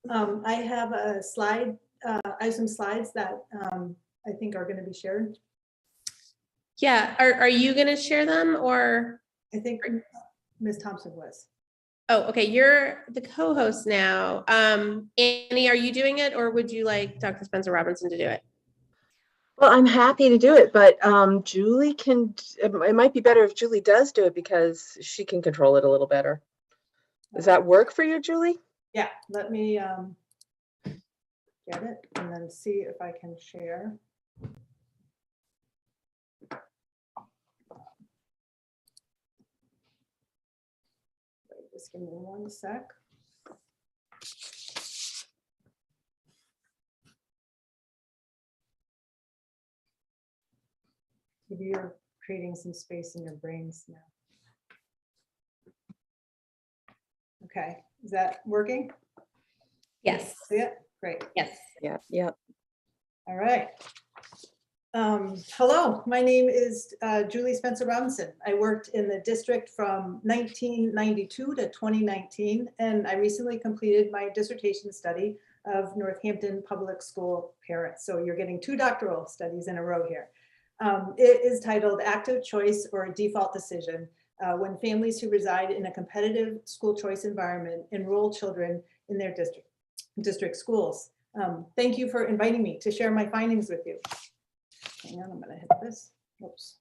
I have a slide. I have some slides that I think are going to be shared. Yeah, are you going to share them, or? I think Ms. Thompson was. Oh, okay, you're the co-host now. Annie, are you doing it, or would you like Dr. Spencer Robinson to do it? Well, I'm happy to do it, but Julie can, it might be better if Julie does do it because she can control it a little better. Does that work for you, Julie? Yeah, let me get it and then see if I can share. Just give me 1 sec. Maybe you're creating some space in your brains now. Okay, is that working? Yes. See it? Great. Yes. Yeah. Yep. All right. Hello, my name is Julie Spencer Robinson. I worked in the district from 1992 to 2019, and I recently completed my dissertation study of Northampton public school parents. So you're getting 2 doctoral studies in a row here. It is titled Active Choice or a Default Decision, when families who reside in a competitive school choice environment enroll children in their district schools. Thank you for inviting me to share my findings with you. Hang on, I'm going to hit this. Oops.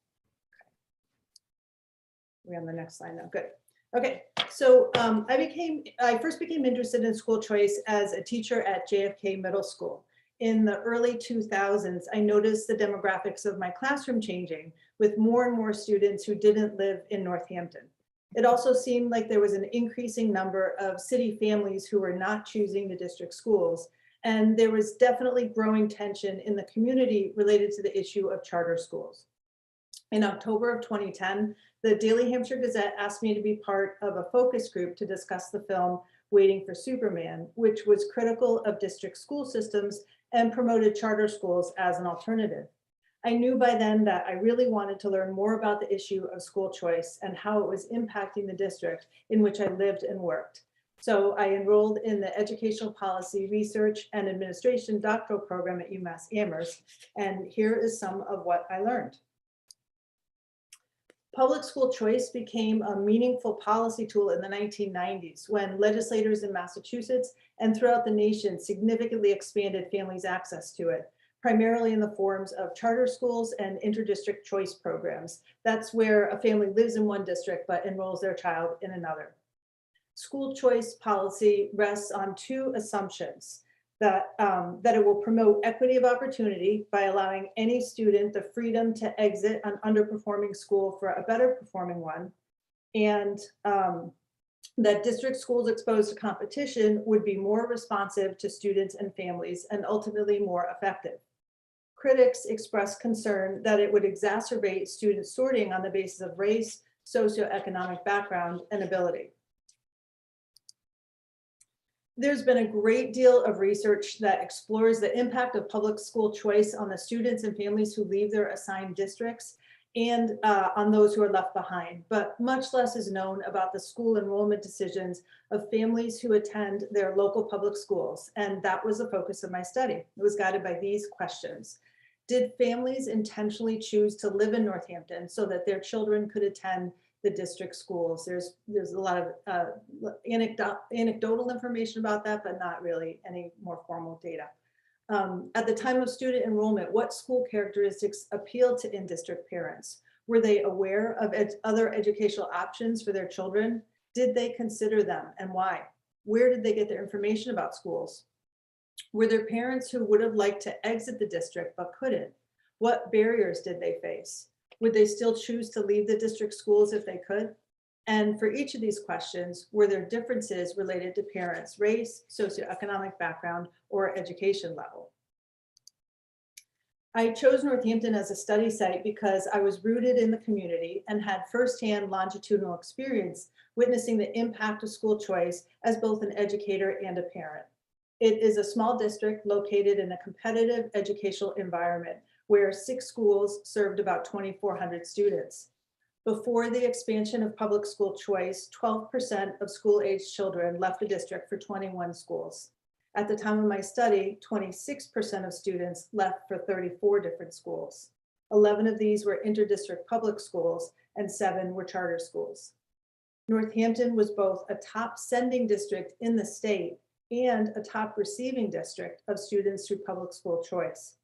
We're on the next slide now. Good. Okay, so I first became interested in school choice as a teacher at JFK Middle School. In the early 2000s, I noticed the demographics of my classroom changing, with more and more students who didn't live in Northampton. It also seemed like there was an increasing number of city families who were not choosing the district schools, and there was definitely growing tension in the community related to the issue of charter schools. In October of 2010, the Daily Hampshire Gazette asked me to be part of a focus group to discuss the film Waiting for Superman, which was critical of district school systems and promoted charter schools as an alternative. I knew by then that I really wanted to learn more about the issue of school choice and how it was impacting the district in which I lived and worked. So I enrolled in the Educational Policy Research and Administration doctoral program at UMass Amherst, and here is some of what I learned. Public school choice became a meaningful policy tool in the 1990s when legislators in Massachusetts and throughout the nation significantly expanded families' access to it, primarily in the forms of charter schools and interdistrict choice programs. That's where a family lives in one district but enrolls their child in another. School choice policy rests on two assumptions: that it will promote equity of opportunity by allowing any student the freedom to exit an underperforming school for a better performing one, and that district schools exposed to competition would be more responsive to students and families and ultimately more effective. Critics expressed concern that it would exacerbate student sorting on the basis of race, socioeconomic background, and ability. There's been a great deal of research that explores the impact of public school choice on the students and families who leave their assigned districts and on those who are left behind, but much less is known about the school enrollment decisions of families who attend their local public schools. And that was the focus of my study. It was guided by these questions. Did families intentionally choose to live in Northampton so that their children could attend the district schools? There's a lot of anecdotal information about that, but not really any more formal data. At the time of student enrollment, what school characteristics appealed to in-district parents? Were they aware of other educational options for their children? Did they consider them, and why? Where did they get their information about schools? Were there parents who would have liked to exit the district but couldn't? What barriers did they face? Would they still choose to leave the district schools if they could? And for each of these questions, were there differences related to parents' race, socioeconomic background, or education level? I chose Northampton as a study site because I was rooted in the community and had firsthand longitudinal experience witnessing the impact of school choice as both an educator and a parent. It is a small district located in a competitive educational environment where 6 schools served about 2,400 students. Before the expansion of public school choice, 12% of school-aged children left the district for 21 schools. At the time of my study, 26% of students left for 34 different schools. 11 of these were interdistrict public schools and 7 were charter schools. Northampton was both a top sending district in the state and a top receiving district of students through public school choice.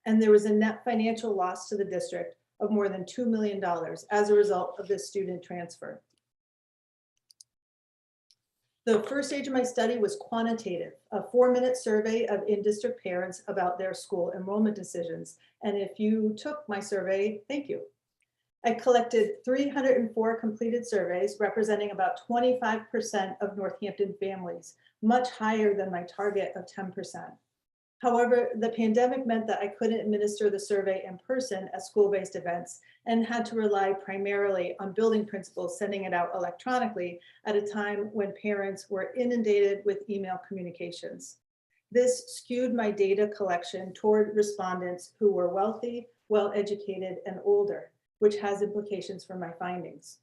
And there was a net financial loss to the district of more than $2 million as a result of this student transfer. The first stage of my study was quantitative, a 4-minute survey of in-district parents about their school enrollment decisions. And if you took my survey, thank you. I collected 304 completed surveys representing about 25% of Northampton families, much higher than my target of 10%. However, the pandemic meant that I couldn't administer the survey in person at school-based events and had to rely primarily on building principals sending it out electronically at a time when parents were inundated with email communications. This skewed my data collection toward respondents who were wealthy, well-educated, and older, which has implications for my findings.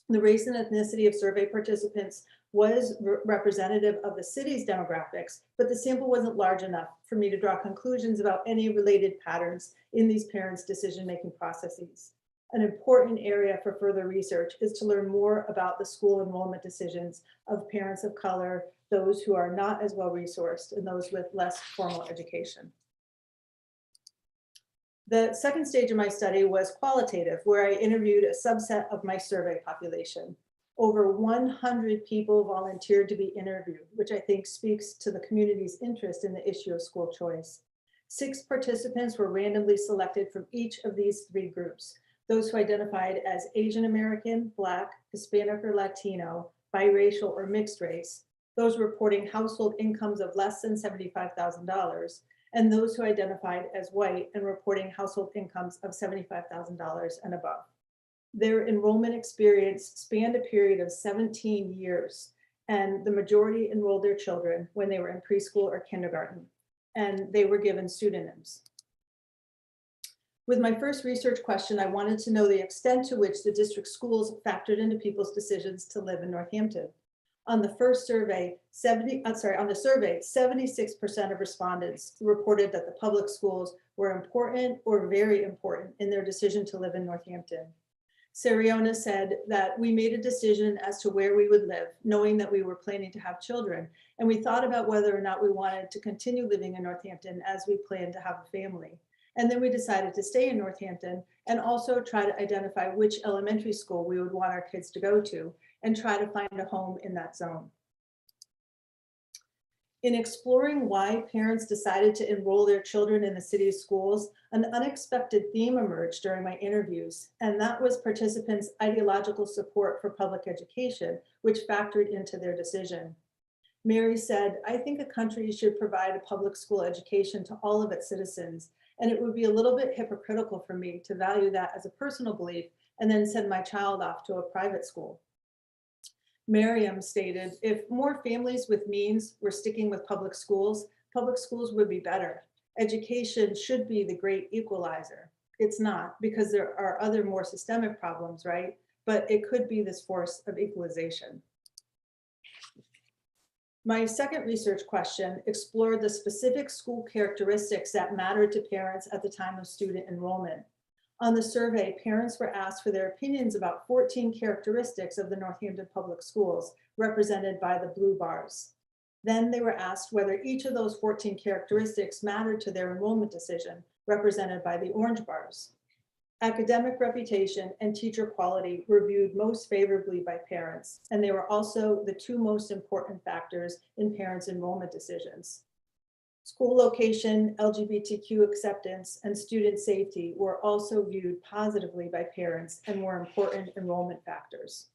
The race and ethnicity of survey participants was representative of the city's demographics, but the sample wasn't large enough for me to draw conclusions about any related patterns in these parents' decision-making processes. An important area for further research is to learn more about the school enrollment decisions of parents of color, those who are not as well resourced, and those with less formal education. The second stage of my study was qualitative, where I interviewed a subset of my survey population. Over 100 people volunteered to be interviewed, which I think speaks to the community's interest in the issue of school choice. 6 participants were randomly selected from each of these 3 groups: those who identified as Asian American, Black, Hispanic or Latino, biracial or mixed race, those reporting household incomes of less than $75,000, and those who identified as white and reporting household incomes of $75,000 and above. Their enrollment experience spanned a period of 17 years, and the majority enrolled their children when they were in preschool or kindergarten, and they were given pseudonyms. With my first research question, I wanted to know the extent to which the district schools factored into people's decisions to live in Northampton. On the first survey, 76% of respondents reported that the public schools were important or very important in their decision to live in Northampton. Sariona said that we made a decision as to where we would live, knowing that we were planning to have children, and we thought about whether or not we wanted to continue living in Northampton as we planned to have a family. And then we decided to stay in Northampton and also try to identify which elementary school we would want our kids to go to and try to find a home in that zone. In exploring why parents decided to enroll their children in the city's schools, an unexpected theme emerged during my interviews, and that was participants' ideological support for public education, which factored into their decision. Mary said, "I think a country should provide a public school education to all of its citizens, and it would be a little bit hypocritical for me to value that as a personal belief and then send my child off to a private school." Miriam stated, "If more families with means were sticking with public schools would be better. Education should be the great equalizer. It's not, because there are other more systemic problems, right? But it could be this force of equalization." My second research question explored the specific school characteristics that mattered to parents at the time of student enrollment. On the survey, parents were asked for their opinions about 14 characteristics of the Northampton Public Schools, represented by the blue bars. Then they were asked whether each of those 14 characteristics mattered to their enrollment decision, represented by the orange bars. Academic reputation and teacher quality were viewed most favorably by parents, and they were also the 2 most important factors in parents' enrollment decisions. School location, LGBTQ acceptance, and student safety were also viewed positively by parents and were important enrollment factors.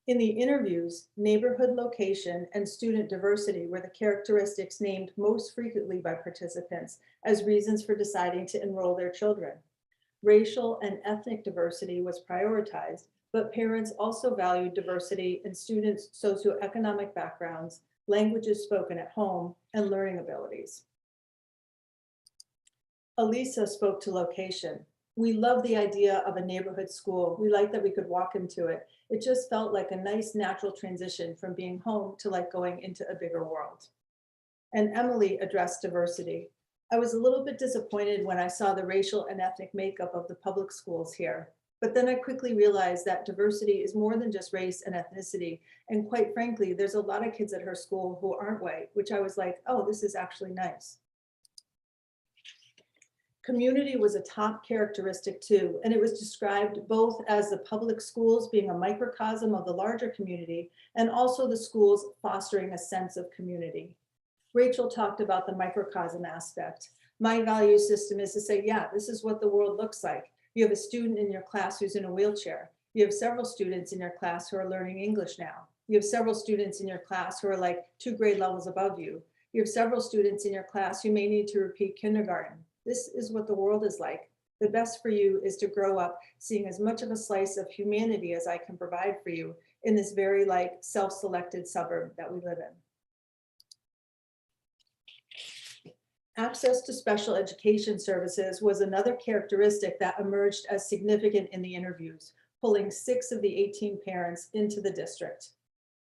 In the interviews, neighborhood location and student diversity were the characteristics named most frequently by participants as reasons for deciding to enroll their children. Racial and ethnic diversity was prioritized, but parents also valued diversity in students' socioeconomic backgrounds, languages spoken at home, and learning abilities. Elisa spoke to location. "We love the idea of a neighborhood school. We like that we could walk into it. It just felt like a nice natural transition from being home to like going into a bigger world." And Emily addressed diversity. "I was a little bit disappointed when I saw the racial and ethnic makeup of the public schools here. But then I quickly realized that diversity is more than just race and ethnicity. And quite frankly, there's a lot of kids at her school who aren't white," which I was like, oh, this is actually nice. Community was a top characteristic too, and it was described both as the public schools being a microcosm of the larger community and also the schools fostering a sense of community. Rachel talked about the microcosm aspect. My value system is to say, yeah, this is what the world looks like. You have a student in your class who's in a wheelchair. You have several students in your class who are learning English now. You have several students in your class who are like 2 grade levels above you. You have several students in your class who may need to repeat kindergarten. This is what the world is like. The best for you is to grow up seeing as much of a slice of humanity as I can provide for you in this very like self-selected suburb that we live in. Access to special education services was another characteristic that emerged as significant in the interviews, pulling 6 of the 18 parents into the district.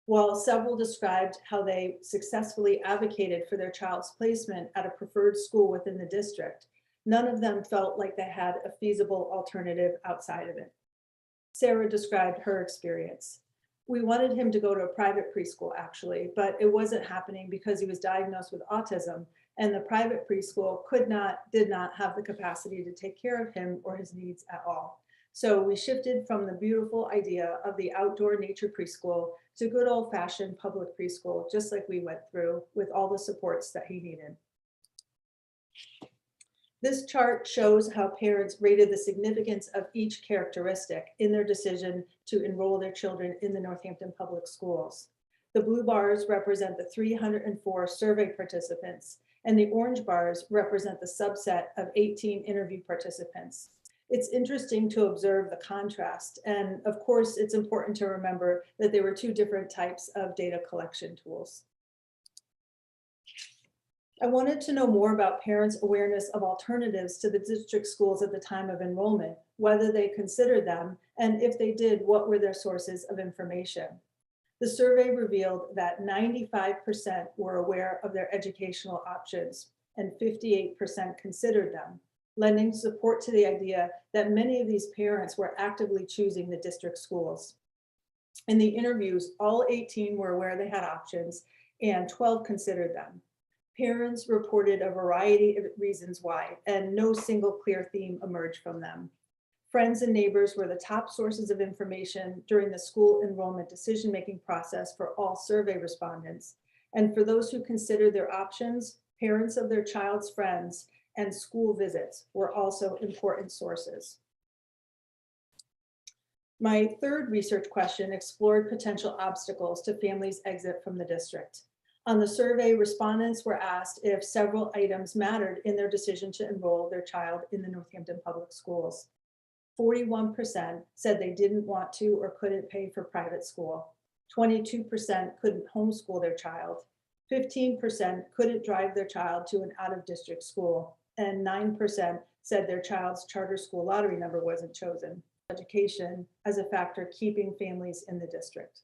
While several described how they successfully advocated for their child's placement at a preferred school within the district, none of them felt like they had a feasible alternative outside of it. Sarah described her experience. We wanted him to go to a private preschool actually, but it wasn't happening because he was diagnosed with autism, and the private preschool did not have the capacity to take care of him or his needs at all. So we shifted from the beautiful idea of the outdoor nature preschool to good old-fashioned public preschool, just like we went through, with all the supports that he needed. This chart shows how parents rated the significance of each characteristic in their decision to enroll their children in the Northampton Public Schools. The blue bars represent the 304 survey participants, and the orange bars represent the subset of 18 interview participants. It's interesting to observe the contrast, and of course, it's important to remember that there were two different types of data collection tools. I wanted to know more about parents' awareness of alternatives to the district schools at the time of enrollment, whether they considered them, and if they did, what were their sources of information. The survey revealed that 95% were aware of their educational options and 58% considered them, lending support to the idea that many of these parents were actively choosing the district schools. In the interviews, all 18 were aware they had options and 12 considered them. Parents reported a variety of reasons why, and no single clear theme emerged from them. Friends and neighbors were the top sources of information during the school enrollment decision-making process for all survey respondents. And for those who considered their options, parents of their child's friends and school visits were also important sources. My third research question explored potential obstacles to families' exit from the district. On the survey, respondents were asked if several items mattered in their decision to enroll their child in the Northampton Public Schools. 41% said they didn't want to or couldn't pay for private school. 22% couldn't homeschool their child. 15% couldn't drive their child to an out-of-district school. And 9% said their child's charter school lottery number wasn't chosen. Education as a factor keeping families in the district.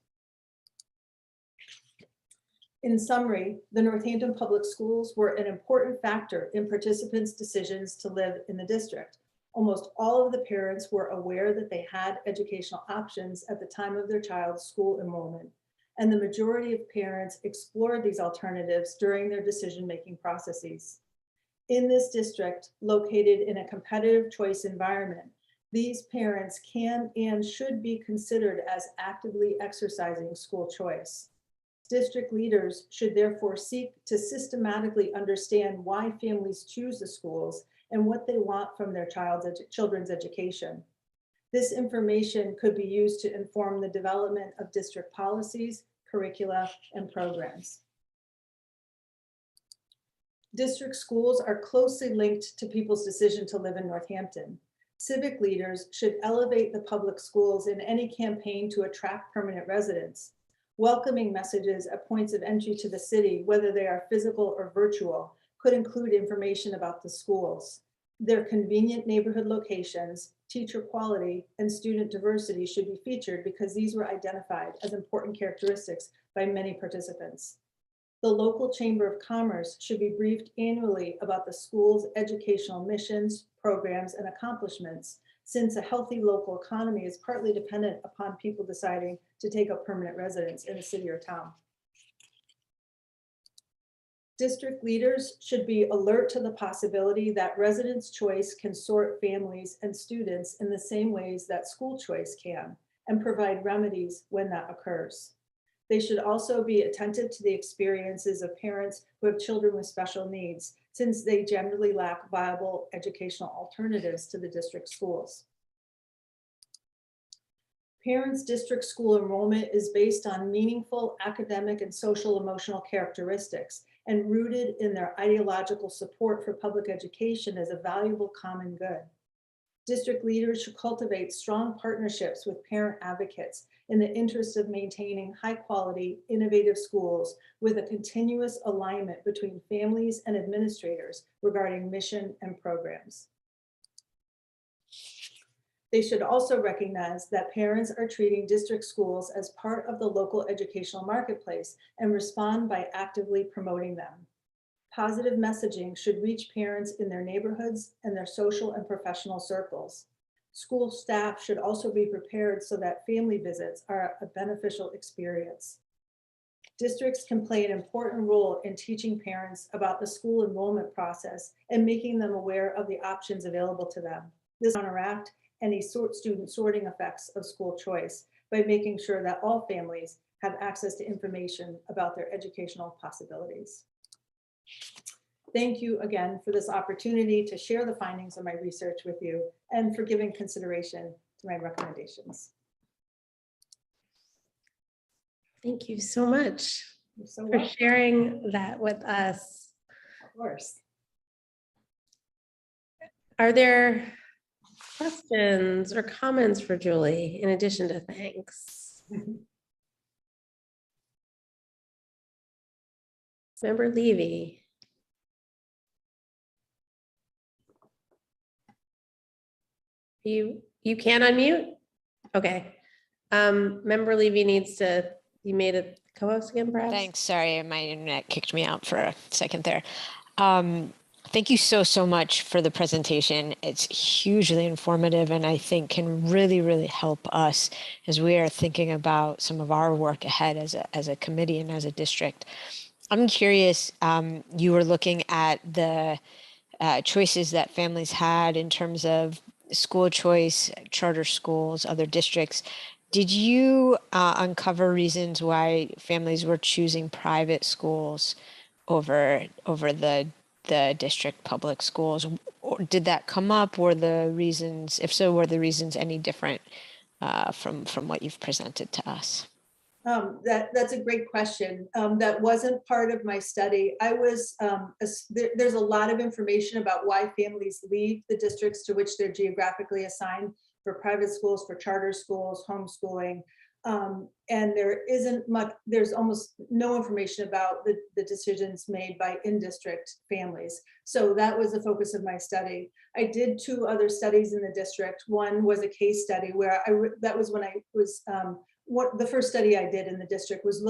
In summary, the Northampton Public Schools were an important factor in participants' decisions to live in the district. Almost all of the parents were aware that they had educational options at the time of their child's school enrollment, and the majority of parents explored these alternatives during their decision-making processes. In this district, located in a competitive choice environment, these parents can and should be considered as actively exercising school choice. District leaders should therefore seek to systematically understand why families choose the schools and what they want from their children's education. This information could be used to inform the development of district policies, curricula, and programs. District schools are closely linked to people's decision to live in Northampton. Civic leaders should elevate the public schools in any campaign to attract permanent residents. Welcoming messages at points of entry to the city, whether they are physical or virtual, could include information about the schools. Their convenient neighborhood locations, teacher quality, and student diversity should be featured because these were identified as important characteristics by many participants. The local Chamber of Commerce should be briefed annually about the school's educational missions, programs, and accomplishments, since a healthy local economy is partly dependent upon people deciding to take up permanent residence in a city or town. District leaders should be alert to the possibility that residents' choice can sort families and students in the same ways that school choice can, and provide remedies when that occurs. They should also be attentive to the experiences of parents who have children with special needs, since they generally lack viable educational alternatives to the district schools. Parents' district school enrollment is based on meaningful academic and social emotional characteristics and rooted in their ideological support for public education as a valuable common good. District leaders should cultivate strong partnerships with parent advocates in the interest of maintaining high-quality, innovative schools with a continuous alignment between families and administrators regarding mission and programs. They should also recognize that parents are treating district schools as part of the local educational marketplace and respond by actively promoting them. Positive messaging should reach parents in their neighborhoods and their social and professional circles. School staff should also be prepared so that family visits are a beneficial experience. Districts can play an important role in teaching parents about the school enrollment process and making them aware of the options available to them. This counteract any student sorting effects of school choice by making sure that all families have access to information about their educational possibilities. Thank you again for this opportunity to share the findings of my research with you and for giving consideration to my recommendations. Thank you so much so for welcome. sharing that with us. Of course. Are there questions or comments for Julie in addition to thanks? Member Levy. You can unmute? Okay. Member Levy needs to, you made a co-host again, perhaps? Thanks. Sorry, my internet kicked me out for a second there. Thank you so much for the presentation. It's hugely informative and I think can really help us as we are thinking about some of our work ahead as a committee and as a district. I'm curious, you were looking at the choices that families had in terms of school choice, charter schools, other districts. Did you uncover reasons why families were choosing private schools over the district public schools? Or did that come up? Were the reasons, if so, were the reasons any different from what you've presented to us? That's a great question. That wasn't part of my study. I was, there's a lot of information about why families leave the districts to which they're geographically assigned for private schools, for charter schools, homeschooling. And there isn't much, there's almost no information about the decisions made by in-district families. So that was the focus of my study. I did 2 other studies in the district. One was a case study where that was when I was, the first study I did in the district was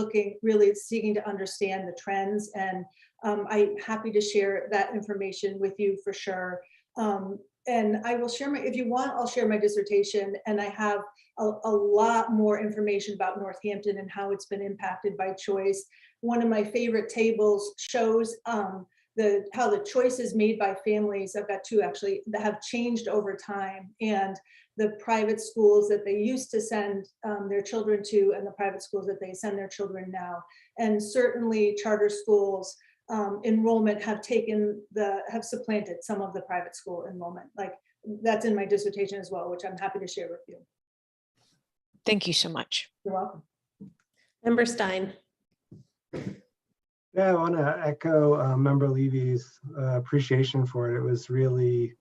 really seeking to understand the trends, and I'm happy to share that information with you for sure. And I will share if you want, I'll share my dissertation, and I have a lot more information about Northampton and how it's been impacted by choice. One of my favorite tables shows how the choices made by families, I've got 2 actually, that have changed over time, and the private schools that they used to send their children to and the private schools that they send their children now. And certainly charter schools enrollment have supplanted some of the private school enrollment. Like that's in my dissertation as well, which I'm happy to share with you. Thank you so much. You're welcome. Member Stein. Yeah, I want to echo Member Levy's appreciation for it. It was really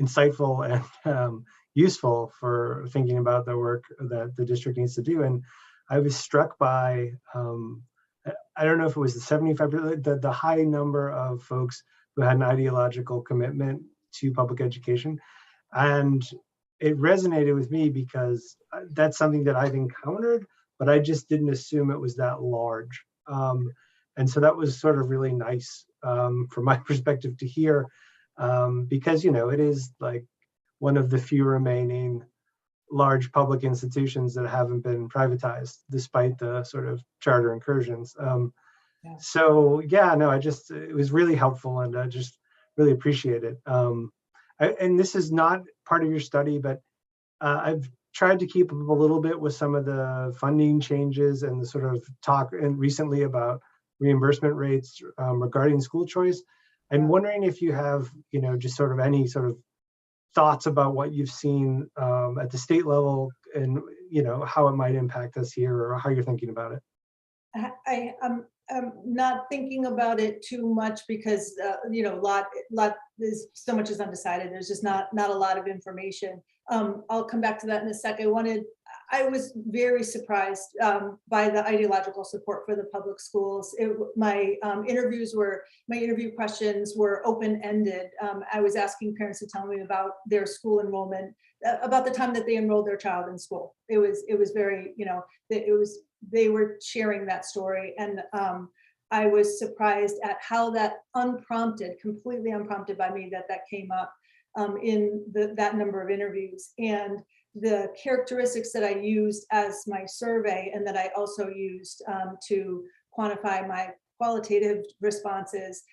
insightful and useful for thinking about the work that the district needs to do. And I was struck by, I don't know if it was the 75, the high number of folks who had an ideological commitment to public education. And it resonated with me because that's something that I've encountered, but I just didn't assume it was that large. And so that was sort of really nice from my perspective to hear, because, it is like one of the few remaining large public institutions that haven't been privatized despite the sort of charter incursions. So yeah, no, it was really helpful and I just really appreciate it. And this is not part of your study, but I've tried to keep up a little bit with some of the funding changes and the sort of talk and recently about reimbursement rates regarding school choice. I'm wondering if you have, just sort of any sort of thoughts about what you've seen at the state level and, how it might impact us here or how you're thinking about it. I'm not thinking about it too much because, there's so much is undecided. There's just not a lot of information. I'll come back to that in a sec. I was very surprised by the ideological support for the public schools. My interview questions were open-ended. I was asking parents to tell me about their school enrollment, about the time that they enrolled their child in school. It was very, they were sharing that story. And I was surprised at how that completely unprompted by me, that came up. in that number of interviews. And the characteristics that I used as my survey and that I also used to quantify my qualitative responses,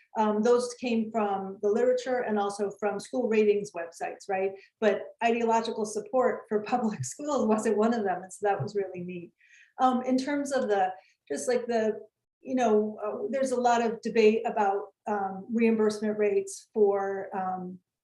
those came from the literature and also from school ratings websites, right? But ideological support for public schools wasn't one of them, and so that was really neat. In terms of there's a lot of debate about reimbursement rates for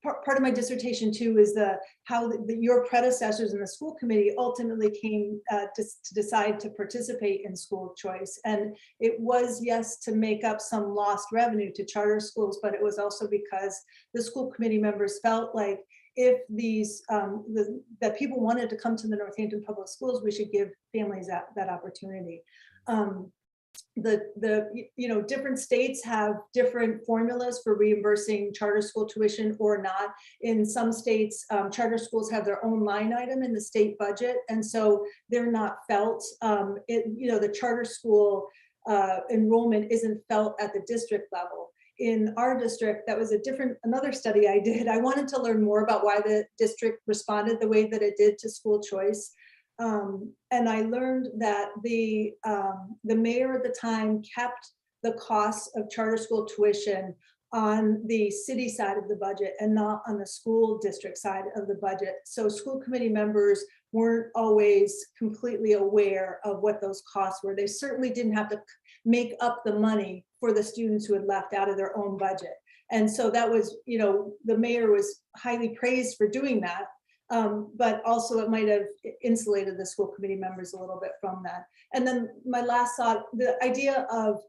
part of my dissertation too is how your predecessors in the school committee ultimately came to decide to participate in school choice. And it was, yes, to make up some lost revenue to charter schools, but it was also because the school committee members felt like if that people wanted to come to the Northampton Public Schools, we should give families that opportunity. Different states have different formulas for reimbursing charter school tuition or not. In some states, charter schools have their own line item in the state budget, and so they're not felt. The charter school enrollment isn't felt at the district level. In our district, that was another study I did. I wanted to learn more about why the district responded the way that it did to school choice. And I learned that the mayor at the time kept the costs of charter school tuition on the city side of the budget and not on the school district side of the budget. So school committee members weren't always completely aware of what those costs were. They certainly didn't have to make up the money for the students who had left out of their own budget. And so that was, the mayor was highly praised for doing that. But also it might have insulated the school committee members a little bit from that. And then my last thought, the idea of,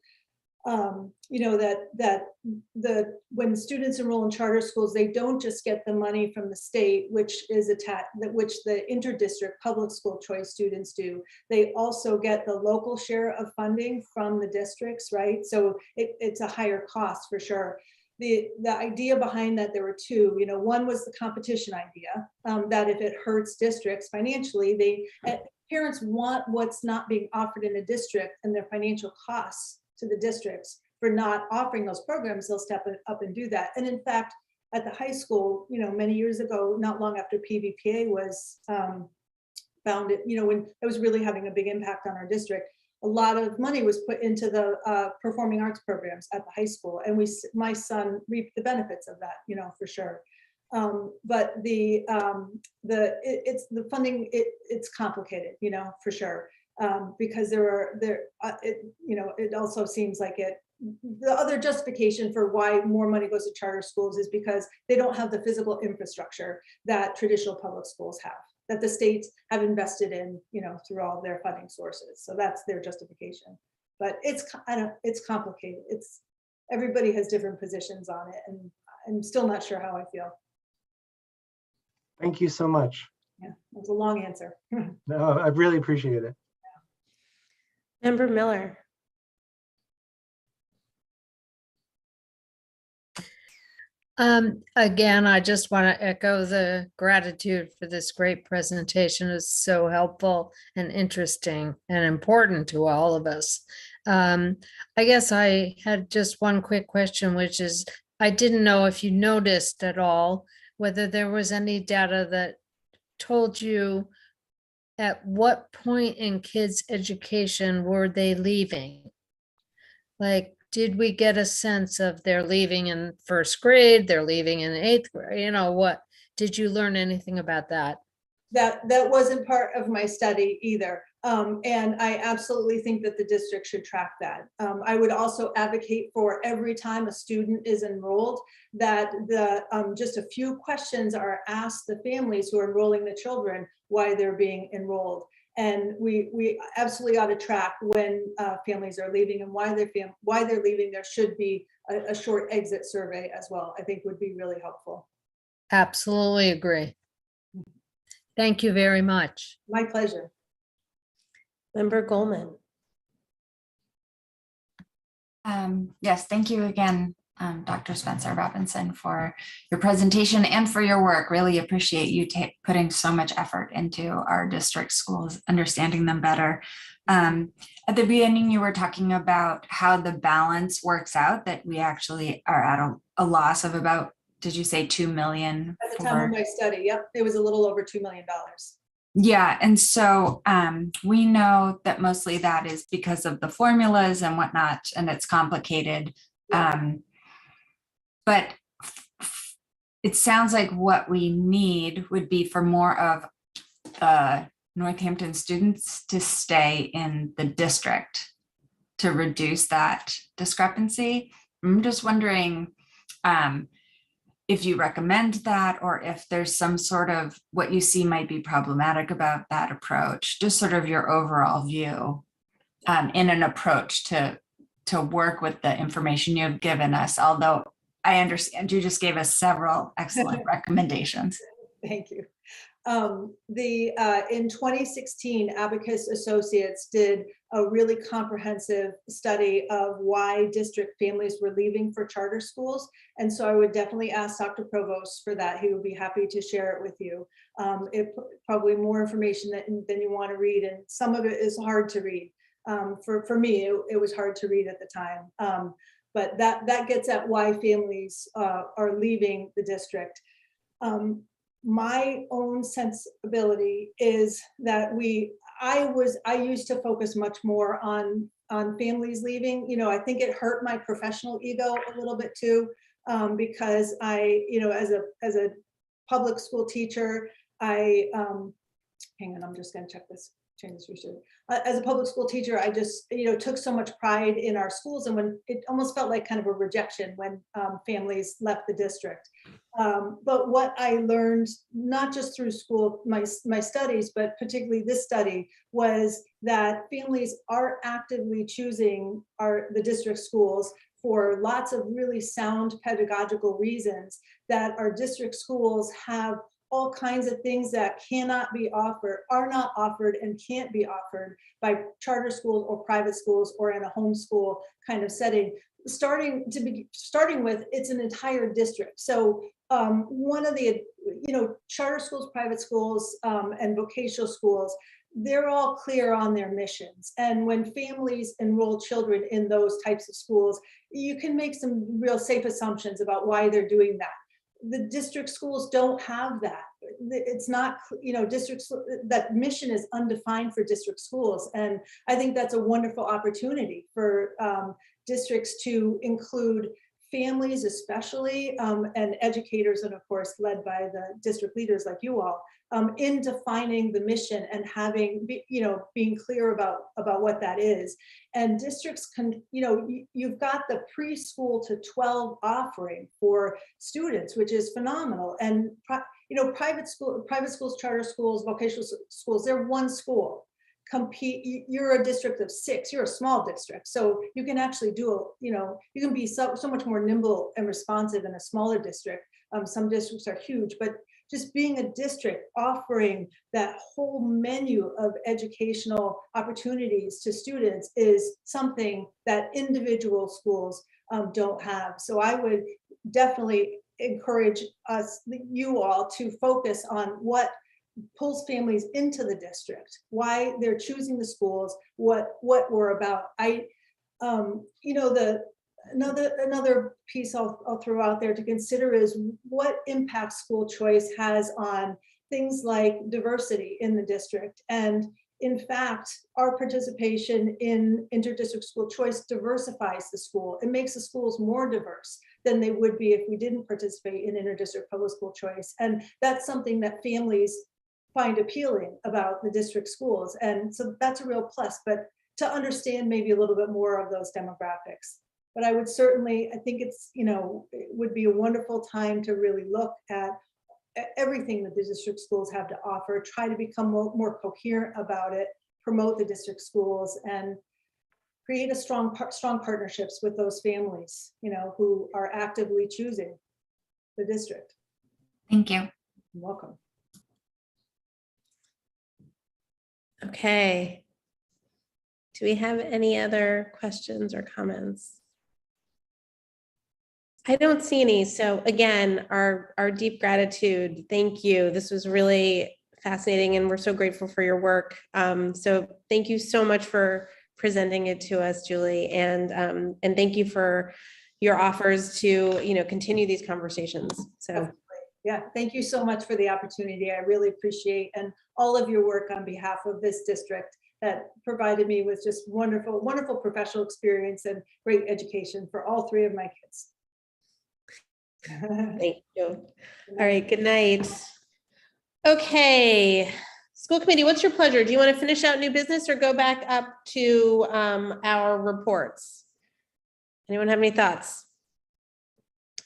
when students enroll in charter schools, they don't just get the money from the state, which the inter-district public school choice students do. They also get the local share of funding from the districts, right? So it's a higher cost for sure. The idea behind that, there were two. One was the competition idea, that if it hurts districts financially, parents want what's not being offered in a district, and their financial costs to the districts for not offering those programs, they'll step up and do that. And in fact, at the high school, many years ago, not long after PVPA was founded, when it was really having a big impact on our district, a lot of money was put into the performing arts programs at the high school, and my son reaped the benefits of that, for sure. But the funding, it's complicated, for sure, because it also seems like the other justification for why more money goes to charter schools is because they don't have the physical infrastructure that traditional public schools have, that the states have invested in, through all their funding sources. So that's their justification. But it's complicated. Everybody has different positions on it, and I'm still not sure how I feel. Thank you so much. Yeah, it was a long answer. No, I really appreciate it. Member Miller. Again, I just want to echo the gratitude for this great presentation. It's so helpful and interesting and important to all of us. I guess I had just one quick question, which is, I didn't know if you noticed at all whether there was any data that told you at what point in kids' education were they leaving? Like, did we get a sense of they're leaving in first grade, they're leaving in eighth grade? What did you learn anything about that? That wasn't part of my study either. And I absolutely think that the district should track that. I would also advocate for every time a student is enrolled that just a few questions are asked the families who are enrolling the children why they're being enrolled. And we absolutely ought to track when families are leaving and why they're leaving. There should be a short exit survey as well. I think would be really helpful. Absolutely agree. Thank you very much. My pleasure. Member Goldman. Yes, thank you again, Dr. Spencer Robinson, for your presentation and for your work. Really appreciate you putting so much effort into our district schools, understanding them better. At the beginning, you were talking about how the balance works out, that we actually are at a loss of about did you say 2 million? At the time of my study, yep, it was a little over $2 million. Yeah, and so we know that mostly that is because of the formulas and whatnot, and it's complicated. But it sounds like what we need would be for more of Northampton students to stay in the district to reduce that discrepancy. I'm just wondering if you recommend that, or if there's some sort of what you see might be problematic about that approach, just sort of your overall view in an approach to work with the information you've given us, although I understand you just gave us several excellent recommendations. Thank you. In 2016, Abacus Associates did a really comprehensive study of why district families were leaving for charter schools. And so I would definitely ask Dr. Provost for that. He would be happy to share it with you. Probably more information than you want to read. And some of it is hard to read. For me, it was hard to read at the time. But that gets at why families are leaving the district. My own sensibility is that I used to focus much more on families leaving. I think it hurt my professional ego a little bit too, because as a public school teacher, hang on, I'm just going to check this. As a public school teacher, I just took so much pride in our schools, and when it almost felt like kind of a rejection when families left the district. But what I learned, not just through school, my studies, but particularly this study, was that families are actively choosing the district schools for lots of really sound pedagogical reasons, that our district schools have all kinds of things that cannot be offered, are not offered, and can't be offered by charter schools or private schools or in a homeschool kind of setting. Starting with, it's an entire district. So one of the, charter schools, private schools, and vocational schools, they're all clear on their missions. And when families enroll children in those types of schools, you can make some real safe assumptions about why they're doing that. The district schools don't have that. It's not, districts, that mission is undefined for district schools. And I think that's a wonderful opportunity for districts to include families especially, and educators, and of course, led by the district leaders like you all, in defining the mission and having, being clear about what that is. And districts can, you've got the preschool to 12 offering for students, which is phenomenal. And, private schools, charter schools, vocational schools, they're one school. You're a district of 6, you're a small district. So you can actually do, you can be so much more nimble and responsive in a smaller district. Some districts are huge, but just being a district offering that whole menu of educational opportunities to students is something that individual schools don't have. So I would definitely encourage you all to focus on what pulls families into the district, why they're choosing the schools, what we're about. Another piece I'll throw out there to consider is what impact school choice has on things like diversity in the district. And in fact, our participation in interdistrict school choice diversifies the school. It makes the schools more diverse than they would be if we didn't participate in interdistrict public school choice. And that's something that families find appealing about the district schools. And so that's a real plus, but to understand maybe a little bit more of those demographics. But I would certainly, I think it's, it would be a wonderful time to really look at everything that the district schools have to offer, try to become more coherent about it, promote the district schools, and create a strong partnerships with those families, who are actively choosing the district. Thank you. You're welcome. Okay. Do we have any other questions or comments? I don't see any. So again, our deep gratitude. Thank you. This was really fascinating, and we're so grateful for your work. So thank you so much for presenting it to us, Julie, and thank you for your offers to, continue these conversations. So. Yeah, thank you so much for the opportunity. I really appreciate and all of your work on behalf of this district that provided me with just wonderful, wonderful professional experience and great education for all three of my kids. Thank you. All right, good night. Okay, school committee, what's your pleasure? Do you want to finish out new business or go back up to our reports? Anyone have any thoughts?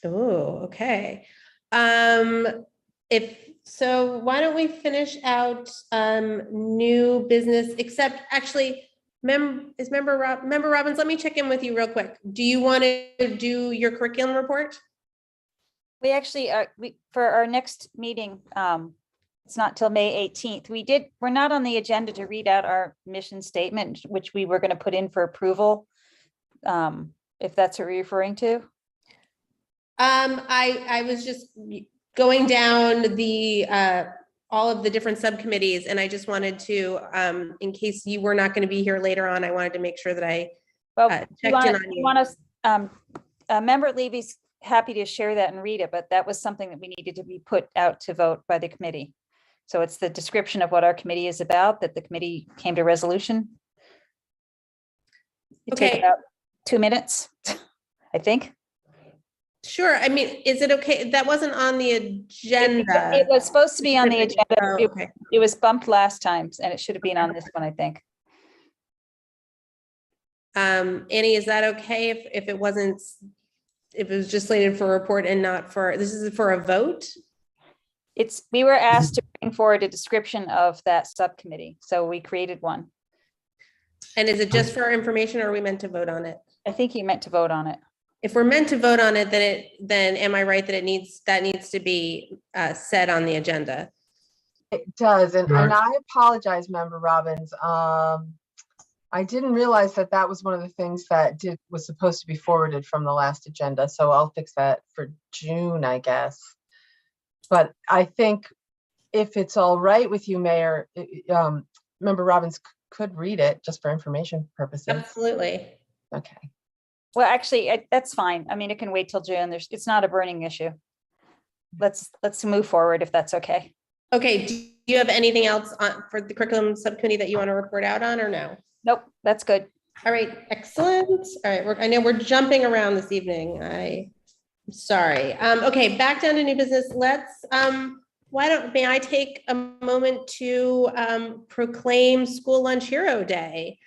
Oh, okay. If so, why don't we finish out new business, except actually, member Robbins, let me check in with you real quick. Do you want to do your curriculum report? We actually, for our next meeting, it's not till May 18th. We're not on the agenda to read out our mission statement, which we were going to put in for approval. If that's what you're referring to. I was just going down the all of the different subcommittees, and I just wanted to, in case you were not going to be here later on, I wanted to make sure that I checked in on you. Want us, Member Levy's happy to share that and read it, but that was something that we needed to be put out to vote by the committee. So it's the description of what our committee is about, that the committee came to resolution. It take about 2 minutes, I think. Sure. I mean, is it okay? That wasn't on the agenda. It was supposed to be on the agenda. Oh, okay. It was bumped last time, and it should have been on this one, I think. Annie, is that okay if it wasn't, if it was just slated for a report and not for, this is for a vote? We were asked to bring forward a description of that subcommittee, so we created one. And is it just for information, or are we meant to vote on it? I think you meant to vote on it. If we're meant to vote on it, then am I right that that needs to be said on the agenda? It does, and I apologize, Member Robbins. I didn't realize that was one of the things that was supposed to be forwarded from the last agenda, so I'll fix that for June, I guess. But I think if it's all right with you, Mayor, Member Robbins could read it just for information purposes. Absolutely. Okay. Well, actually, that's fine. I mean, it can wait till June. It's not a burning issue. Let's move forward if that's okay. Okay. Do you have anything else for the curriculum subcommittee that you want to report out on, or no? Nope, that's good. All right, excellent. All right, I know we're jumping around this evening. I'm sorry. Okay, back down to new business. Let's. May I take a moment to proclaim School Lunch Hero Day?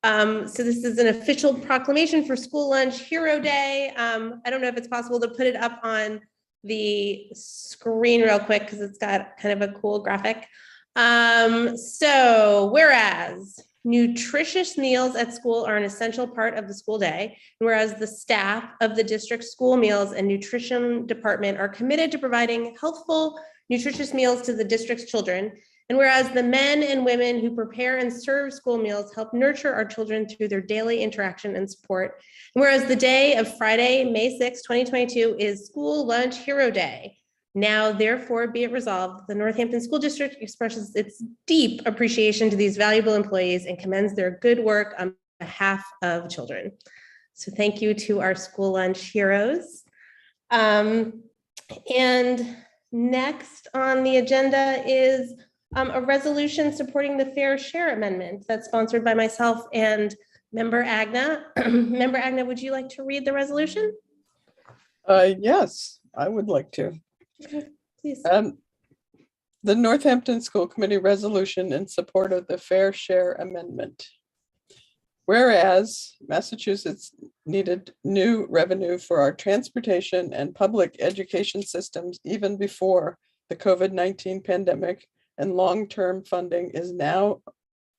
So this is an official proclamation for School Lunch Hero Day. I don't know if it's possible to put it up on the screen real quick because it's got kind of a cool graphic. So whereas nutritious meals at school are an essential part of the school day, whereas the staff of the district school meals and nutrition department are committed to providing healthful, nutritious meals to the district's children, and whereas the men and women who prepare and serve school meals help nurture our children through their daily interaction and support, and whereas the day of Friday, May 6, 2022 is School Lunch Hero Day. Now, therefore, be it resolved, the Northampton School District expresses its deep appreciation to these valuable employees and commends their good work on behalf of children. So thank you to our school lunch heroes. And next on the agenda is a resolution supporting the Fair Share Amendment that's sponsored by myself and Member Agna. Member Agna, would you like to read the resolution? Yes, I would like to. Please. The Northampton School Committee resolution in support of the Fair Share Amendment. Whereas Massachusetts needed new revenue for our transportation and public education systems even before the COVID-19 pandemic, and long-term funding is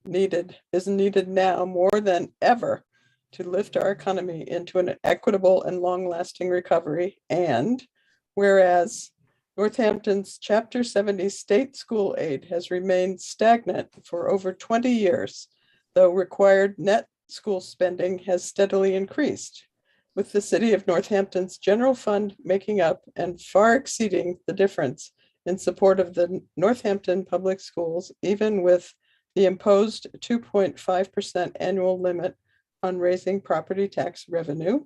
needed now more than ever to lift our economy into an equitable and long-lasting recovery. And whereas Northampton's Chapter 70 state school aid has remained stagnant for over 20 years, though required net school spending has steadily increased, with the city of Northampton's general fund making up and far exceeding the difference in support of the Northampton public schools, even with the imposed 2.5% annual limit on raising property tax revenue.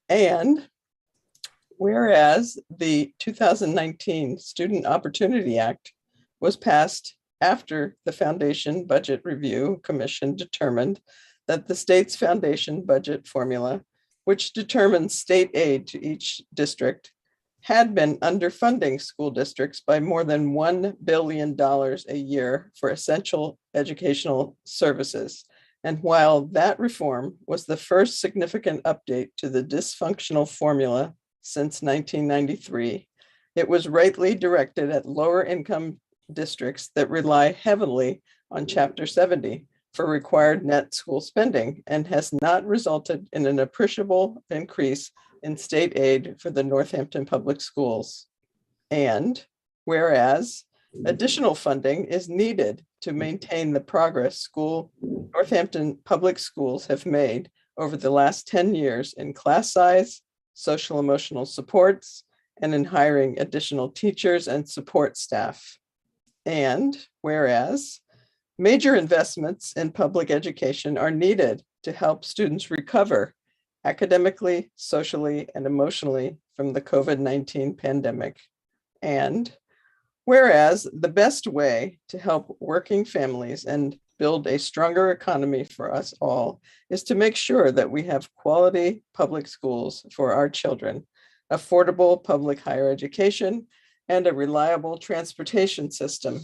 And whereas the 2019 Student Opportunity Act was passed after the Foundation Budget Review Commission determined that the state's foundation budget formula, which determines state aid to each district, had been underfunding school districts by more than $1 billion a year for essential educational services. And while that reform was the first significant update to the dysfunctional formula since 1993, it was rightly directed at lower income districts that rely heavily on Chapter 70 for required net school spending and has not resulted in an appreciable increase in state aid for the Northampton Public Schools. And whereas additional funding is needed to maintain the progress Northampton Public Schools have made over the last 10 years in class size, social emotional supports, and in hiring additional teachers and support staff. And whereas major investments in public education are needed to help students recover academically, socially, and emotionally from the COVID-19 pandemic. And whereas the best way to help working families and build a stronger economy for us all is to make sure that we have quality public schools for our children, affordable public higher education, and a reliable transportation system.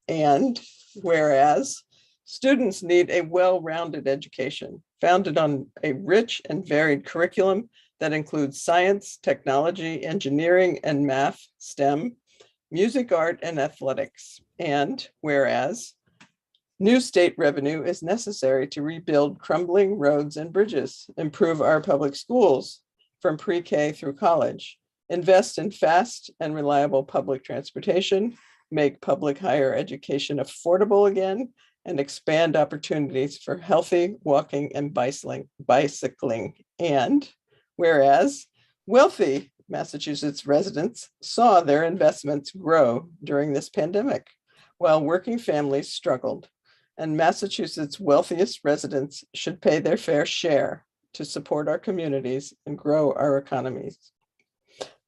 And whereas students need a well-rounded education founded on a rich and varied curriculum that includes science, technology, engineering, and math, STEM, music, art, and athletics. And whereas new state revenue is necessary to rebuild crumbling roads and bridges, improve our public schools from pre-K through college, invest in fast and reliable public transportation, make public higher education affordable again, and expand opportunities for healthy walking and bicycling. And whereas wealthy Massachusetts residents saw their investments grow during this pandemic, while working families struggled, and Massachusetts' wealthiest residents should pay their fair share to support our communities and grow our economies.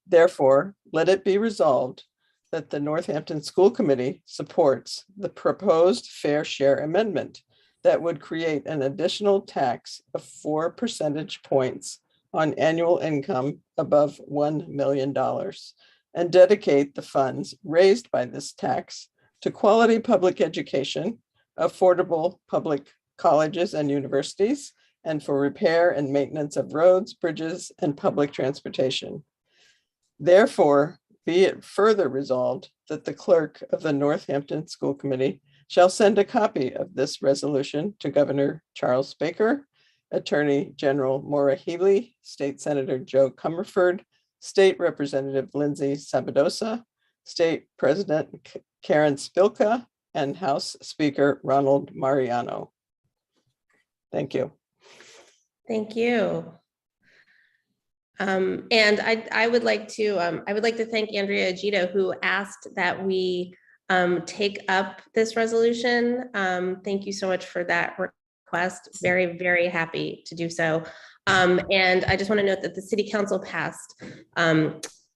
Therefore, let it be resolved that the Northampton School Committee supports the proposed fair share amendment that would create an additional tax of 4 percentage points on annual income above $1 million and dedicate the funds raised by this tax to quality public education, affordable public colleges and universities, and for repair and maintenance of roads, bridges, and public transportation. Therefore, be it further resolved that the clerk of the Northampton School Committee shall send a copy of this resolution to Governor Charles Baker, Attorney General Maura Healey, State Senator Joe Comerford, State Representative Lindsay Sabadosa, State President Karen Spilka, and House Speaker Ronald Mariano. Thank you. Thank you. And I would like to thank Andrea Agito, who asked that we take up this resolution. Thank you so much for that request. Very, very happy to do so. And I just want to note that the City Council passed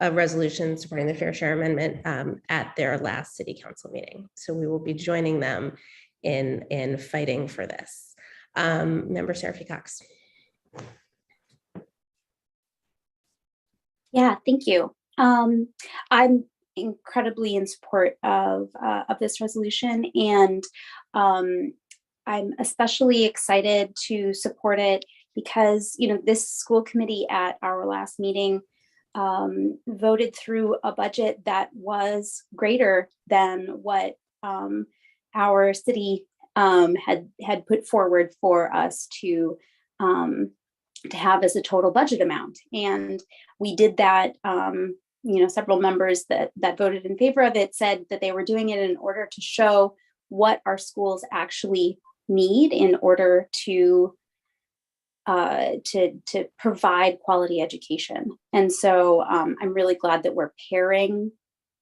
a resolution supporting the Fair Share Amendment at their last City Council meeting. So we will be joining them in fighting for this. Member Seraphy Cox. Yeah, thank you. I'm incredibly in support of this resolution, and I'm especially excited to support it because, you know, this school committee at our last meeting voted through a budget that was greater than what our city had put forward for us to have as a total budget amount. And we did that, you know, several members that voted in favor of it said that they were doing it in order to show what our schools actually need in order to provide quality education. And so I'm really glad that we're pairing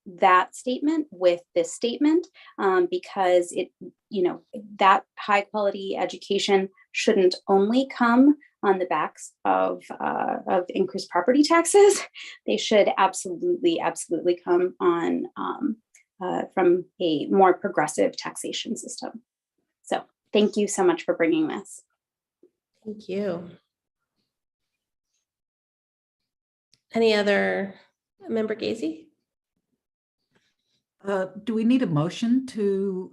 that statement with this statement because it, you know, that high quality education shouldn't only come on the backs of increased property taxes. They should absolutely come on from a more progressive taxation system. So thank you so much for bringing this. Thank you. Any other member Gazy? Do we need a motion to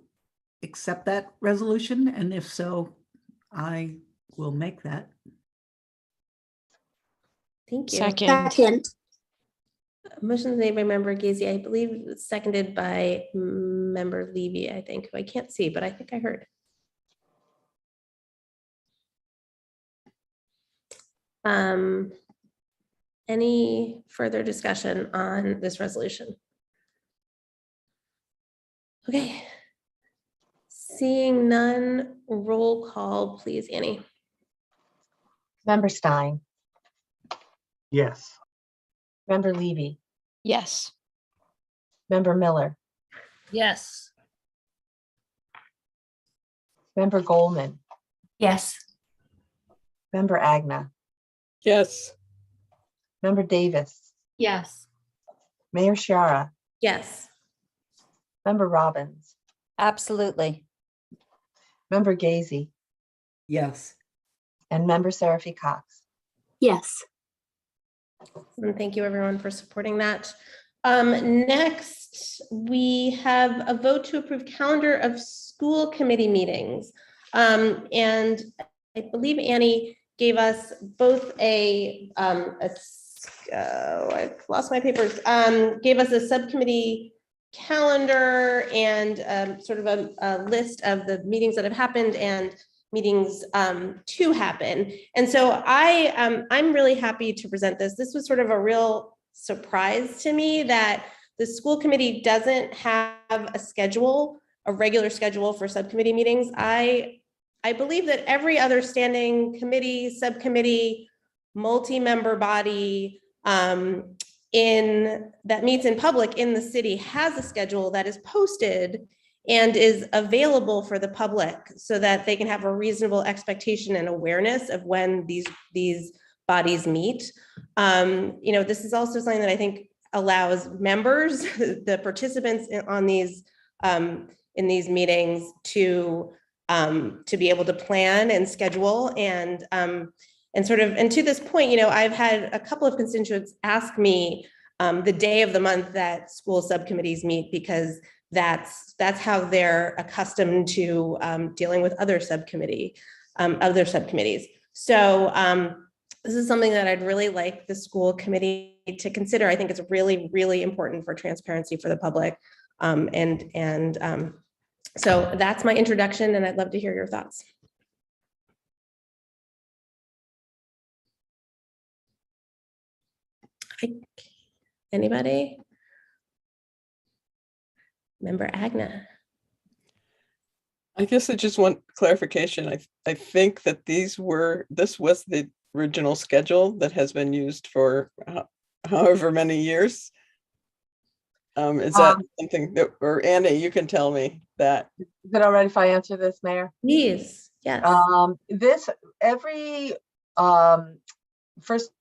accept that resolution? And if so, I will make that. Thank you. Second. Motion made by member Gazy, I believe seconded by member Levy, I think, who I can't see, but I think I heard. Any further discussion on this resolution? Okay. Seeing none, roll call, please, Annie. Member Stein, Yes. member Levy, Yes. member Miller, Yes. member Goldman, Yes. member Agna, Yes. member Davis, Yes. Mayor Shara, Yes. member Robbins, Absolutely. member Gazy, Yes. and member Seraphy Cox. Yes. And thank you everyone for supporting that. Next, we have a vote to approve calendar of school committee meetings. And I believe Annie gave us both I've lost my papers, gave us a subcommittee calendar and sort of a list of the meetings that have happened and meetings to happen. And so I'm really happy to present this. This was sort of a real surprise to me that the school committee doesn't have a regular schedule for subcommittee meetings. I believe that every other standing committee, subcommittee, multi-member body that meets in public in the city has a schedule that is posted and is available for the public so that they can have a reasonable expectation and awareness of when these bodies meet. This is also something that I think allows members, the participants in these meetings to be able to plan and schedule and to this point, I've had a couple of constituents ask me the day of the month that school subcommittees meet because that's how they're accustomed to dealing with other subcommittees. So this is something that I'd really like the school committee to consider. I think it's really, really important for transparency for the public. So that's my introduction, and I'd love to hear your thoughts. Anybody? Member Agna. I guess I just want clarification. I think that this was the original schedule that has been used for however many years. Is that something that, or Annie, you can tell me that. Is it all right if I answer this, Mayor? Please, yes. Every first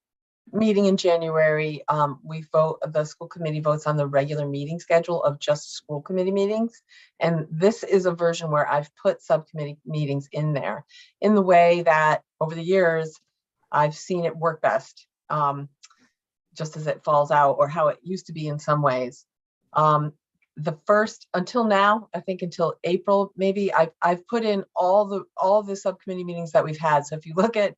meeting in January, the school committee votes on the regular meeting schedule of just school committee meetings. And this is a version where I've put subcommittee meetings in there in the way that over the years, I've seen it work best, just as it falls out or how it used to be in some ways. Until now, I think until April, maybe I've put in all the subcommittee meetings that we've had. So if you look at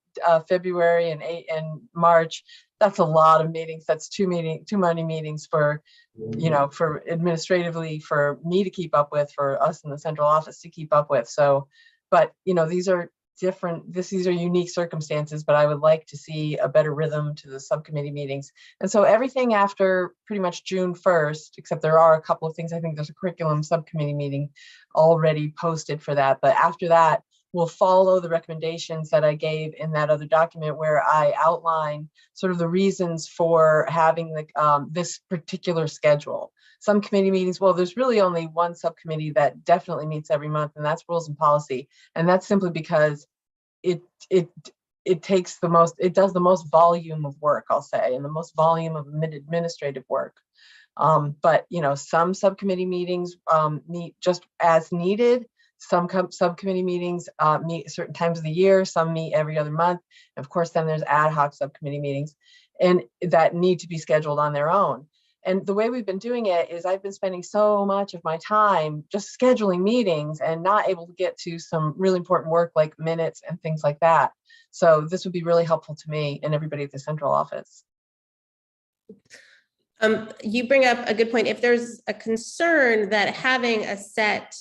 February and March, that's a lot of meetings. That's too many meetings for administratively for me to keep up with, for us in the central office to keep up with. So, but these are different. These are unique circumstances, but I would like to see a better rhythm to the subcommittee meetings. And so everything after pretty much June 1st, except there are a couple of things. I think there's a curriculum subcommittee meeting already posted for that. But after that, we'll follow the recommendations that I gave in that other document where I outline sort of the reasons for having this particular schedule. Some committee meetings, well, there's really only one subcommittee that definitely meets every month, and that's rules and policy. And that's simply because it does the most volume of work, I'll say, and the most volume of administrative work. But, some subcommittee meetings meet just as needed. Some subcommittee meetings meet certain times of the year, some meet every other month. And of course, then there's ad hoc subcommittee meetings and that need to be scheduled on their own. And the way we've been doing it is I've been spending so much of my time just scheduling meetings and not able to get to some really important work like minutes and things like that. So this would be really helpful to me and everybody at the central office. You bring up a good point. If there's a concern that having a set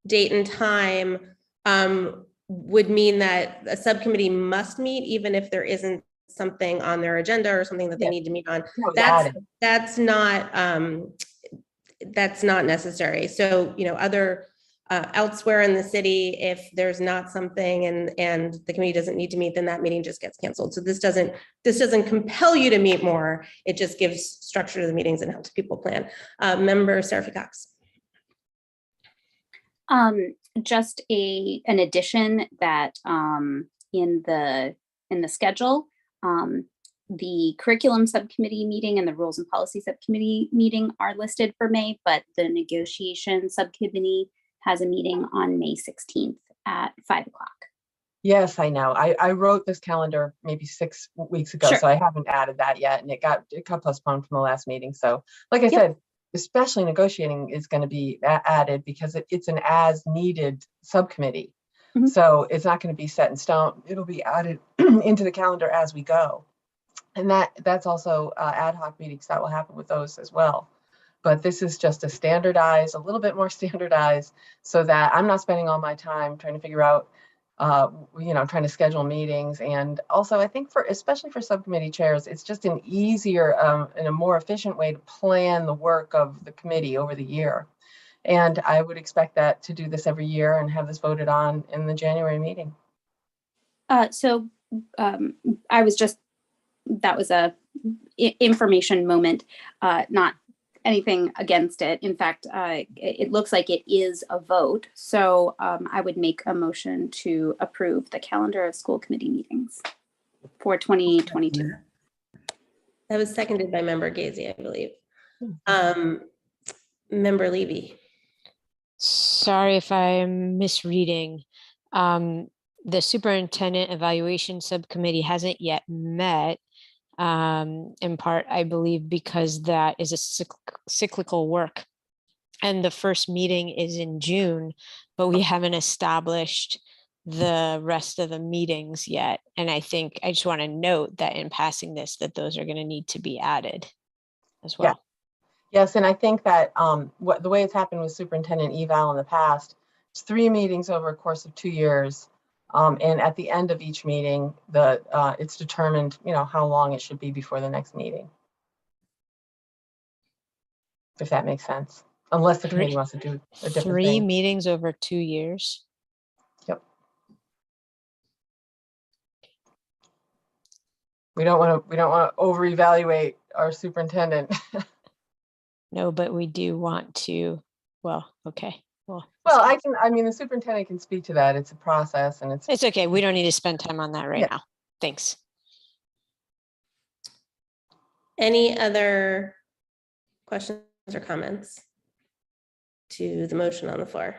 date and time would mean that a subcommittee must meet, even if there isn't something on their agenda or something that they need to meet on, that's not necessary. So, other elsewhere in the city, if there's not something and the committee doesn't need to meet, then that meeting just gets canceled. So this doesn't compel you to meet more. It just gives structure to the meetings and helps people plan. Member Seraphy Cox. Just an addition that in the schedule, the curriculum subcommittee meeting and the rules and policy subcommittee meeting are listed for May, but the negotiation subcommittee has a meeting on May 16th at 5 o'clock. Yes, I know. I wrote this calendar maybe 6 weeks ago, so I haven't added that yet, and it got postponed from the last meeting. So, like I said, especially negotiating is going to be added because it's an as-needed subcommittee. So it's not going to be set in stone. It'll be added into the calendar as we go. And that's also ad hoc meetings that will happen with those as well. But this is just a little bit more standardized so that I'm not spending all my time trying to figure out, trying to schedule meetings. And also I think especially for subcommittee chairs, it's just an easier and a more efficient way to plan the work of the committee over the year. And I would expect that to do this every year and have this voted on in the January meeting. So that was a information moment, not anything against it. In fact, it looks like it is a vote. So I would make a motion to approve the calendar of school committee meetings for 2022. That was seconded by Member Gazy, I believe. Member Levy. Sorry if I'm misreading. The superintendent evaluation subcommittee hasn't yet met, in part, I believe, because that is a cyclical work. And the first meeting is in June, but we haven't established the rest of the meetings yet. And I think I just want to note that in passing this, that those are going to need to be added as well. Yeah. Yes, and I think that the way it's happened with superintendent eval in the past, it's 3 meetings over a course of 2 years. And at the end of each meeting, it's determined, how long it should be before the next meeting. If that makes sense, unless the committee wants to do a different 3 thing. meetings over 2 years. Yep. We don't want to over-evaluate our superintendent. No, but we do want to, well, okay. Well, the superintendent can speak to that. It's a process and it's okay. We don't need to spend time on that right now. Thanks. Any other questions or comments to the motion on the floor?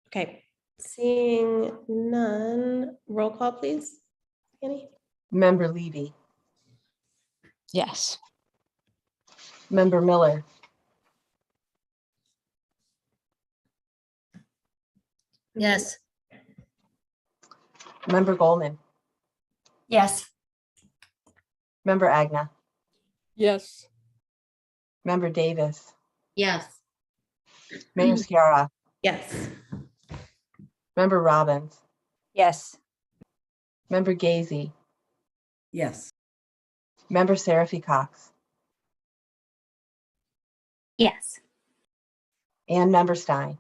Okay, seeing none, roll call, please. Annie? Member Levy. Yes. Member Miller. Yes. Member Goldman. Yes. Member Agna. Yes. Member Davis. Yes. Mayor Sciarra. Yes. Member Robbins. Yes. Member Gazy. Yes. Member Seraphy Cox. Yes. And Member Stein.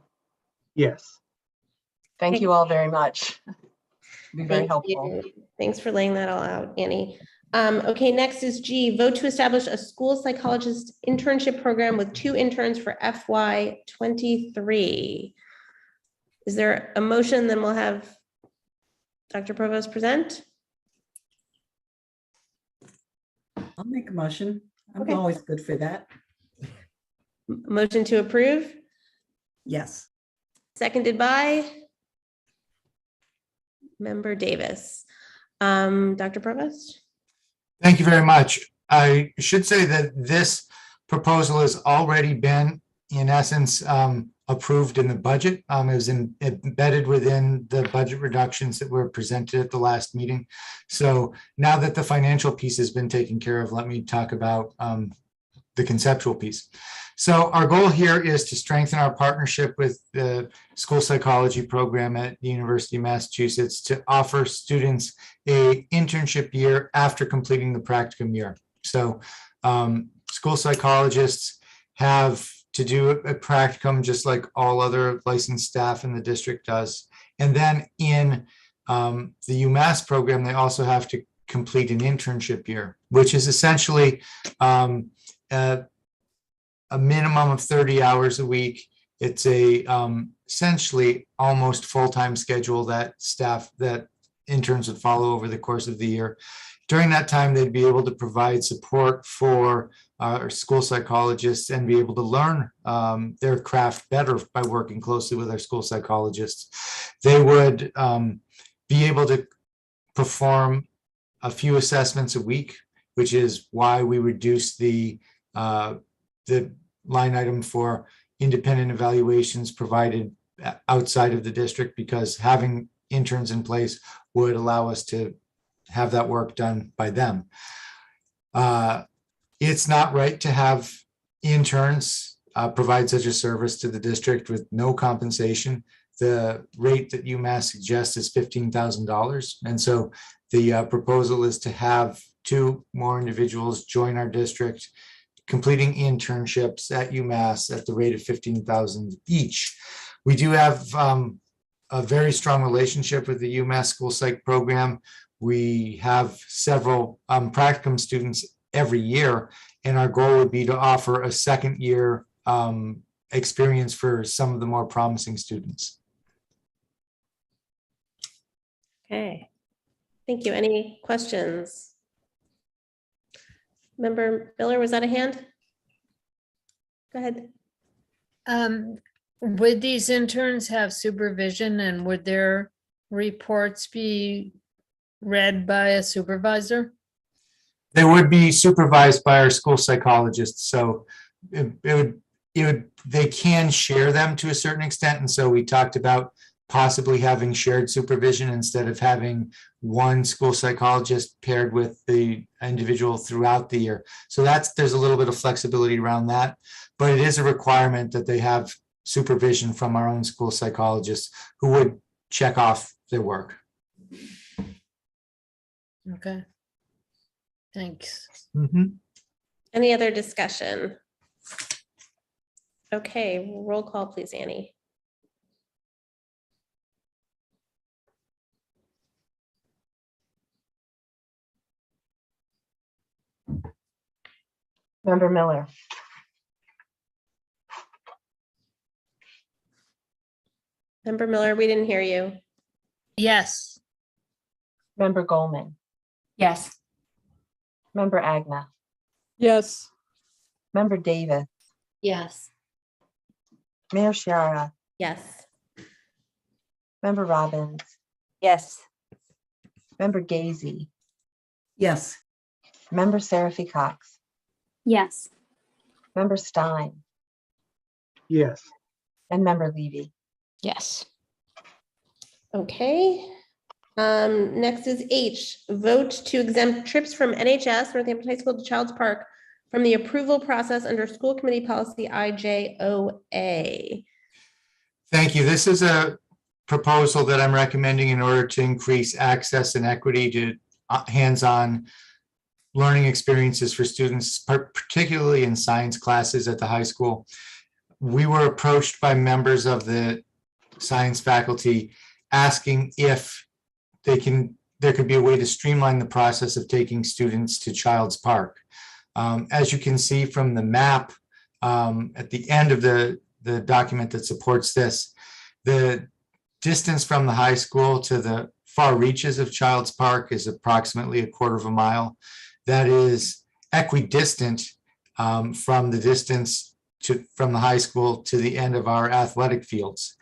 Yes. Thank you all very much. It'd be very helpful. Thanks for laying that all out, Annie. Okay, next is G, vote to establish a school psychologist internship program with 2 interns for FY23. Is there a motion? Then we'll have Dr. Provost, present. I'll make a motion. I'm Okay. always good for that. Motion to approve, Yes. seconded by Member Davis. Dr. Provost? Thank you very much. I should say that this proposal has already been, in essence, approved in the budget. It was embedded within the budget reductions that were presented at the last meeting. So now that the financial piece has been taken care of, let me talk about the conceptual piece. So our goal here is to strengthen our partnership with the school psychology program at the University of Massachusetts to offer students a internship year after completing the practicum year. So school psychologists have to do a practicum just like all other licensed staff in the district does. And then in the UMass program, they also have to complete an internship year, which is essentially a minimum of 30 hours a week. It's a essentially almost full-time schedule that interns would follow over the course of the year. During that time, they'd be able to provide support for our school psychologists and be able to learn their craft better by working closely with our school psychologists. They would be able to perform a few assessments a week, which is why we reduced the line item for independent evaluations provided outside of the district, because having interns in place would allow us to have that work done by them. It's not right to have interns provide such a service to the district with no compensation. The rate that UMass suggests is $15,000. And so the proposal is to have 2 more individuals join our district, completing internships at UMass at the rate of $15,000 each. We do have a very strong relationship with the UMass School Psych program. We have several practicum students every year, and our goal would be to offer a second year experience for some of the more promising students. Okay, thank you. Any questions? Member Miller, was that a hand? Go ahead. Would these interns have supervision, and would their reports be read by a supervisor? They would be supervised by our school psychologists. So they can share them to a certain extent. And so we talked about possibly having shared supervision instead of having one school psychologist paired with the individual throughout the year. So there's a little bit of flexibility around that, but it is a requirement that they have supervision from our own school psychologists who would check off their work. Okay. Thanks. Any other discussion? Okay, roll call, please, Annie. Member Miller, Member Miller, we didn't hear you. Yes. Member Goldman, Yes. Member Agna, Yes. Member Davis, Yes. Mayor Chiara, Yes. Member Robbins, Yes. Member Gazy, Yes. Member Seraphy Cox, Yes. Member Stein, Yes. and Member Levy. Yes. Okay. Next is H, vote to exempt trips from NHS, Northampton High School to Child's Park, from the approval process under school committee policy IJOA. Thank you. This is a proposal that I'm recommending in order to increase access and equity to hands-on learning experiences for students, particularly in science classes at the high school. We were approached by members of the science faculty asking if there could be a way to streamline the process of taking students to Child's Park. As you can see from the map at the end of the document that supports this, the distance from the high school to the far reaches of Child's Park is approximately a quarter of a mile. That is equidistant from the distance from the high school to the end of our athletic fields.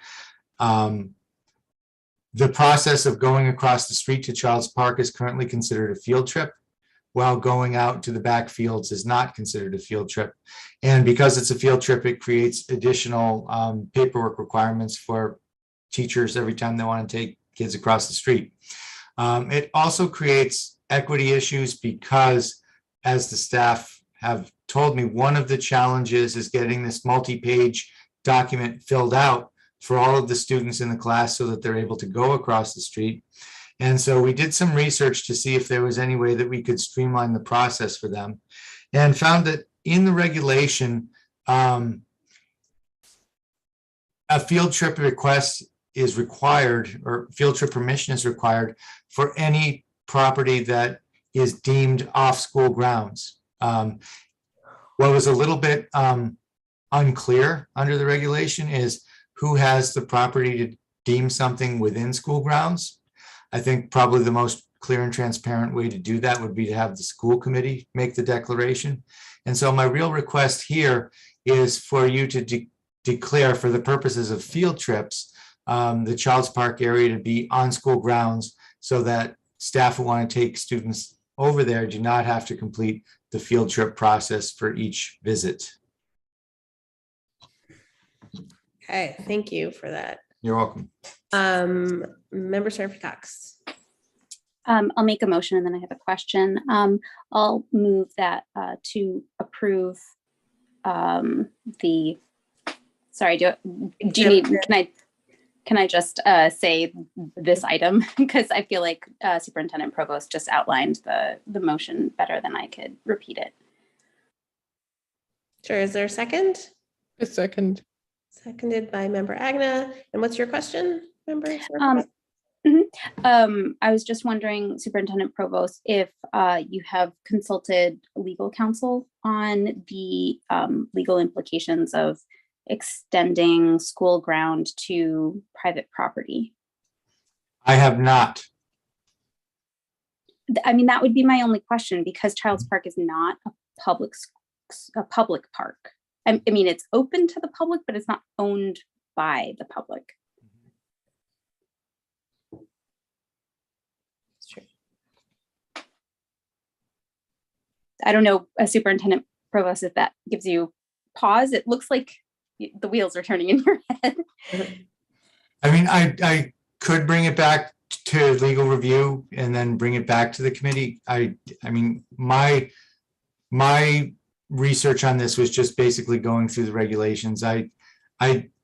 The process of going across the street to Child's Park is currently considered a field trip, while going out to the back fields is not considered a field trip. And because it's a field trip, it creates additional paperwork requirements for teachers every time they want to take kids across the street. It also creates equity issues because, as the staff have told me, one of the challenges is getting this multi-page document filled out for all of the students in the class so that they're able to go across the street. And so we did some research to see if there was any way that we could streamline the process for them, and found that in the regulation, a field trip request is required, or field trip permission is required for any property that is deemed off school grounds. What was a little bit unclear under the regulation is who has the property to deem something within school grounds. I think probably the most clear and transparent way to do that would be to have the school committee make the declaration. And so my real request here is for you to declare, for the purposes of field trips, the Child's Park area to be on school grounds, so that staff who want to take students over there do not have to complete the field trip process for each visit. Okay, thank you for that. You're welcome. Member Seraphy Cox. I'll make a motion and then I have a question. I'll move that to approve the, sorry, do you need, can I just say this item? Because I feel like Superintendent Provost just outlined the motion better than I could repeat it. Sure, is there a second? A second. Seconded by Member Agna. And what's your question, Member? I was just wondering, Superintendent Provost, if you have consulted legal counsel on the legal implications of extending school ground to private property. I have not. I mean, that would be my only question, because Child's Park is not a public park. I mean, it's open to the public, but it's not owned by the public. That's true. I don't know, Superintendent Provost, if that gives you pause. It looks like the wheels are turning in your head. I mean, I could bring it back to legal review and then bring it back to the committee. I mean, my research on this was just basically going through the regulations. I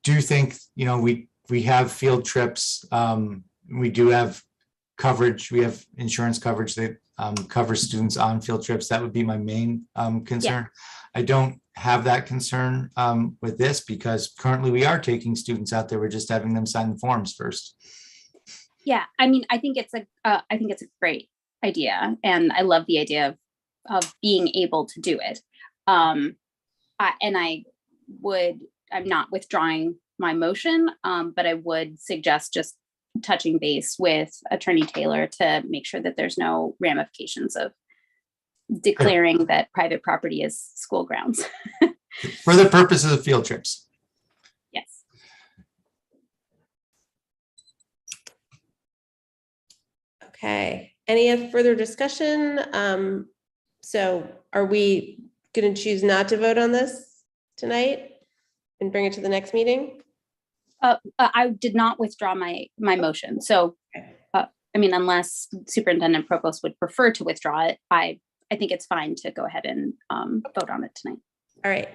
do think, you know, we have field trips. We do have coverage. We have insurance coverage that covers students on field trips. That would be my main concern. Yeah. I don't have that concern with this, because currently we are taking students out there. We're just having them sign the forms first. Yeah, I mean, I think it's a great idea, and I love the idea of being able to do it. I'm not withdrawing my motion, but I would suggest just touching base with Attorney Taylor to make sure that there's no ramifications of declaring that private property is school grounds. For the purposes of field trips. Yes. Okay, any further discussion? So are we going to choose not to vote on this tonight and bring it to the next meeting? I did not withdraw my motion. So, I mean, unless Superintendent Provost would prefer to withdraw it, I think it's fine to go ahead and vote on it tonight. All right.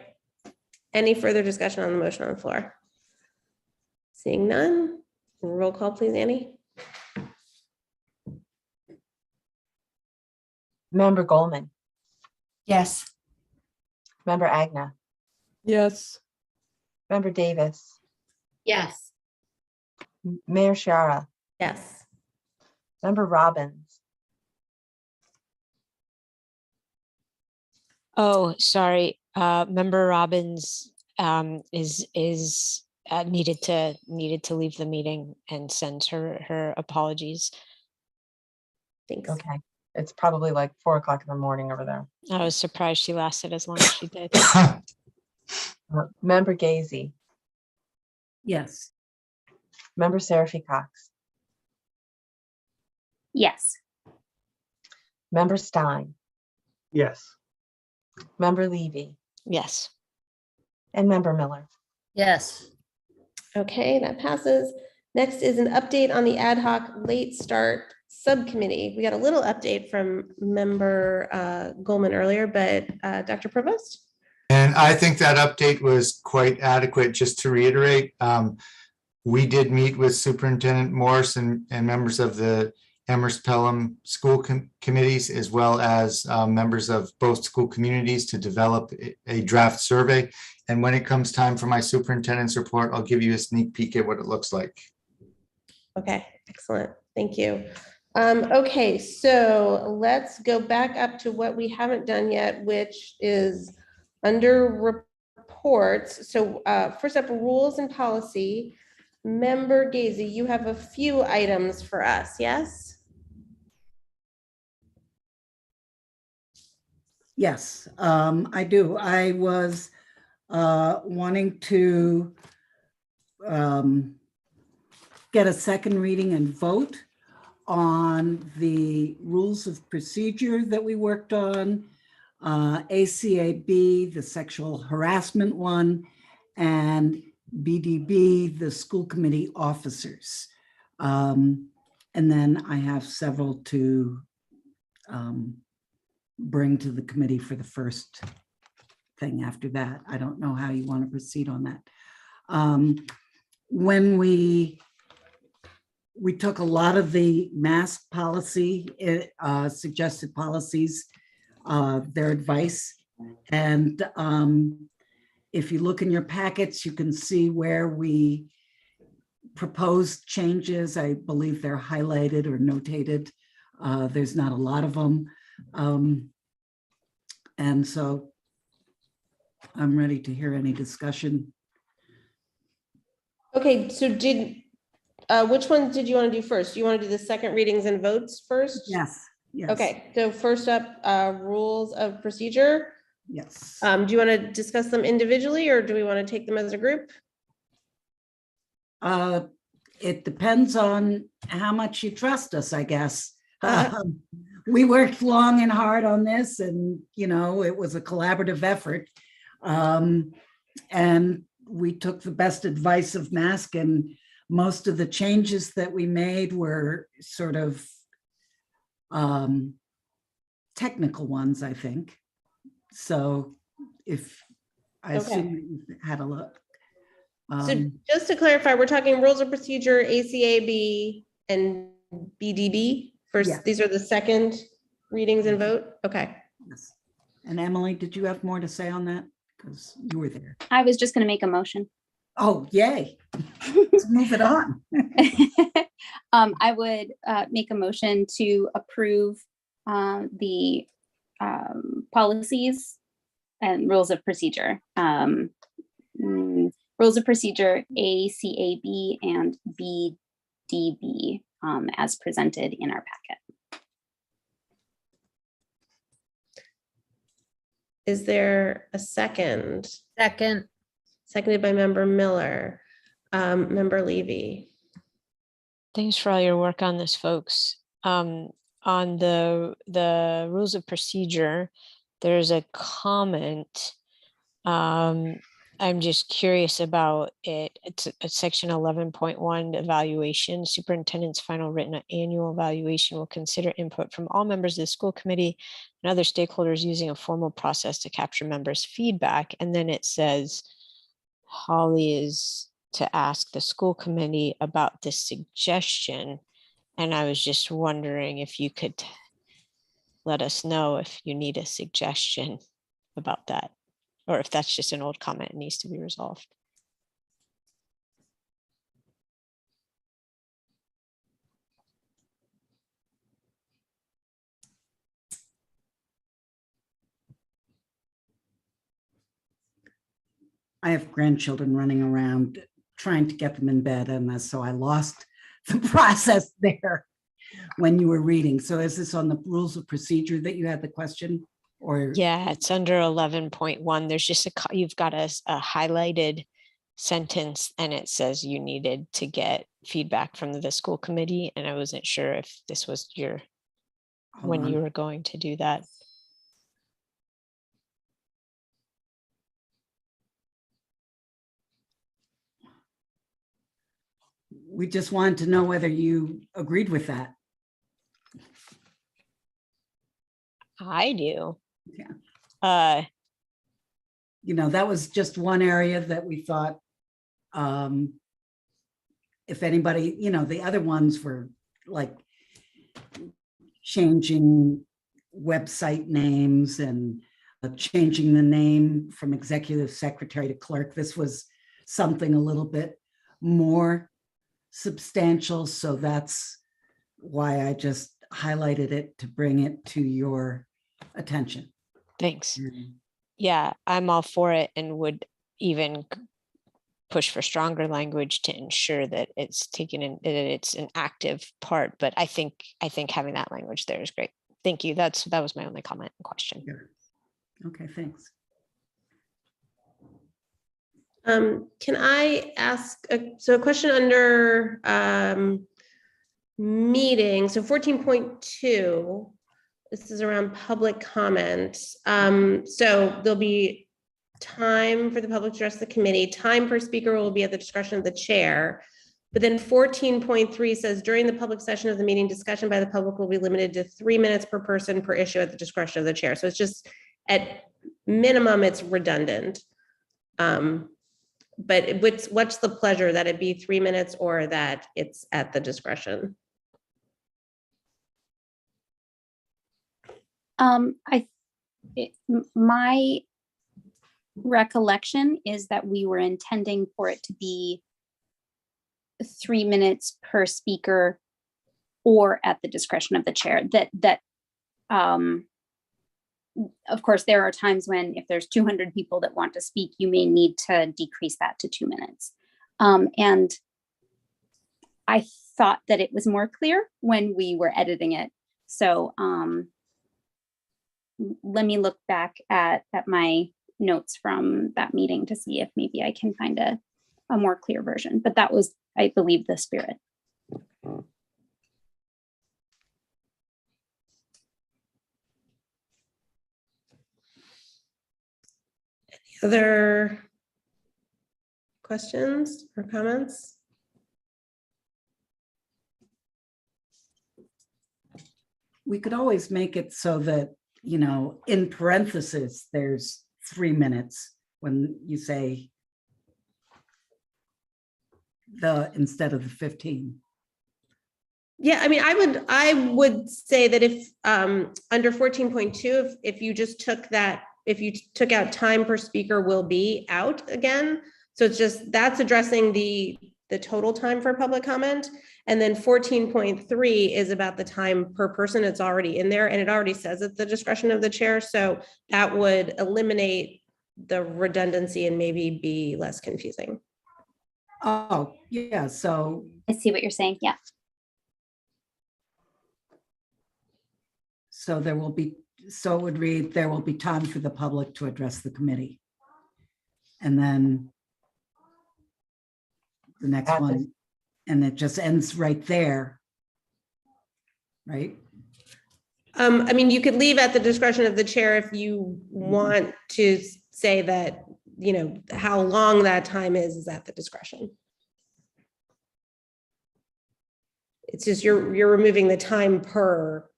Any further discussion on the motion on the floor? Seeing none, roll call, please, Annie. Member Goldman. Yes. Member Agna. Yes. Member Davis. Yes. Mayor Shara. Yes. Member Robbins. Oh, sorry. Member Robbins is needed to leave the meeting and sends her apologies. Thanks. Okay. It's probably like 4 o'clock in the morning over there. I was surprised she lasted as long as she did. Member Gazy, Yes. Member Seraphy Cox, Yes. Member Stein, Yes. Member Levy, Yes. and Member Miller. Yes. Okay, that passes. Next is an update on the ad hoc late start subcommittee. We got a little update from member Goldman earlier, but Dr. Provost? And I think that update was quite adequate. Just to reiterate, we did meet with Superintendent Morse and members of the Amherst Pelham school committees, as well as members of both school communities, to develop a draft survey. And when it comes time for my superintendent's report, I'll give you a sneak peek at what it looks like. Okay, excellent. Thank you. Okay, so let's go back up to what we haven't done yet, which is under reports. So first up, rules and policy. Member Gazy, you have a few items for us, yes? Yes, I do. I was wanting to get a second reading and vote on the rules of procedure that we worked on, ACAB, the sexual harassment one, and BDB, the school committee officers. And then I have several to bring to the committee for the first thing after that. I don't know how you want to proceed on that. When we took a lot of the mask policy, suggested policies, their advice. And if you look in your packets, you can see where we proposed changes. I believe they're highlighted or notated. There's not a lot of them. And so I'm ready to hear any discussion. Okay, so which one did you want to do first? Do you want to do the second readings and votes first? Yes. Yes. Okay, so first up, rules of procedure. Yes. Do you want to discuss them individually or do we want to take them as a group? It depends on how much you trust us, I guess. We worked long and hard on this, and it was a collaborative effort. And we took the best advice of MASC, and most of the changes that we made were sort of technical ones, I think. So if I assume you had a look. So just to clarify, we're talking rules of procedure, ACAB and BDB first. Yeah. These are the second readings and vote. Okay. Yes. And Emily, did you have more to say on that? Because you were there. I was just going to make a motion. Oh, yay. Let's move it on. I would make a motion to approve the policies and rules of procedure. Rules of procedure ACAB and BDB as presented in our packet. Is there a second? Second. Seconded by member Miller. Member Levy. Thanks for all your work on this, folks. On the rules of procedure, there's a comment. I'm just curious about it. It's a section 11.1 evaluation. Superintendent's final written annual evaluation will consider input from all members of the school committee and other stakeholders using a formal process to capture members' feedback. And then it says, Holly is to ask the school committee about this suggestion. And I was just wondering if you could let us know if you need a suggestion about that, or if that's just an old comment and needs to be resolved. I have grandchildren running around trying to get them in bed, and so I lost the process there. when you were reading. So is this on the rules of procedure that you had the question? Or Yeah, it's under 11.1. There's just you've got a highlighted sentence and it says you needed to get feedback from the school committee. And I wasn't sure if this was when you were going to do that. we just wanted to know whether you agreed with that. I do. Yeah. You know, that was just one area that we thought, if anybody, you know, the other ones were like changing website names and changing the name from executive secretary to clerk. This was something a little bit more substantial. So that's why I just highlighted it to bring it to your attention. Thanks. Yeah, I'm all for it and would even push for stronger language to ensure that it's taken in, that it's an active part. But I think having that language there is great. Thank you. That was my only comment and question. Yeah. Okay, thanks. Can I ask a question under meeting? So 14.2, this is around public comment. So there'll be time for the public to address the committee. Time per speaker will be at the discretion of the chair. But then 14.3 says during the public session of the meeting, discussion by the public will be limited to 3 minutes per person per issue at the discretion of the chair. So it's just at minimum, it's redundant. But what's the pleasure, that it be 3 minutes or that it's at the discretion? My recollection is that we were intending for it to be 3 minutes per speaker or at the discretion of the chair. Of course, there are times when if there's 200 people that want to speak, you may need to decrease that to 2 minutes. And I thought that it was more clear when we were editing it. So let me look back at my notes from that meeting to see if maybe I can find a more clear version. But that was, I believe, the spirit. Other questions or comments? We could always make it so that, you know, in parentheses, there's 3 minutes when you say instead of the 15. Yeah, I mean, I would say that if under 14.2, if you just took that, if you took out time per speaker will be out again. So it's just, that's addressing the total time for public comment. And then 14.3 is about the time per person. It's already in there and it already says at the discretion of the chair. So that would eliminate the redundancy and maybe be less confusing. Oh, yeah, so. I see what you're saying, yeah. So there will be, so it would read, there will be time for the public to address the committee. And then the next one, and it just ends right there, right? I mean, you could leave at the discretion of the chair if you want to say that, you know, how long that time is at the discretion. It's just you're removing the time per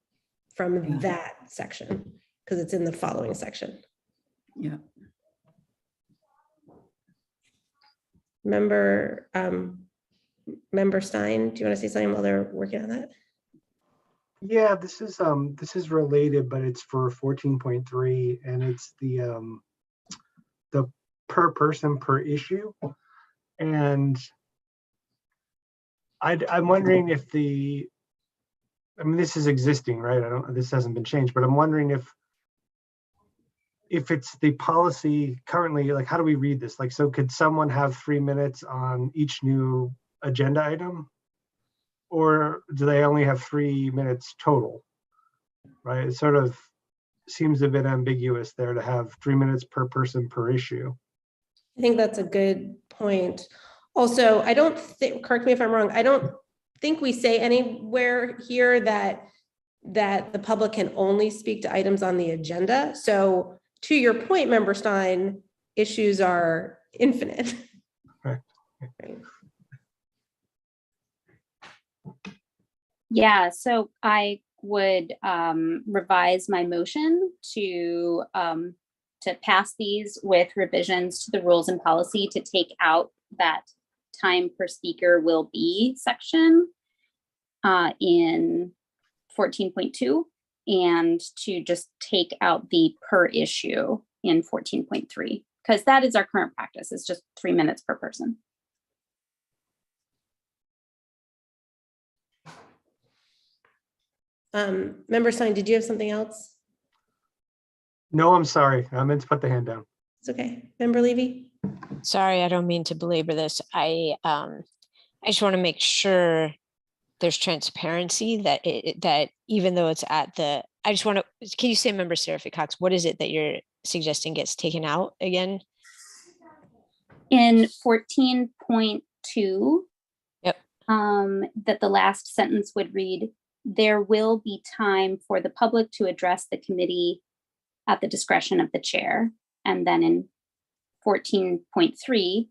from that section because it's in the following section. Yeah. Member Stein, do you want to say something while they're working on that? Yeah, this is related, but it's for 14.3 and it's the per person per issue. And I'm wondering if I mean, this is existing, right? This hasn't been changed, but I'm wondering if it's the policy currently, like, how do we read this? Like, so could someone have 3 minutes on each new agenda item? or do they only have 3 minutes total? Right, it sort of seems a bit ambiguous there to have 3 minutes per person per issue. I think that's a good point. Also, I don't think, correct me if I'm wrong, I don't think we say anywhere here that the public can only speak to items on the agenda. So to your point, Member Stein, issues are infinite. Right. Yeah, so I would revise my motion to pass these with revisions to the rules and policy to take out that time per speaker will be section in 14.2 and to just take out the per issue in 14.3 because that is our current practice. It's just 3 minutes per person. Member Stein, did you have something else? No, I'm sorry. I meant to put the hand down. It's okay. Member Levy? Sorry, I don't mean to belabor this. I just want to make sure there's transparency that even though it's at the, I just want to, can you say, Member Seraphy Cox, what is it that you're suggesting gets taken out again? In 14.2, yep. That the last sentence would read, there will be time for the public to address the committee at the discretion of the chair. And then in 14.3,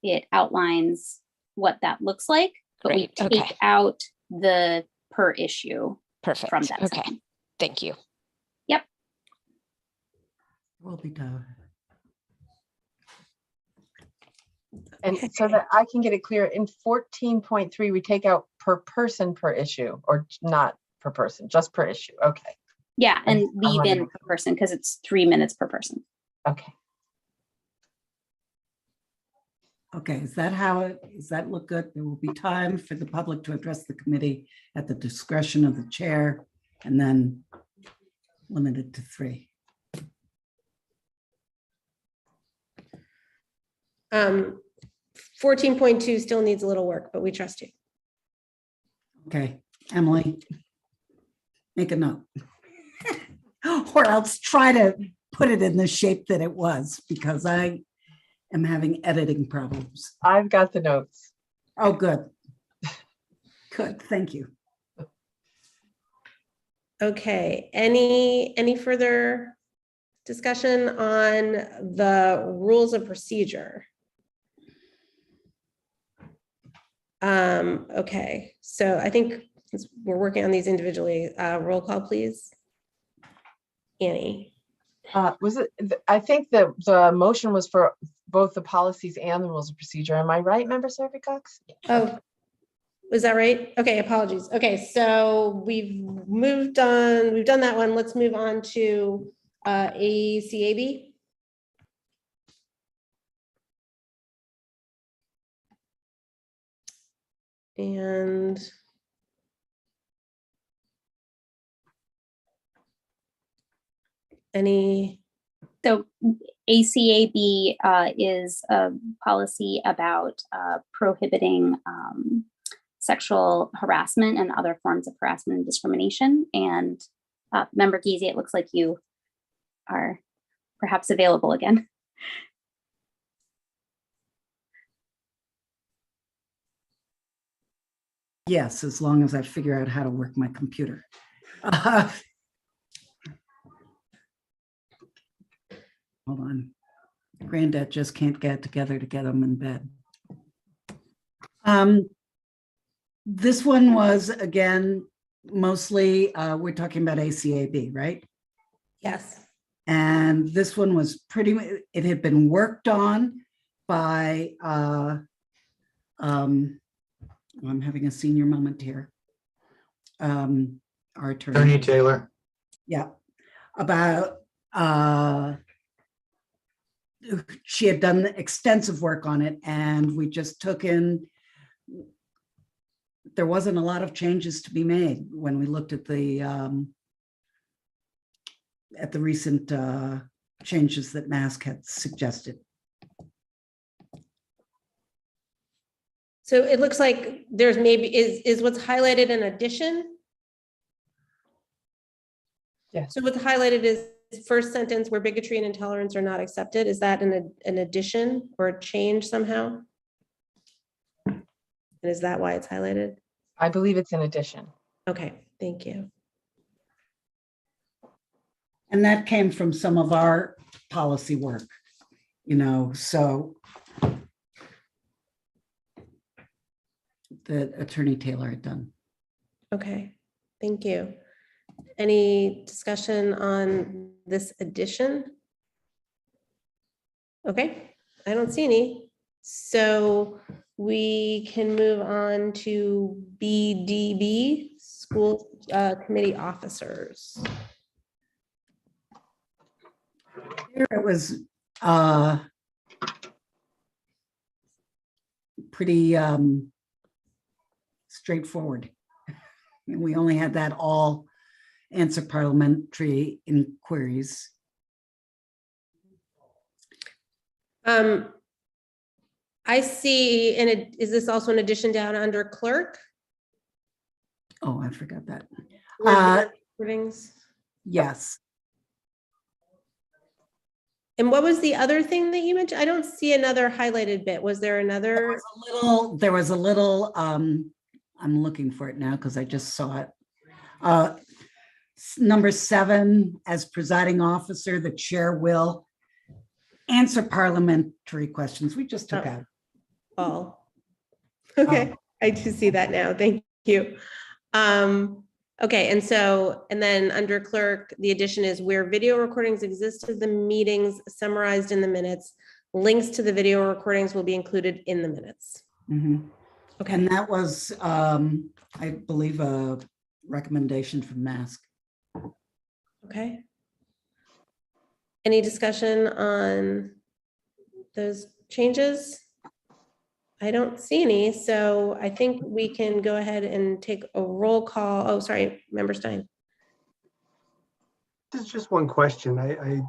it outlines what that looks like, but we take out the per issue. Perfect. From that. Okay. Section. Thank you. Yep. Will be done. And so that I can get it clear, in 14.3, we take out per person per issue, or not per person, just per issue. Okay. Yeah, and leave in per person because it's 3 minutes per person. Okay. Okay, is that how it, does that look good? There will be time for the public to address the committee at the discretion of the chair and then limited to 3. 14.2 still needs a little work, but we trust you. Okay, Emily, make a note. Or else try to put it in the shape that it was, because I am having editing problems. I've got the notes. Oh, good. Good, thank you. Okay, any further discussion on the rules of procedure? Okay, so I think since we're working on these individually, roll call, please. Annie. Was it? I think that the motion was for both the policies and the rules of procedure. Am I right, Member Seraphy Cox? Oh, was that right? Okay, apologies. Okay, so we've moved on. We've done that one. Let's move on to ACAB. And any? So ACAB is a policy about prohibiting sexual harassment and other forms of harassment and discrimination. And Member Giese, it looks like you are perhaps available again. Yes, as long as I figure out how to work my computer. Hold on. Granddad just can't get together to get them in bed. This one was, again, mostly, we're talking about ACAB, right? Yes. And this one was pretty, it had been worked on by, I'm having a senior moment here. Our Attorney Taylor. Yeah, about, she had done extensive work on it, and we just took in, there wasn't a lot of changes to be made when we looked at the recent changes that MASC had suggested. So it looks like there's maybe, is what's highlighted an addition? Yes. So what's highlighted is first sentence where bigotry and intolerance are not accepted. Is that an addition or a change somehow? And is that why it's highlighted? I believe it's an addition. Okay, thank you. And that came from some of our policy work, you know, so that Attorney Taylor had done. Okay, thank you. Any discussion on this addition? Okay, I don't see any. So we can move on to BDB, school committee officers. Here it was pretty straightforward. We only had that all answer parliamentary inquiries. I see, and is this also an addition down under clerk? Oh, I forgot that. Recordings. Yes. And what was the other thing that you mentioned? I don't see another highlighted bit. Was there another? There was a little, I'm looking for it now because I just saw it. Number 7, as presiding officer, the chair will answer parliamentary questions. We just took out. All. Okay, I do see that now. Thank you. Okay, and then under clerk, the addition is where video recordings exist of the meetings summarized in the minutes. Links to the video recordings will be included in the minutes. Mm-hmm. Okay. And that was, I believe, a recommendation from Mask. Okay. Any discussion on those changes? I don't see any, so I think we can go ahead and take a roll call. Oh, sorry, Member Stein. This is just one question. I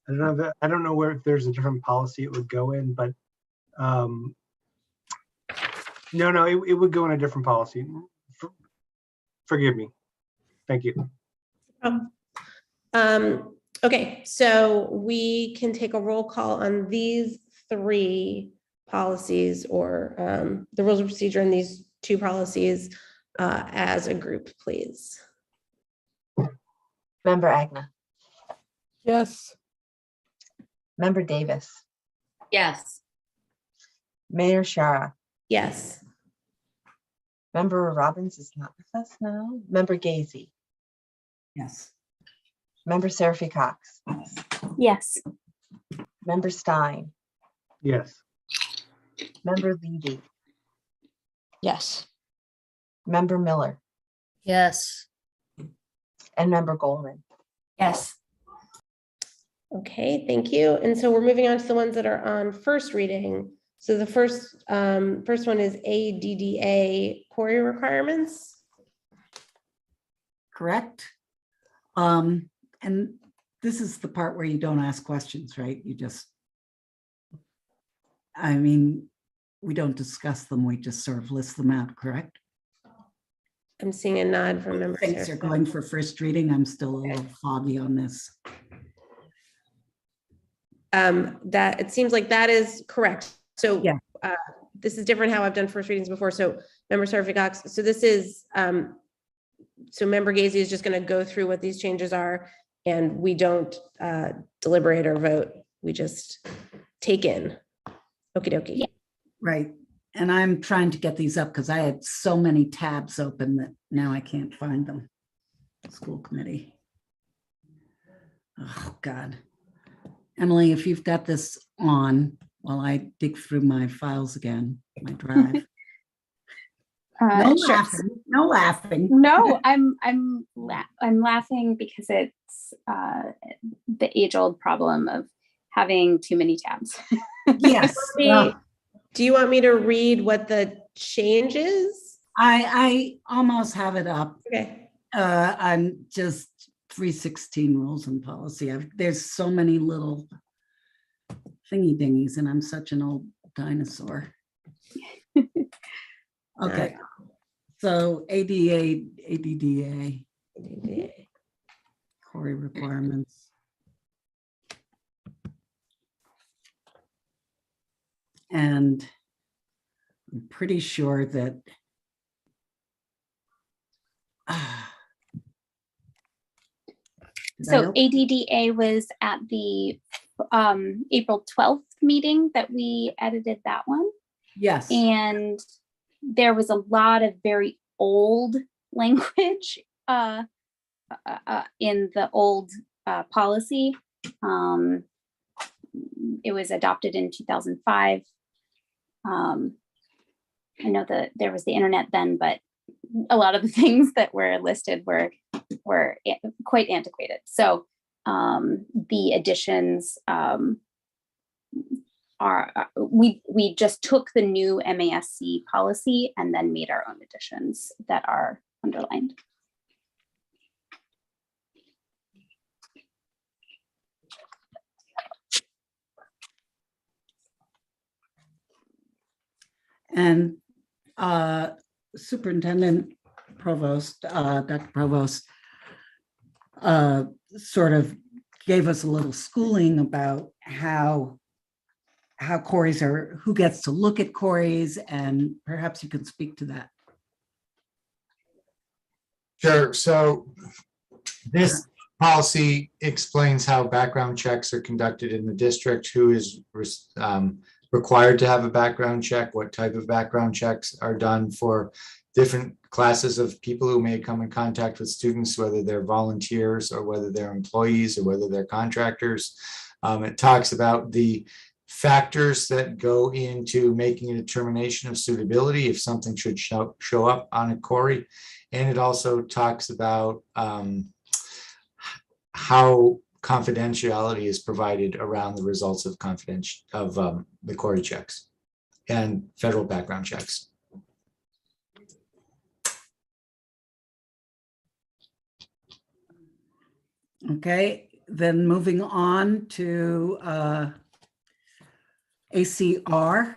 don't know where, if there's a different policy it would go in, but no, it would go in a different policy. Forgive me. Thank you. Okay, so we can take a roll call on these 3 policies or the rules of procedure in these 2 policies as a group, please. Member Agna. Yes. Member Davis. Yes. Mayor Shara. Yes. Member Robbins is not with us now. Member Gazy. Yes. Member Seraphy Cox. Yes. Member Stein. Yes. Member Levy. Yes. Member Miller. Yes. And Member Goldman. Yes. Okay, thank you. And so we're moving on to the ones that are on first reading. So the first one is ADDA query requirements. Correct. And this is the part where you don't ask questions, right? You just, I mean, we don't discuss them. We just sort of list them out, correct? I'm seeing a nod from Member Things are going for first reading. I'm still a little foggy on this. That it seems like that is correct. So yeah, this is different how I've done first readings before. So Member Seraphy Cox, so this is, so Member Gazy is just going to go through what these changes are, and we don't deliberate or vote. We just take in. Okie dokie. Yeah. Right. And I'm trying to get these up because I had so many tabs open that now I can't find them. School committee. Oh, God. Emily, if you've got this on while I dig through my files again, my drive. No Sure. laughing. No laughing. No, I'm laughing because it's the age-old problem of having too many tabs. Yes. Do you want me to read what the change is? I almost have it up. Okay. I'm just 316 rules and policy. There's so many little thingy dingies, and I'm such an old dinosaur. Okay. So ADDA, Corey requirements. And I'm pretty sure that So ADDA was at the April 12th meeting that we edited that one. Yes. And there was a lot of very old language in the old policy. It was adopted in 2005. I know that there was the internet then, but a lot of the things that were listed were quite antiquated. So the additions we just took the new MASC policy and then made our own additions that are underlined. And Superintendent Provost, Dr. Provost, sort of gave us a little schooling about how queries are, who gets to look at queries, and perhaps you can speak to that. Sure. So this policy explains how background checks are conducted in the district, who is required to have a background check, what type of background checks are done for different classes of people who may come in contact with students, whether they're volunteers or whether they're employees or whether they're contractors. It talks about the factors that go into making a determination of suitability if something should show up on a query. And it also talks about how confidentiality is provided around the results of the query checks and federal background checks. Okay, then moving on to ACR.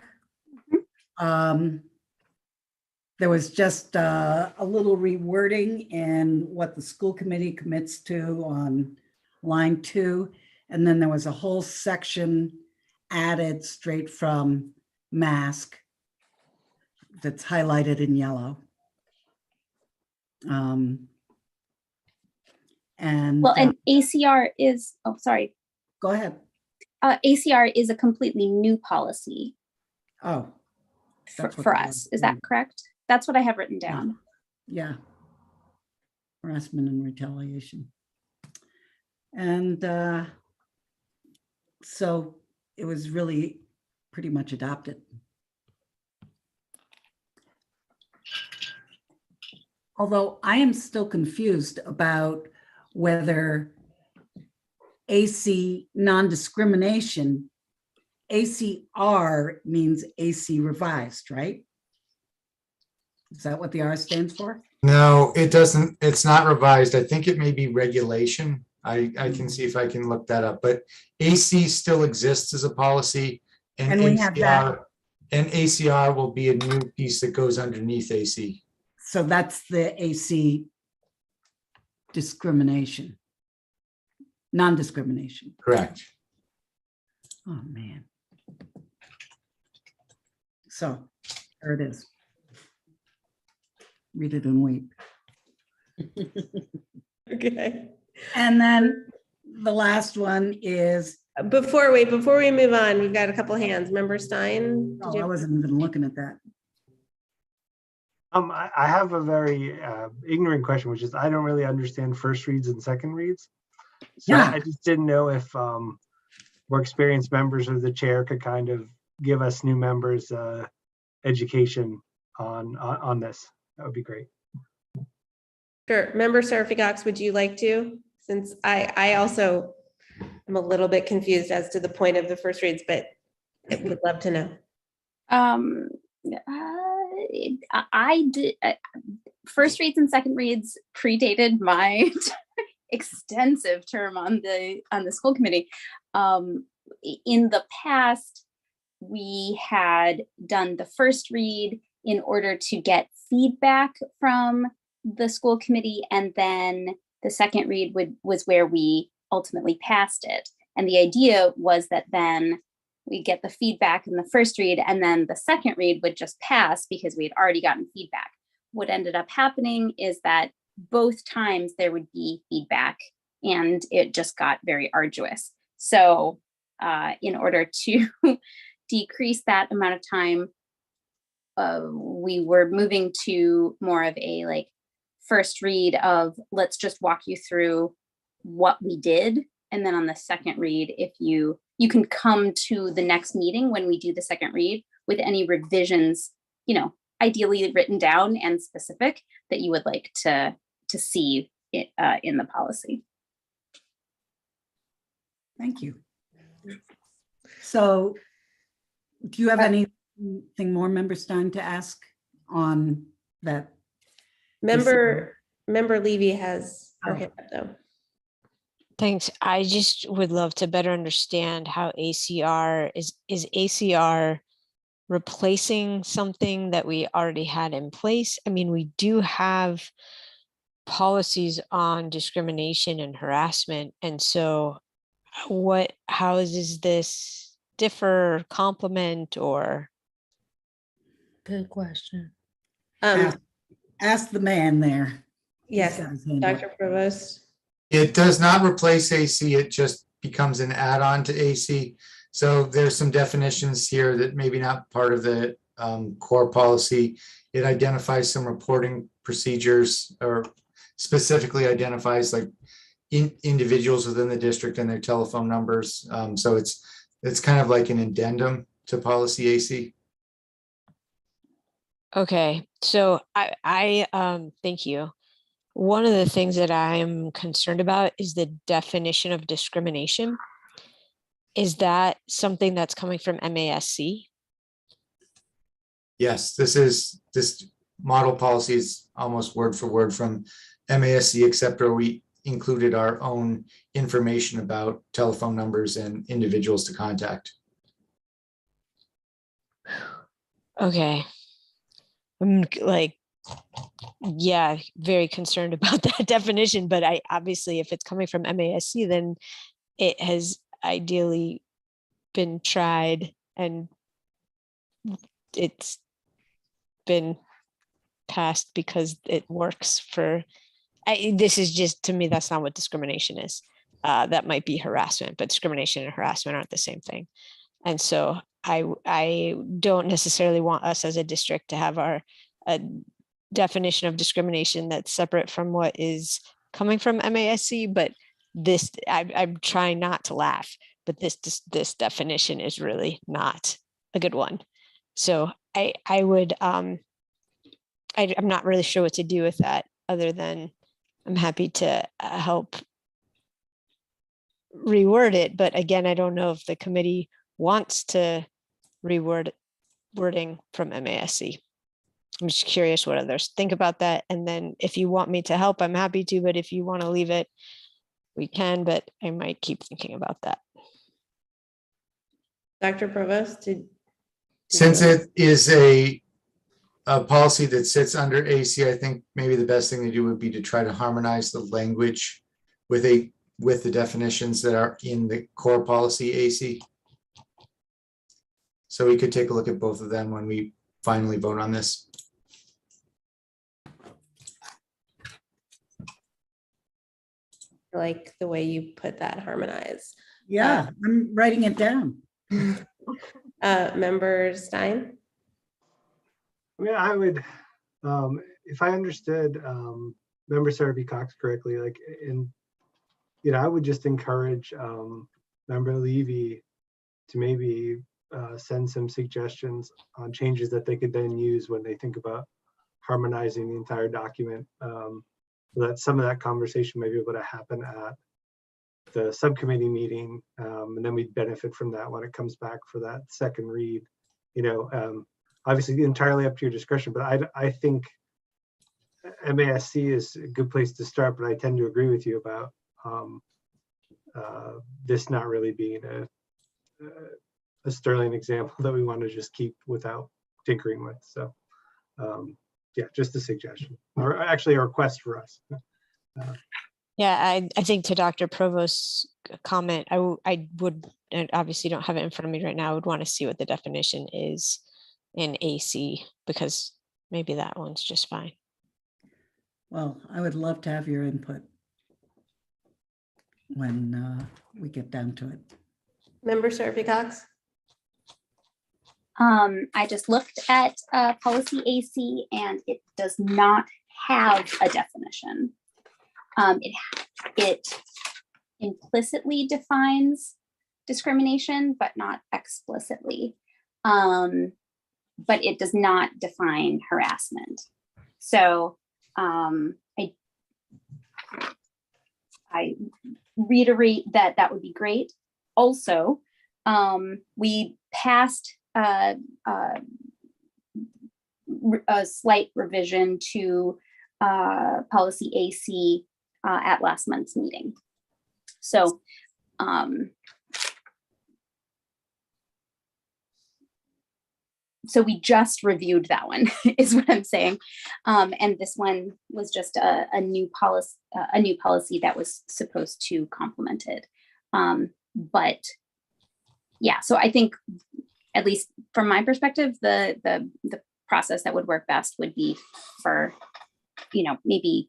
There was just a little rewording in what the school committee commits to on line 2. And then there was a whole section added straight from MASC that's highlighted in yellow. And ACR is, oh, sorry. Go ahead. ACR is a completely new policy. Oh. For us, is that correct? That's what I have written down. Yeah. Harassment and retaliation. And so it was really pretty much adopted. Although I am still confused about whether AC non-discrimination, ACR means AC revised, right? Is that what the R stands for? No, it doesn't. It's not revised. I think it may be regulation. I can see if I can look that up, but AC still exists as a policy, and we have that. And ACR will be a new piece that goes underneath AC. So that's the AC discrimination, non-discrimination. Correct. Oh, man. So there it is. Read it and weep. Okay. And then the last one is. Before we move on, we've got a couple hands. Member Stein. Oh, I wasn't even looking at that. I have a very ignorant question, which is I don't really understand first reads and second reads. So Yeah. I just didn't know if more experienced members of the chair could kind of give us new members education on this. That would be great. Sure. Member Seraphy Cox, would you like to? Since I also am a little bit confused as to the point of the first reads, but I would love to know. I did first reads and second reads predated my extensive term on the school committee. In the past, we had done the first read in order to get feedback from the school committee. And then the second read was where we ultimately passed it. And the idea was that then we get the feedback in the first read, and then the second read would just pass because we had already gotten feedback. What ended up happening is that both times there would be feedback, and it just got very arduous. So in order to decrease that amount of time, we were moving to more of a like first read of let's just walk you through what we did. And then on the second read, if you can come to the next meeting when we do the second read with any revisions, ideally written down and specific that you would like to see it, in the policy. Thank you. So do you have anything more, Member Stein, to ask on that? Member Levy has her hand up though. Thanks. I just would love to better understand how ACR is ACR replacing something that we already had in place? I mean, we do have policies on discrimination and harassment. And so how does this differ, complement, or? Good question. Ask the man there. Yes, Dr. Provost. It does not replace AC, it just becomes an add-on to AC. So there's some definitions here that maybe not part of the core policy. It identifies some reporting procedures, or specifically identifies like individuals within the district and their telephone numbers. So it's kind of like an addendum to policy AC. Okay, so I thank you. One of the things that I'm concerned about is the definition of discrimination. Is that something that's coming from MASC? Yes, this model policy is almost word for word from MASC, except where we included our own information about telephone numbers and individuals to contact. Okay. I'm like, yeah, very concerned about that definition, but I obviously, if it's coming from MASC, then it has ideally been tried and it's been passed because it works for, this is just, to me, that's not what discrimination is. That might be harassment, but discrimination and harassment aren't the same thing. And so I don't necessarily want us as a district to have our definition of discrimination that's separate from what is coming from MASC, but this, I'm trying not to laugh, but this definition is really not a good one. So I would, I'm not really sure what to do with that, other than I'm happy to help reword it. But again, I don't know if the committee wants to reword wording from MASC. I'm just curious what others think about that. And then if you want me to help, I'm happy to, but if you want to leave it, we can, but I might keep thinking about that. Dr. Provost, since it is a policy that sits under AC, I think maybe the best thing to do would be to try to harmonize the language with the definitions that are in the core policy AC. So we could take a look at both of them when we finally vote on this. Like the way you put that, harmonize. Yeah, I'm writing it down. Member Stein? I mean, I would, if I understood Member Sarah B. Cox correctly, like, I would just encourage Member Levy to maybe send some suggestions on changes that they could then use when they think about harmonizing the entire document. So that some of that conversation may be able to happen at the subcommittee meeting, and then we'd benefit from that when it comes back for that second read. Obviously entirely up to your discretion, but I think MASC is a good place to start, but I tend to agree with you about this not really being a sterling example that we want to just keep without tinkering with. So Yeah, just a suggestion, or actually a request for us. Yeah, I think to Dr. Provost's comment, I would, and obviously don't have it in front of me right now, I would want to see what the definition is in AC, because maybe that one's just fine. Well, I would love to have your input when we get down to it. Member Seraphy Cox? I just looked at policy AC and it does not have a definition. It implicitly defines discrimination, but not explicitly. But it does not define harassment. So I reiterate that would be great. Also, we passed a slight revision to policy AC at last month's meeting. So so we just reviewed that one is what I'm saying. And this one was just a new policy that was supposed to complement it. But yeah, so I think, at least from my perspective, the process that would work best would be for, maybe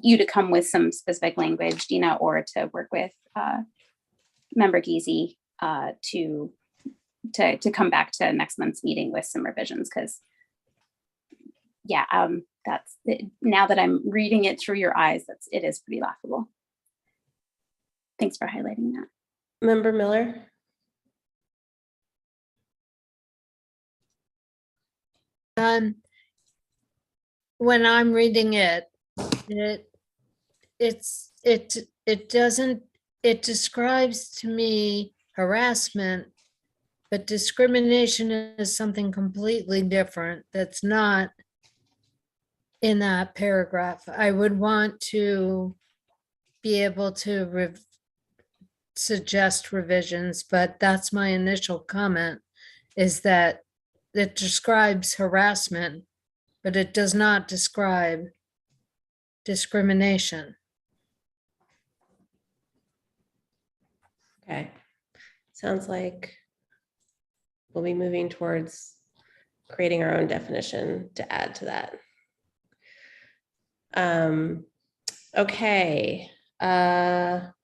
you to come with some specific language, Dina, or to work with Member Geezy to come back to next month's meeting with some revisions, because yeah, that's now that I'm reading it through your eyes, it is pretty laughable. Thanks for highlighting that. Member Miller? When I'm reading it describes to me harassment, but discrimination is something completely different that's not in that paragraph. I would want to be able to suggest revisions, but that's my initial comment, is that it describes harassment, but it does not describe discrimination. Okay. Sounds like we'll be moving towards creating our own definition to add to that. Okay. Are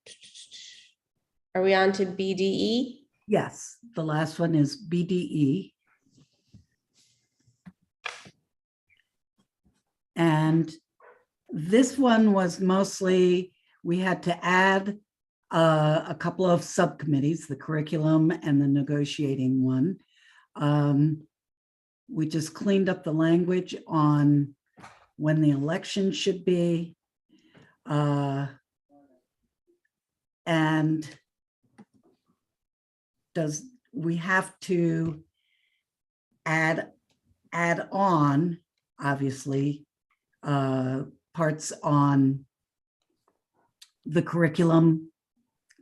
we on to BDE? Yes, the last one is BDE. And this one was mostly, we had to add a couple of subcommittees, the curriculum and the negotiating one. We just cleaned up the language on when the election should be. And we have to add on, obviously, parts on the curriculum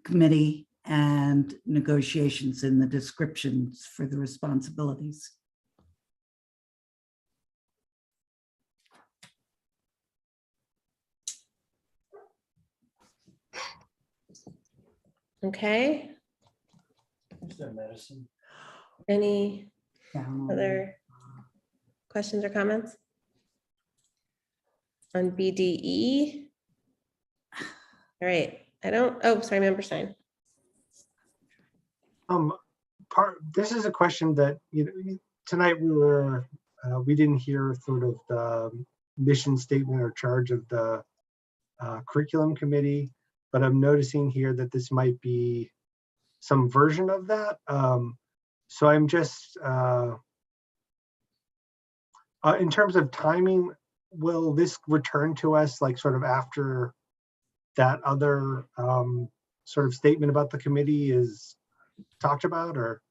committee and negotiations in the descriptions for the responsibilities. Okay. Any other questions or comments on BDE? All right. Sorry, Member Stein. This is a question that, tonight we didn't hear sort of the mission statement or charge of the curriculum committee, but I'm noticing here that this might be some version of that. So I'm just, in terms of timing, will this return to us like sort of after that other sort of statement about the committee is talked about, or?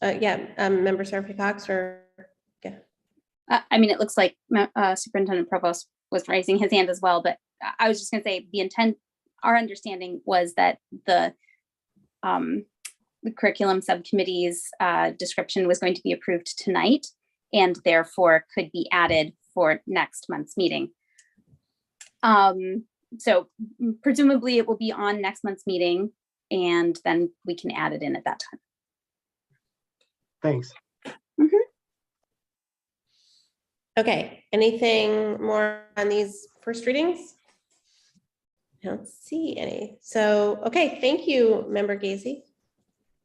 Member Seraphy Cox, or yeah. I mean, it looks like Superintendent Provost was raising his hand as well, but I was just going to say the intent, our understanding was that the the curriculum subcommittee's description was going to be approved tonight and therefore could be added for next month's meeting. So presumably it will be on next month's meeting, and then we can add it in at that time. Thanks. Okay, anything more on these first readings? I don't see any. So, okay, thank you, Member Gazy,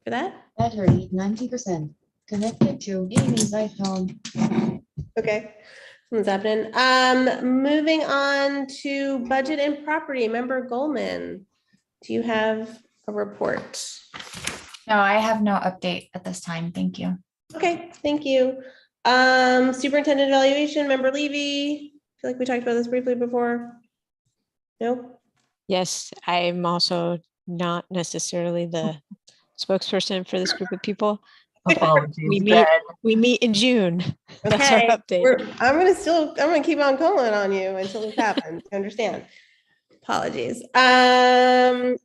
for that. Battery 90%. Connected to Amy's iPhone. Okay, something's happening. Moving on to budget and property. Member Goldman, do you have a report? No, I have no update at this time. Thank you. Okay, thank you. Superintendent evaluation, Member Levy. I feel like we talked about this briefly before. No? Yes, I'm also not necessarily the spokesperson for this group of people. We meet in June. That's our update. I'm gonna keep on calling on you until this happens. You understand? Apologies.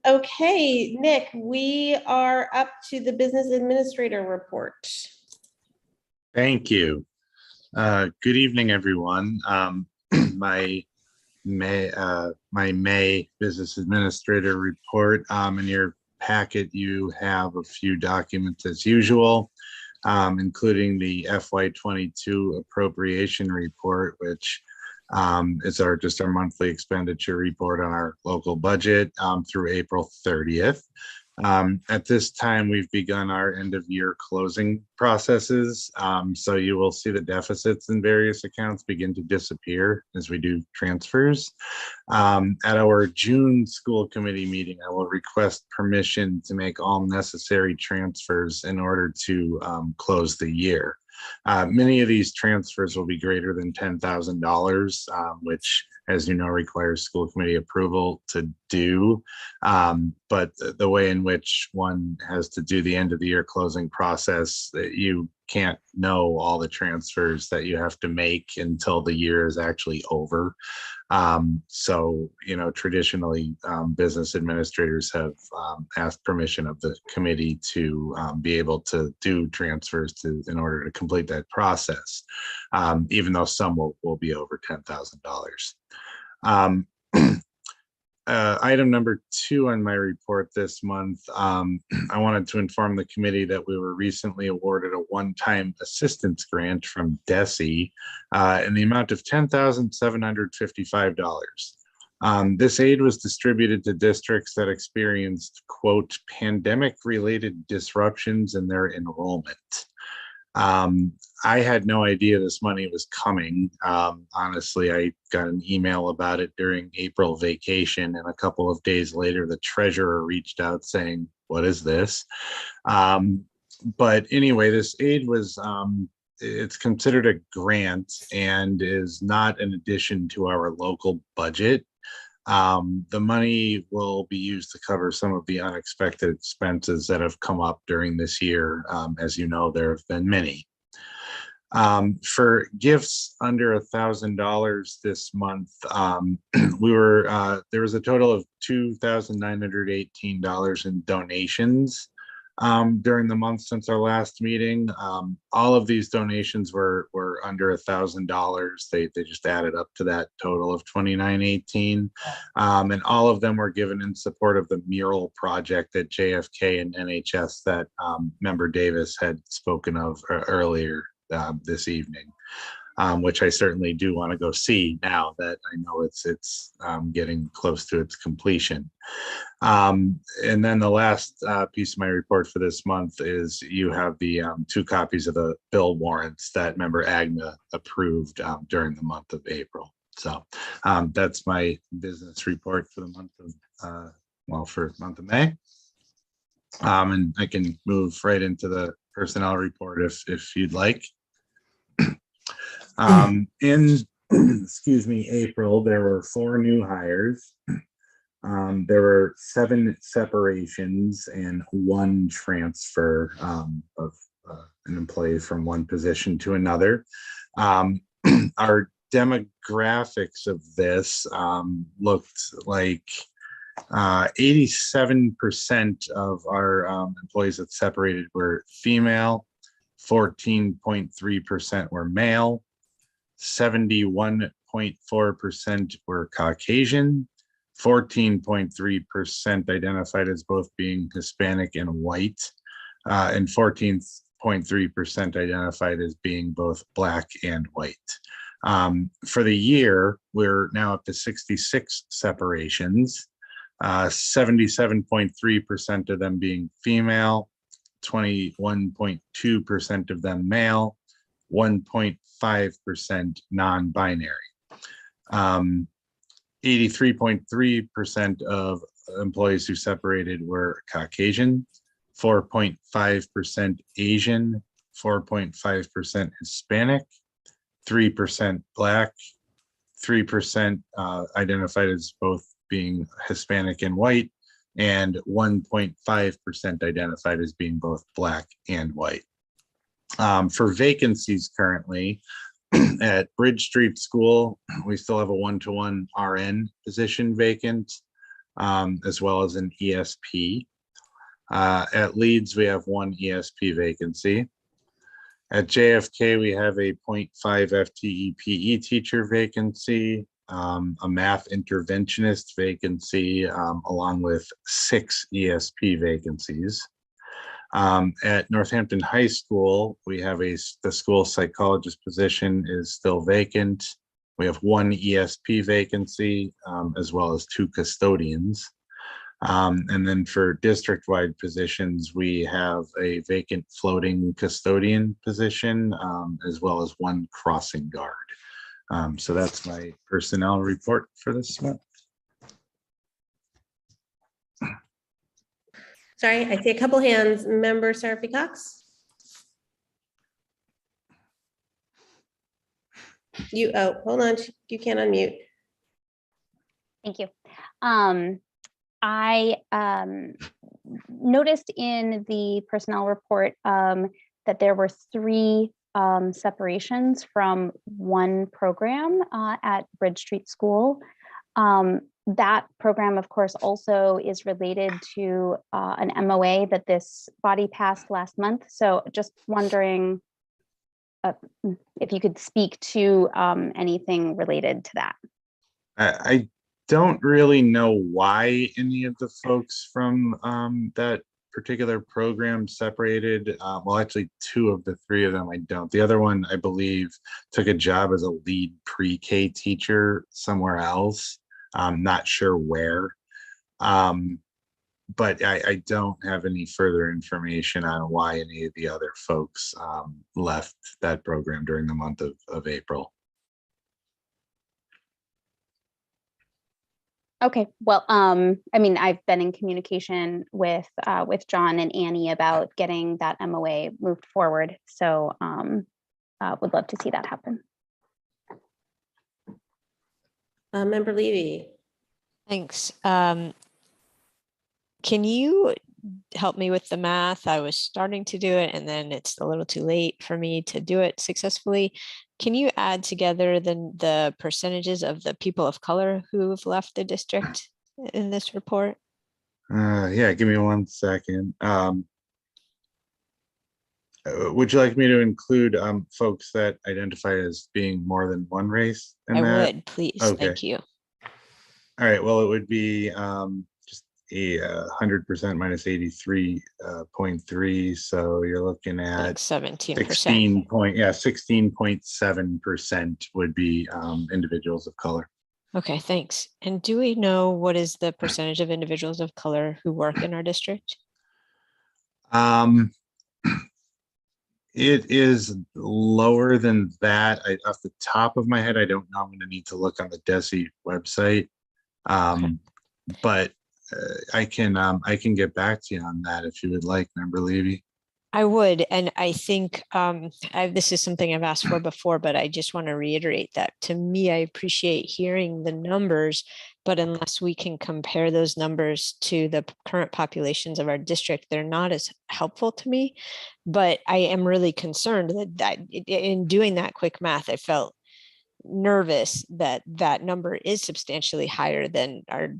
Okay, Nick, we are up to the business administrator report. Thank you. Good evening, everyone. My May business administrator report. In your packet, you have a few documents as usual, including the FY22 appropriation report, which is our monthly expenditure report on our local budget through April 30th. At this time, we've begun our end of year closing processes. So you will see the deficits in various accounts begin to disappear as we do transfers. At our June school committee meeting, I will request permission to make all necessary transfers in order to close the year. Many of these transfers will be greater than $10,000, which, as you know, requires school committee approval to do. But the way in which one has to do the end of the year closing process, you can't know all the transfers that you have to make until the year is actually over. So, you know, traditionally, business administrators have asked permission of the committee to be able to do transfers in order to complete that process, even though some will be over $10,000. Item number 2 on my report this month, I wanted to inform the committee that we were recently awarded a one-time assistance grant from DESE in the amount of $10,755. This aid was distributed to districts that experienced, quote, pandemic-related disruptions in their enrollment. I had no idea this money was coming. Honestly, I got an email about it during April vacation, and a couple of days later, the treasurer reached out saying, "What is this?" But anyway, this aid was, it's considered a grant and is not an addition to our local budget. The money will be used to cover some of the unexpected expenses that have come up during this year. As you know, there have been many. For gifts under $1,000 this month, there was a total of $2,918 in donations during the month since our last meeting. All of these donations were under $1,000. They just added up to that total of $2,918, and all of them were given in support of the mural project at JFK and NHS that Member Davis had spoken of earlier this evening, which I certainly do want to go see now that I know it's getting close to its completion. And then the last piece of my report for this month is you have the 2 copies of the bill warrants that Member Agna approved during the month of April. So that's my business report for the month of, for month of May. And I can move right into the personnel report if you'd like. In April, there were 4 new hires. There were 7 separations and 1 transfer of an employee from one position to another. Our demographics of this looked like 87% of our employees that separated were female, 14.3% were male, 71.4% were Caucasian, 14.3% identified as both being Hispanic and white, and 14.3% identified as being both Black and white. For the year, we're now up to 66 separations, 77.3% of them being female, 21.2% of them male, 1.5% non-binary. 83.3% of employees who separated were Caucasian, 4.5% Asian, 4.5% Hispanic, 3% Black, 3% identified as both being Hispanic and white, and 1.5% identified as being both Black and white. For vacancies currently, at Bridge Street School, we still have a 1-to-1 RN position vacant, as well as an ESP. At Leeds, we have 1 ESP vacancy. At JFK, we have a 0.5 FTE PE teacher vacancy, a math interventionist vacancy, along with 6 ESP vacancies. At Northampton High School, we have the school psychologist position is still vacant. We have 1 ESP vacancy, as well as 2 custodians. And then for district-wide positions, we have a vacant floating custodian position, as well as 1 crossing guard. So that's my personnel report for this month. Sorry, I see a couple hands. Member Seraphy Cox? Hold on, you can't unmute. Thank you. I noticed in the personnel report that there were 3 separations from 1 program at Bridge Street School. That program, of course, also is related to an MOA that this body passed last month. So just wondering if you could speak to anything related to that. I don't really know why any of the folks from that particular program separated. Well, actually 2 of the 3 of them I don't. The other one, I believe, took a job as a lead pre-K teacher somewhere else. I'm not sure where, but I don't have any further information on why any of the other folks left that program during the month of April. Okay, well, I mean, I've been in communication with John and Annie about getting that MOA moved forward, so would love to see that happen. Member Levy. Thanks. Can you help me with the math? I was starting to do it and then it's a little too late for me to do it successfully. Can you add together the percentages of the people of color who've left the district in this report? Yeah, give me 1 second. Would you like me to include folks that identify as being more than 1 race in that? I would, please. Okay. Thank you. All right, well, it would be just a 100% minus 83.3. So you're looking at Like 17%. 16.7% would be individuals of color. Okay, thanks. And do we know what is the percentage of individuals of color who work in our district? It is lower than that. Off the top of my head, I don't know. I'm going to need to look on the DESE website. But I can get back to you on that if you would like, Member Levy. I would, and I think this is something I've asked for before, but I just want to reiterate that to me, I appreciate hearing the numbers, but unless we can compare those numbers to the current populations of our district, they're not as helpful to me. But I am really concerned that in doing that quick math, I felt nervous that that number is substantially higher than our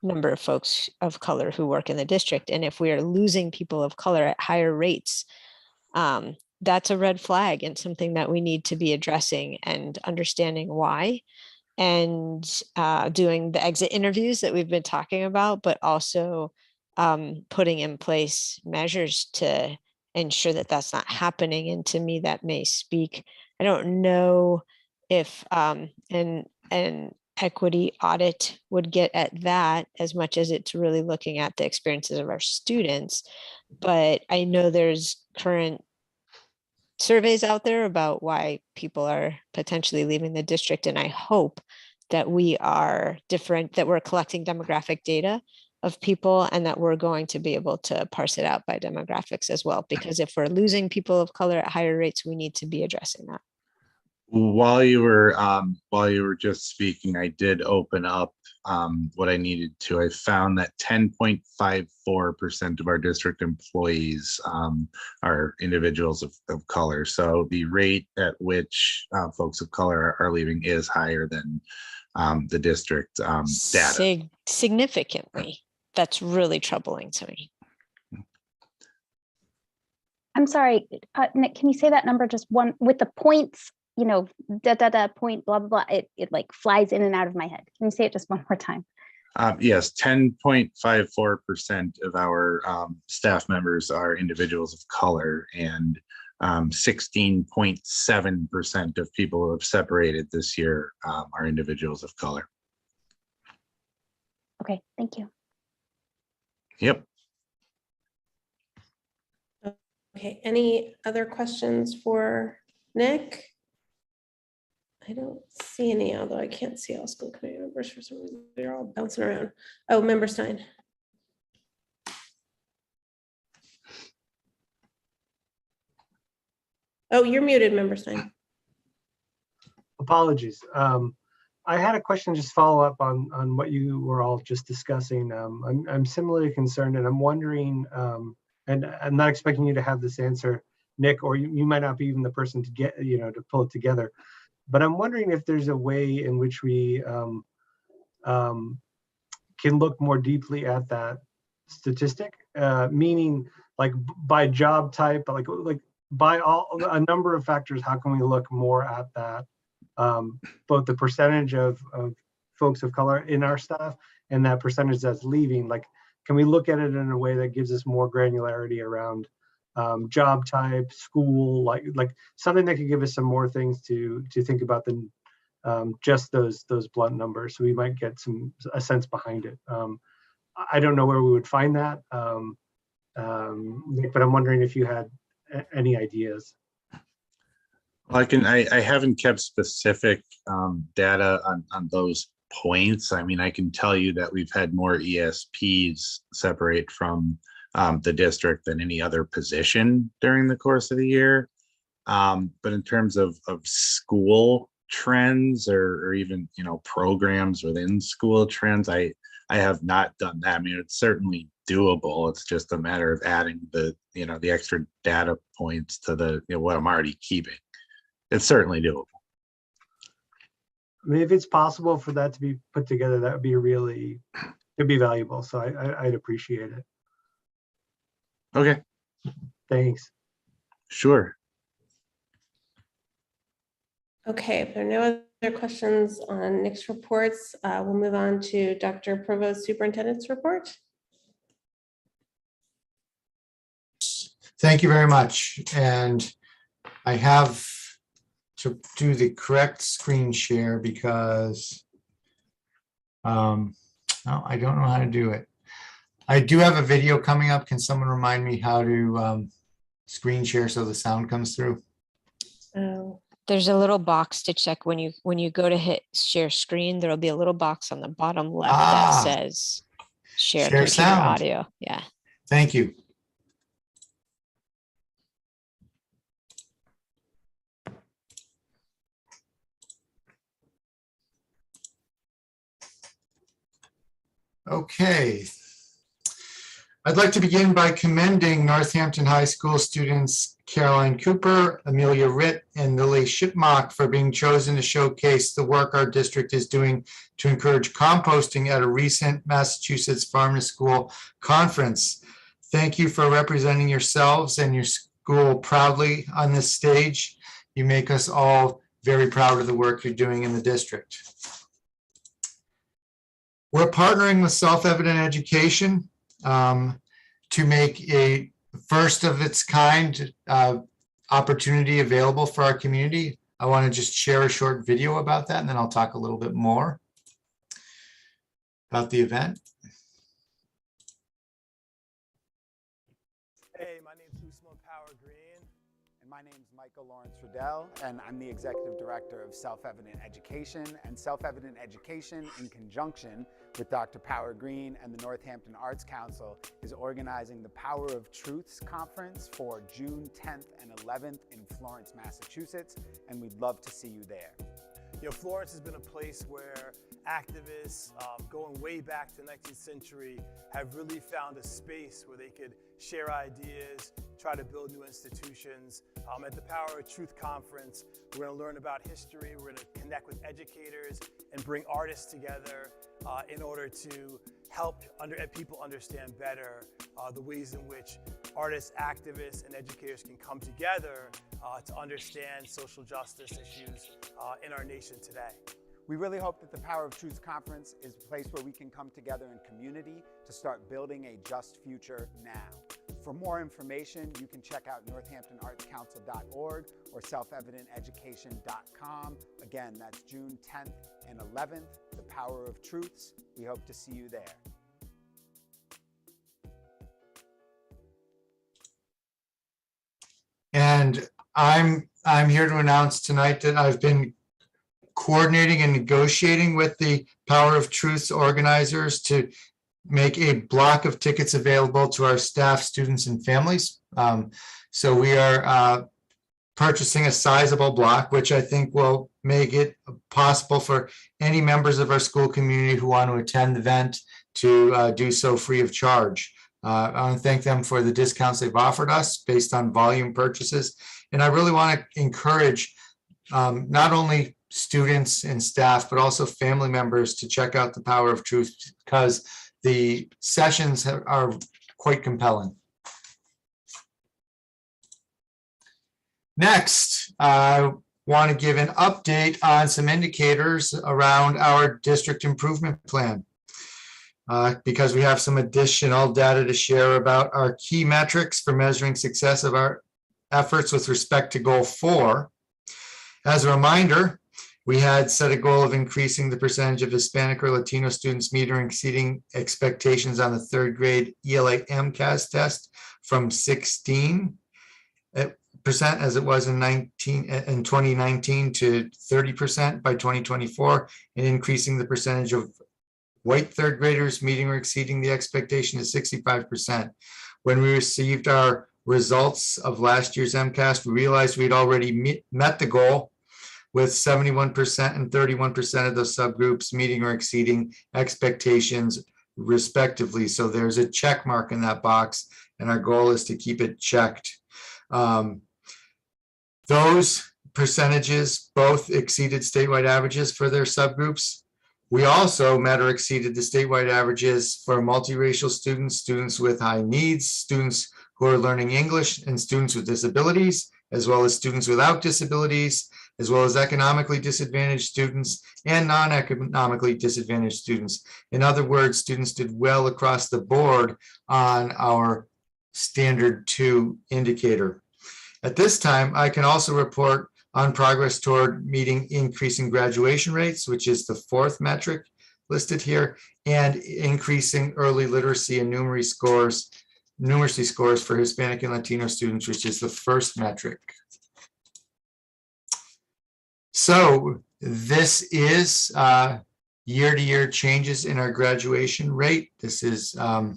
number of folks of color who work in the district. And if we are losing people of color at higher rates, that's a red flag and something that we need to be addressing and understanding why, and doing the exit interviews that we've been talking about, but also putting in place measures to ensure that that's not happening. And to me, that may speak, I don't know if an equity audit would get at that as much as it's really looking at the experiences of our students. But I know there's current surveys out there about why people are potentially leaving the district. And I hope that we are different, that we're collecting demographic data of people and that we're going to be able to parse it out by demographics as well. Because if we're losing people of color at higher rates, we need to be addressing that. While you were just speaking, I did open up what I needed to. I found that 10.54% of our district employees are individuals of color. So the rate at which folks of color are leaving is higher than the district data. Significantly. That's really troubling to me. I'm sorry, Nick, can you say that number just one with the points, you know, point, blah, blah, blah. It like flies in and out of my head. Can you say it just one more time? Yes, 10.54% of our staff members are individuals of color, and 16.7% of people who have separated this year are individuals of color. Okay, thank you. Yep. Okay, any other questions for Nick? I don't see any, although I can't see all school committee members for some reason. They're all bouncing around. Oh, Member Stein. Oh, you're muted, Member Stein. Apologies. I had a question, just follow up on what you were all just discussing. I'm similarly concerned, and I'm wondering, and I'm not expecting you to have this answer, Nick, or you might not be even the person to get, to pull it together. But I'm wondering if there's a way in which we can look more deeply at that statistic, meaning like by job type, like by a number of factors. How can we look more at that? Both the percentage of folks of color in our staff and that percentage that's leaving. Like, can we look at it in a way that gives us more granularity around job type, school, like something that could give us some more things to think about than just those blunt numbers. So we might get a sense behind it. I don't know where we would find that, Nick, but I'm wondering if you had any ideas. Well, I haven't kept specific data on those points. I mean, I can tell you that we've had more ESPs separate from the district than any other position during the course of the year. But in terms of school trends or even, programs within school trends, I have not done that. I mean, it's certainly doable. It's just a matter of adding the extra data points to the, what I'm already keeping. It's certainly doable. I mean, if it's possible for that to be put together, that would be it'd be valuable. So I'd appreciate it. Okay. Thanks. Sure. Okay, if there are no other questions on Nick's reports, we'll move on to Dr. Provost Superintendent's report. Thank you very much. And I have to do the correct screen share because no, I don't know how to do it. I do have a video coming up. Can someone remind me how to screen share so the sound comes through? There's a little box to check when you go to hit share screen. There'll be a little box on the bottom left that says share computer sound. audio. Yeah. Thank you. Okay. I'd like to begin by commending Northampton High School students Caroline Cooper, Amelia Ritt, and Lily Shipmock for being chosen to showcase the work our district is doing to encourage composting at a recent Massachusetts Farm to School conference. Thank you for representing yourselves and your school proudly on this stage. You make us all very proud of the work you're doing in the district. We're partnering with Self-Evident Education to make a first of its kind opportunity available for our community. I want to just share a short video about that, and then I'll talk a little bit more about the event. Hey, my name's Usman Power Green, and my name's Michael Lawrence Riddell, and I'm the Executive Director of Self-Evident Education. And Self-Evident Education, in conjunction with Dr. Power Green and the Northampton Arts Council, is organizing the Power of Truths Conference for June 10th and 11th in Florence, Massachusetts, and we'd love to see you there. You know, Florence has been a place where activists going way back to the 19th century have really found a space where they could share ideas, try to build new institutions. At the Power of Truth Conference, we're going to learn about history, we're going to connect with educators and bring artists together in order to help people understand better the ways in which artists, activists, and educators can come together to understand social justice issues in our nation today. We really hope that the Power of Truth Conference is a place where we can come together in community to start building a just future now. For more information, you can check out northamptonartscouncil.org or selfevidenteducation.com. Again, that's June 10th and 11th, the Power of Truths. We hope to see you there. And I'm here to announce tonight that I've been coordinating and negotiating with the Power of Truths organizers to make a block of tickets available to our staff, students, and families. So we are purchasing a sizable block, which I think will make it possible for any members of our school community who want to attend the event to do so free of charge. I want to thank them for the discounts they've offered us based on volume purchases. And I really want to encourage not only students and staff, but also family members to check out the Power of Truth, because the sessions are quite compelling. Next, I want to give an update on some indicators around our district improvement plan, because we have some additional data to share about our key metrics for measuring success of our efforts with respect to Goal 4. As a reminder, we had set a goal of increasing the percentage of Hispanic or Latino students meeting or exceeding expectations on the third grade ELA MCAS test from 16% as it was in 2019 to 30% by 2024, and increasing the percentage of white third graders meeting or exceeding the expectation to 65%. When we received our results of last year's MCAS, we realized we'd already met the goal, with 71% and 31% of those subgroups meeting or exceeding expectations respectively. So there's a check mark in that box, and our goal is to keep it checked. Those percentages both exceeded statewide averages for their subgroups. We also met or exceeded the statewide averages for multiracial students, students with high needs, students who are learning English, and students with disabilities, as well as students without disabilities, as well as economically disadvantaged students and non-economically disadvantaged students. In other words, students did well across the board on our Standard 2 indicator. At this time, I can also report on progress toward meeting increasing graduation rates, which is the fourth metric listed here, and increasing early literacy and numeracy scores for Hispanic and Latino students, which is the first metric. So this is year-to-year changes in our graduation rate. This is a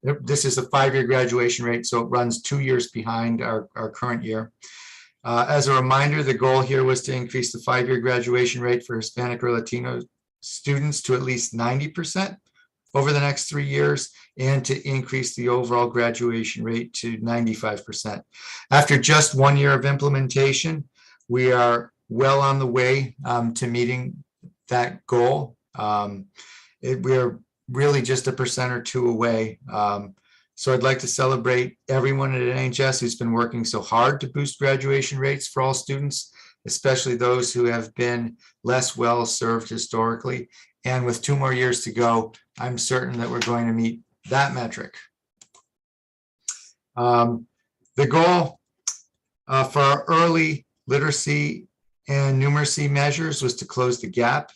5-year graduation rate, so it runs 2 years behind our current year. As a reminder, the goal here was to increase the 5-year graduation rate for Hispanic or Latino students to at least 90% over the next 3 years and to increase the overall graduation rate to 95%. After just 1 year of implementation, we are well on the way to meeting that goal. We are really just 1% or 2% away. So I'd like to celebrate everyone at NHS who's been working so hard to boost graduation rates for all students, especially those who have been less well served historically. And with 2 more years to go, I'm certain that we're going to meet that metric. The goal for our early literacy and numeracy measures was to close the gap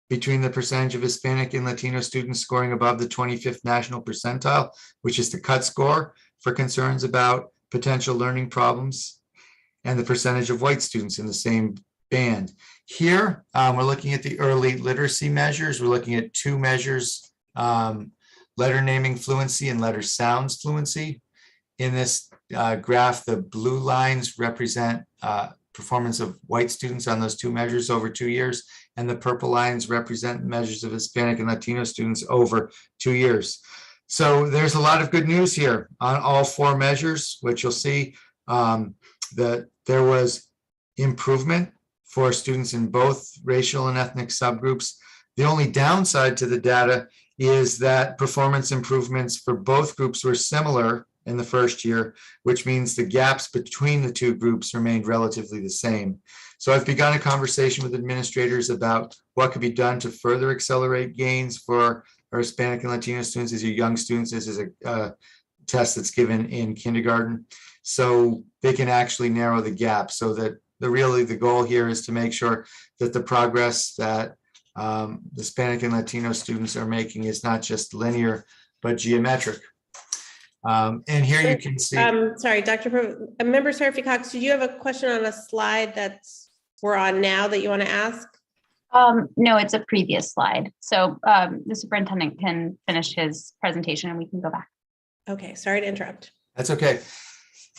between the percentage of Hispanic and Latino students scoring above the 25th national percentile, which is the cut score for concerns about potential learning problems, and the percentage of white students in the same band. Here, we're looking at the early literacy measures. We're looking at 2 measures, letter naming fluency and letter sounds fluency. In this graph, the blue lines represent performance of white students on those 2 measures over 2 years, and the purple lines represent measures of Hispanic and Latino students over 2 years. So there's a lot of good news here on all 4 measures, which you'll see that there was improvement for students in both racial and ethnic subgroups. The only downside to the data is that performance improvements for both groups were similar in the first year, which means the gaps between the 2 groups remained relatively the same. So I've begun a conversation with administrators about what could be done to further accelerate gains for our Hispanic and Latino students. These are young students. This is a test that's given in kindergarten, so they can actually narrow the gap, so that the goal here is to make sure that the progress that Hispanic and Latino students are making is not just linear, but geometric. And here you can see. Sorry, Member Seraphy Cox, did you have a question on a slide we're on now that you want to ask? No, it's a previous slide. So the superintendent can finish his presentation and we can go back. Okay, sorry to interrupt. That's okay.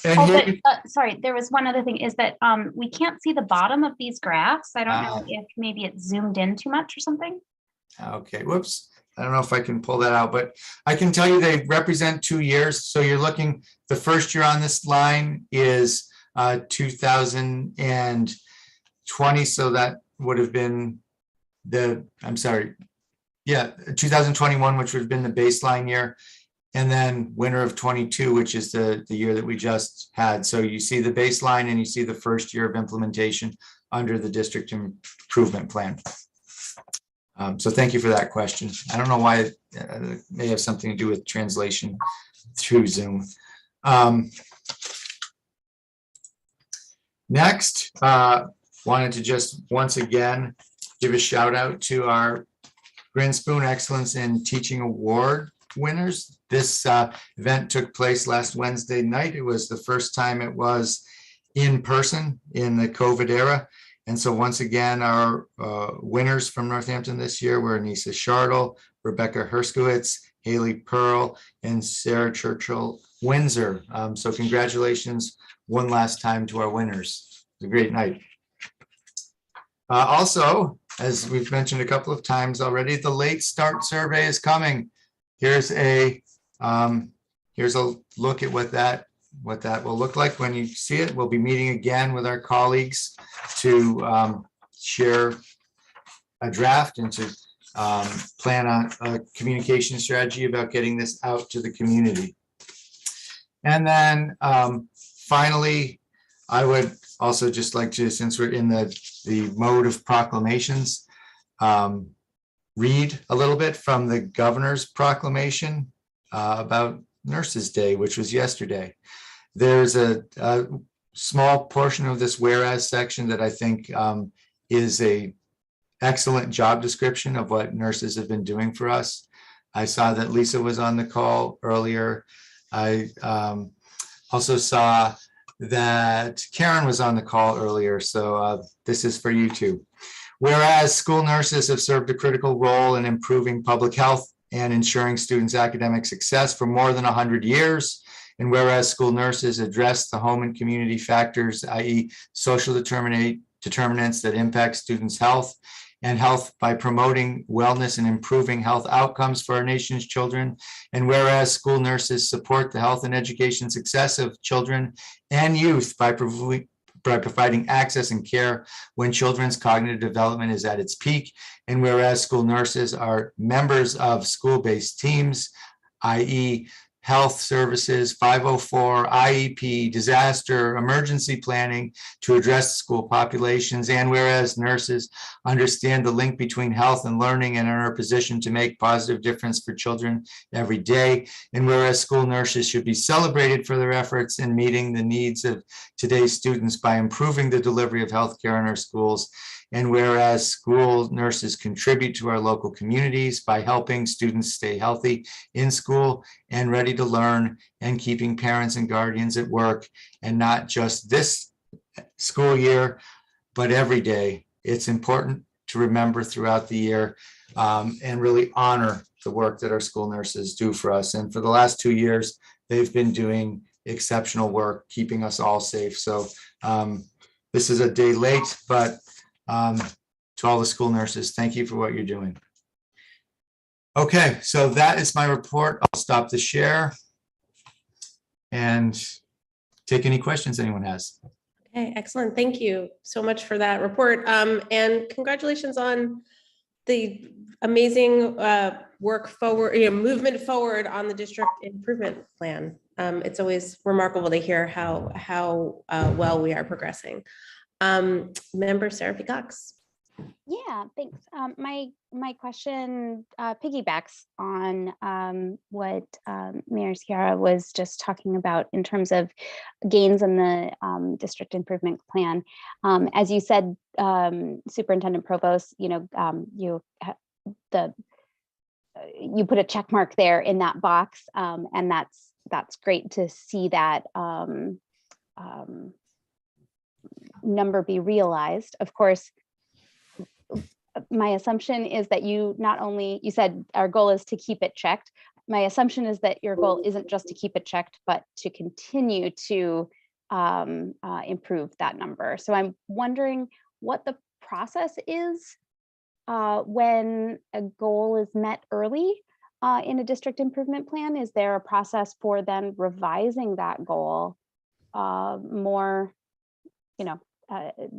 And sorry, there was one other thing, is that we can't see the bottom of these graphs. I don't know if maybe it's zoomed in too much or something. Okay, whoops. I don't know if I can pull that out, but I can tell you they represent 2 years. So you're looking, the first year on this line is 2020. So that would have been 2021, which would have been the baseline year. And then winter of 22, which is the year that we just had. So you see the baseline and you see the first year of implementation under the district improvement plan. So thank you for that question. I don't know why it may have something to do with translation through Zoom. Next, wanted to just once again give a shout out to our Grand Spoon Excellence in Teaching Award winners. This event took place last Wednesday night. It was the first time it was in person in the COVID era. And so once again, our winners from Northampton this year were Anissa Shardle, Rebecca Herskowitz, Haley Pearl, and Sarah Churchill Windsor. So congratulations one last time to our winners. It was a great night. Also, as we've mentioned a couple of times already, the late start survey is coming. Here's a look at what that will look like when you see it. We'll be meeting again with our colleagues to share a draft and to plan on a communication strategy about getting this out to the community. And then finally, I would also just like to, since we're in the mode of proclamations, read a little bit from the governor's proclamation about Nurses Day, which was yesterday. There's a small portion of this whereas section that I think is a excellent job description of what nurses have been doing for us. I saw that Lisa was on the call earlier. I also saw that Karen was on the call earlier. So this is for you too. Whereas school nurses have served a critical role in improving public health and ensuring students' academic success for more than 100 years. And whereas school nurses address the home and community factors, i.e. social determinants that impact students' health. and health by promoting wellness and improving health outcomes for our nation's children. And whereas school nurses support the health and education success of children and youth by providing access and care when children's cognitive development is at its peak. And whereas school nurses are members of school-based teams, i.e. health services, 504, IEP, disaster, emergency planning to address school populations. And whereas nurses understand the link between health and learning and are in a position to make positive difference for children every day. And whereas school nurses should be celebrated for their efforts in meeting the needs of today's students by improving the delivery of healthcare in our schools. And whereas school nurses contribute to our local communities by helping students stay healthy in school and ready to learn and keeping parents and guardians at work, and not just this school year, but every day. It's important to remember throughout the year and really honor the work that our school nurses do for us. And for the last 2 years, they've been doing exceptional work, keeping us all safe. So this is a day late, but to all the school nurses, thank you for what you're doing. Okay, so that is my report. I'll stop the share and take any questions anyone has. Okay, excellent. Thank you so much for that report. And congratulations on the amazing work forward, movement forward on the district improvement plan. It's always remarkable to hear how well we are progressing. Member Sarah P. Cox. Yeah, thanks. My question piggybacks on what Mayor Sciarra was just talking about in terms of gains in the district improvement plan. As you said, Superintendent Provost, you put a check mark there in that box, and that's great to see that number be realized. Of course, my assumption is that you said our goal is to keep it checked. My assumption is that your goal isn't just to keep it checked, but to continue to improve that number. So I'm wondering what the process is when a goal is met early in a district improvement plan. Is there a process for then revising that goal more,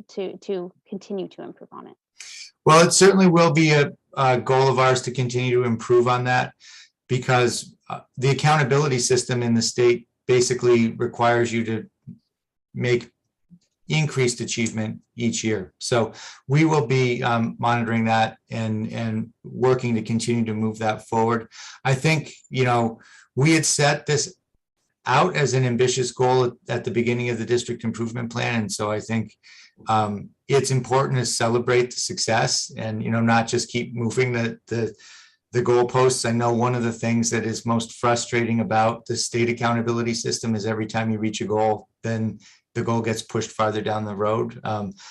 to continue to improve on it? Well, it certainly will be a goal of ours to continue to improve on that, because the accountability system in the state basically requires you to make increased achievement each year. So we will be monitoring that and working to continue to move that forward. I think, we had set this out as an ambitious goal at the beginning of the district improvement plan. And so I think it's important to celebrate the success and, not just keep moving the goalposts. I know one of the things that is most frustrating about the state accountability system is every time you reach a goal, then the goal gets pushed farther down the road.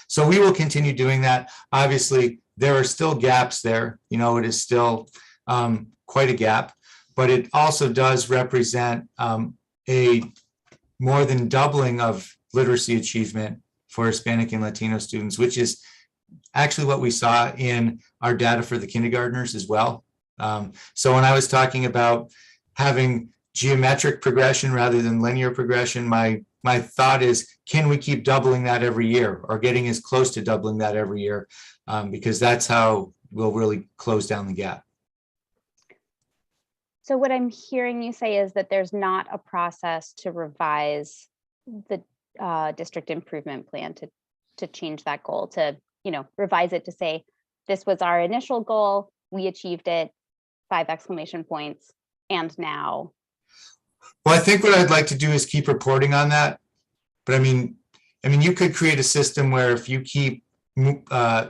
So we will continue doing that. Obviously, there are still gaps there. It is still quite a gap, but it also does represent a more than doubling of literacy achievement for Hispanic and Latino students, which is actually what we saw in our data for the kindergartners as well. So when I was talking about having geometric progression rather than linear progression, my thought is, can we keep doubling that every year or getting as close to doubling that every year? Because that's how we'll really close down the gap. So what I'm hearing you say is that there's not a process to revise the district improvement plan to change that goal, to revise it to say, this was our initial goal, we achieved it, 5 exclamation points, and now. Well, I think what I'd like to do is keep reporting on that. But I mean, you could create a system where if you keep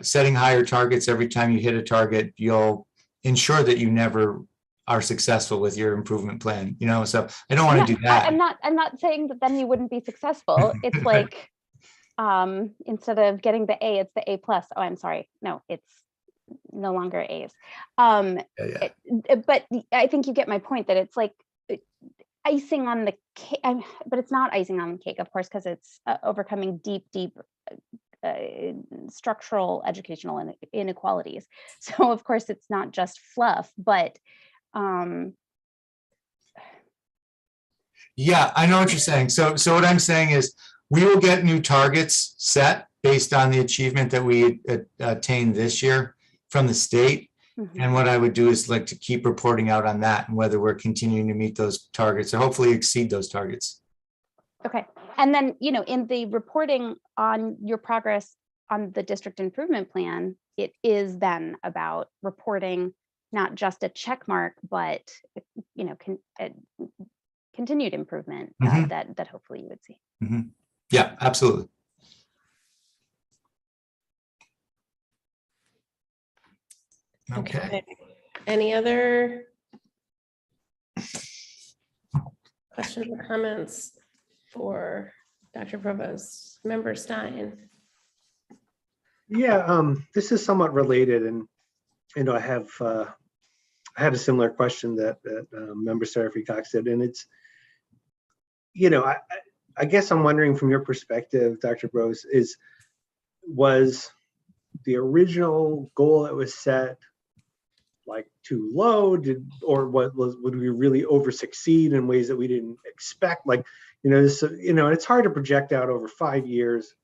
setting higher targets every time you hit a target, you'll ensure that you never are successful with your improvement plan. So I don't want to do that. I'm not saying that then you wouldn't be successful. It's like instead of getting the A, it's the A+. Oh, I'm sorry. No, it's no longer A's. But I think you get my point that it's like icing on the cake, but it's not icing on the cake, of course, because it's overcoming deep structural educational inequalities. So of course it's not just fluff, but yeah, I know what you're saying. So what I'm saying is we will get new targets set based on the achievement that we attained this year from the state. And what I would do is like to keep reporting out on that and whether we're continuing to meet those targets or hopefully exceed those targets. Okay. And then, you know, in the reporting on your progress on the district improvement plan, it is then about reporting not just a check mark, but, you know, continued improvement that hopefully you would see. Yeah, absolutely. Okay. Any other questions or comments for Dr. Provost? Member Stein? Yeah, this is somewhat related, and you know, I had a similar question that Member Seraphy Cox did, and it's, you know, I guess I'm wondering from your perspective, Dr. Bros, was the original goal that was set like too low? Would we really over succeed in ways that we didn't expect? Like, you know, it's hard to project out over 5 years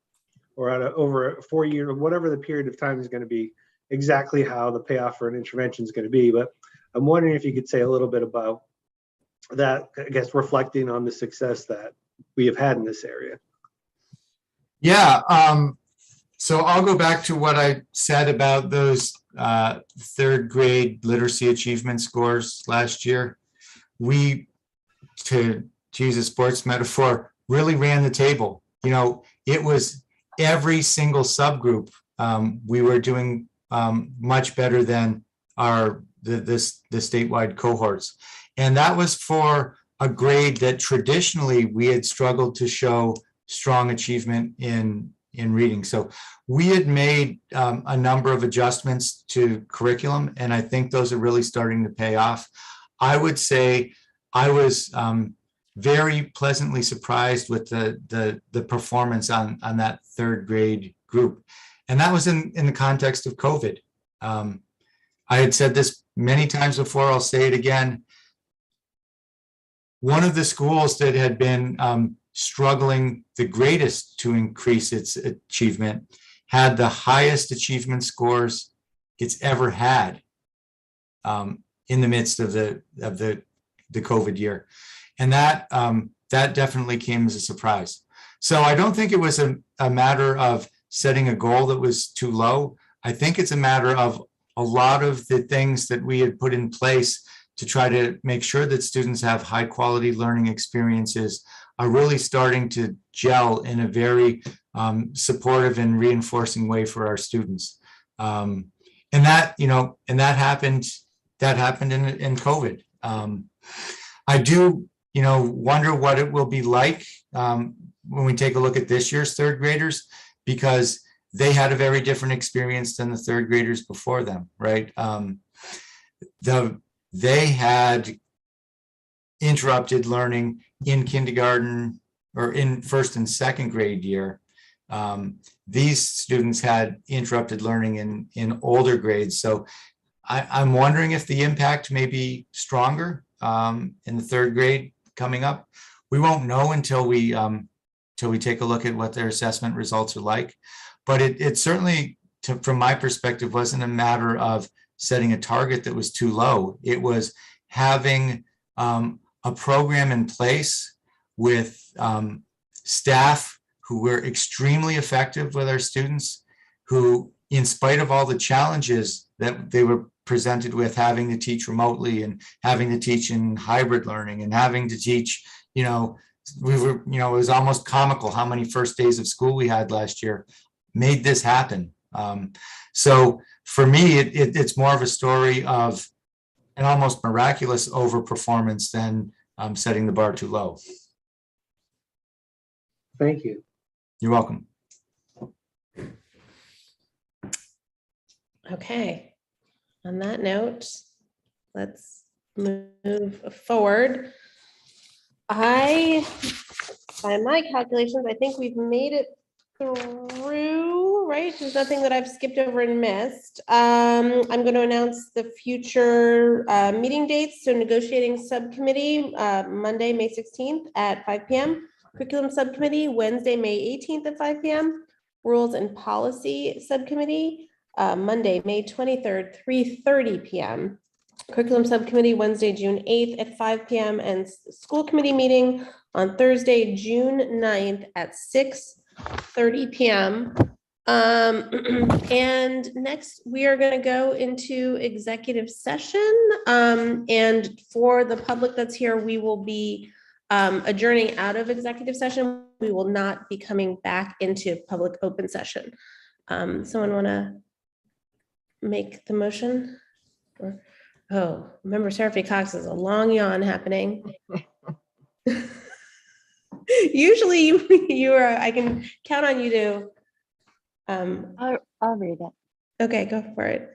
or over a 4 year, whatever the period of time is going to be, exactly how the payoff for an intervention is going to be. But I'm wondering if you could say a little bit about that, I guess, reflecting on the success that we have had in this area. Yeah. So I'll go back to what I said about those third grade literacy achievement scores last year. We, to use a sports metaphor, really ran the table. You know, it was every single subgroup. We were doing much better than the statewide cohorts. And that was for a grade that traditionally we had struggled to show strong achievement in reading. So we had made a number of adjustments to curriculum, and I think those are really starting to pay off. I would say I was very pleasantly surprised with the performance on that third grade group. And that was in the context of COVID. I had said this many times before, I'll say it again. One of the schools that had been struggling the greatest to increase its achievement had the highest achievement scores it's ever had in the midst of the COVID year. And that definitely came as a surprise. So I don't think it was a matter of setting a goal that was too low. I think it's a matter of a lot of the things that we had put in place to try to make sure that students have high quality learning experiences are really starting to gel in a very supportive and reinforcing way for our students. And that happened in COVID. I do, wonder what it will be like when we take a look at this year's third graders, because they had a very different experience than the third graders before them, right? They had interrupted learning in kindergarten or in first and second grade year. These students had interrupted learning in older grades. So I'm wondering if the impact may be stronger in the third grade coming up. We won't know until we take a look at what their assessment results are like. But it certainly, from my perspective, wasn't a matter of setting a target that was too low. It was having a program in place with staff who were extremely effective with our students, who, in spite of all the challenges that they were presented with, having to teach remotely and having to teach in hybrid learning and having to teach, it was almost comical how many first days of school we had last year, made this happen. So for me, it's more of a story of an almost miraculous overperformance than setting the bar too low. Thank you. You're welcome. Okay. On that note, let's move forward. By my calculations, I think we've made it through right? There's nothing that I've skipped over and missed. I'm going to announce the future meeting dates. So negotiating subcommittee, Monday, May 16th at 5 p.m. Curriculum subcommittee, Wednesday, May 18th at 5 p.m. Rules and policy subcommittee, Monday, May 23rd, 3:30 p.m. Curriculum subcommittee, Wednesday, June 8th at 5 p.m. and school committee meeting on Thursday, June 9th at 6:30 p.m. And next we are going to go into executive session. And for the public that's here, we will be adjourning out of executive session. We will not be coming back into public open session. Someone want to make the motion? Or, oh, Member Seraphy Cox is a long yawn happening. Usually you are, I can count on you to. I'll read it. Okay, go for it.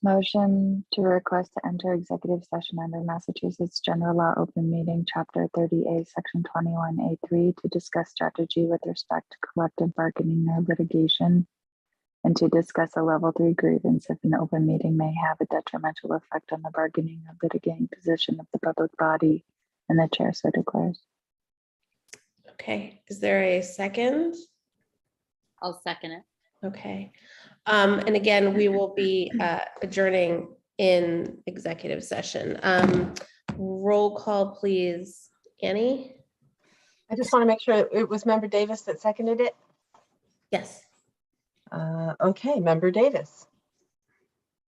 Motion to request to enter executive session under Massachusetts General Law Open Meeting, Chapter 30A, Section 21A3, to discuss strategy with respect to collective bargaining or litigation, and to discuss a level 3 grievance if an open meeting may have a detrimental effect on the bargaining or litigating position of the public body, and the chair so declares. Okay, is there a second? I'll second it. Okay. And again, we will be adjourning in executive session. Roll call, please. Annie? I just want to make sure it was Member Davis that seconded it. Yes. Okay, Member Davis.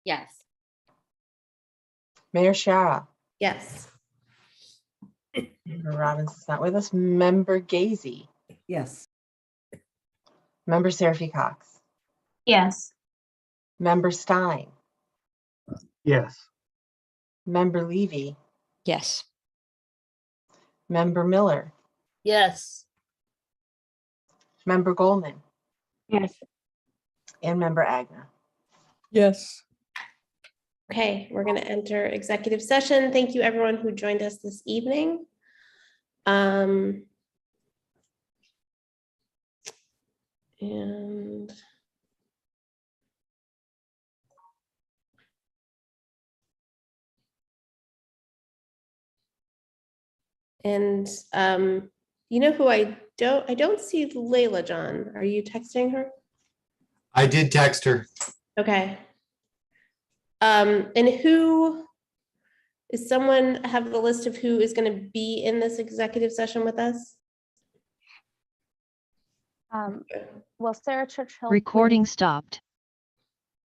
Yes. Mayor Shara. Yes. Member Robbins is not with us. Member Gazy. Yes. Member Seraphy Cox. Yes. Member Stein. Yes. Member Levy. Yes. Member Miller. Yes. Member Goldman. Yes. And Member Agner. Yes. Okay, we're going to enter executive session. Thank you, everyone who joined us this evening. And you know who I don't see Layla, John. Are you texting her? I did text her. Okay. And who is someone have the list of who is going to be in this executive session with us? Well, Sarah Churchill. Recording stopped.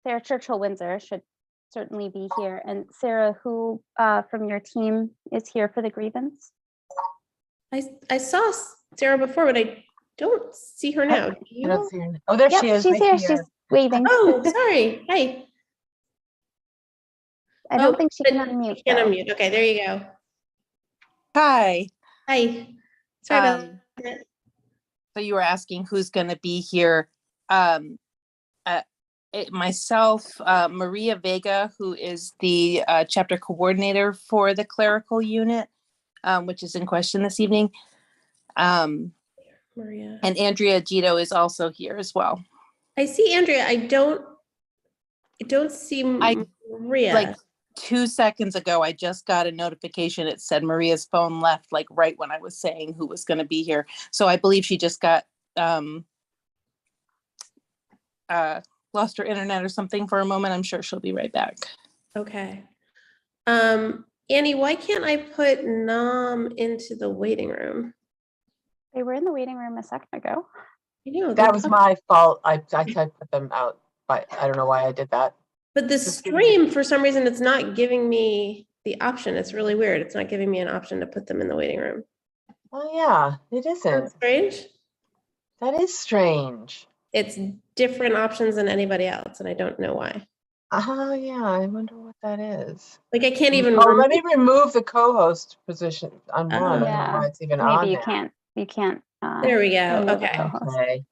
Sarah Churchill Windsor should certainly be here. And Sarah, who from your team is here for the grievance? I saw Sarah before, but I don't see her now. Do you? I don't see her. Oh, there she is. She's right here. She's waving. Oh, sorry. Hi. I don't think she can unmute. She can though. unmute. Okay, there you go. Hi. Hi. Sorry about that. So you were asking who's going to be here. Myself, Maria Vega, who is the chapter coordinator for the clerical unit, which is in question this evening. Maria. And Andrea Gito is also here as well. I see Andrea. I don't see Maria. Like 2 seconds ago, I just got a notification. It said Maria's phone left, like right when I was saying who was going to be here. So I believe she just got lost her internet or something for a moment. I'm sure she'll be right back. Okay. Annie, why can't I put Nam into the waiting room? They were in the waiting room a second ago. I know That was my fault. I put them out, but I don't know why I did that. But the stream, for some reason, it's not giving me the option. It's really weird. It's not giving me an option to put them in the waiting room. Oh yeah, it isn't. That's strange. That is strange. It's different options than anybody else, and I don't know why. Oh yeah, I wonder what that is. Like I can't even. Let me remove the co-host position on one. I don't know Yeah. why it's even Maybe on you there. can't. You can't. There we go. remove the Okay. co-host. Okay.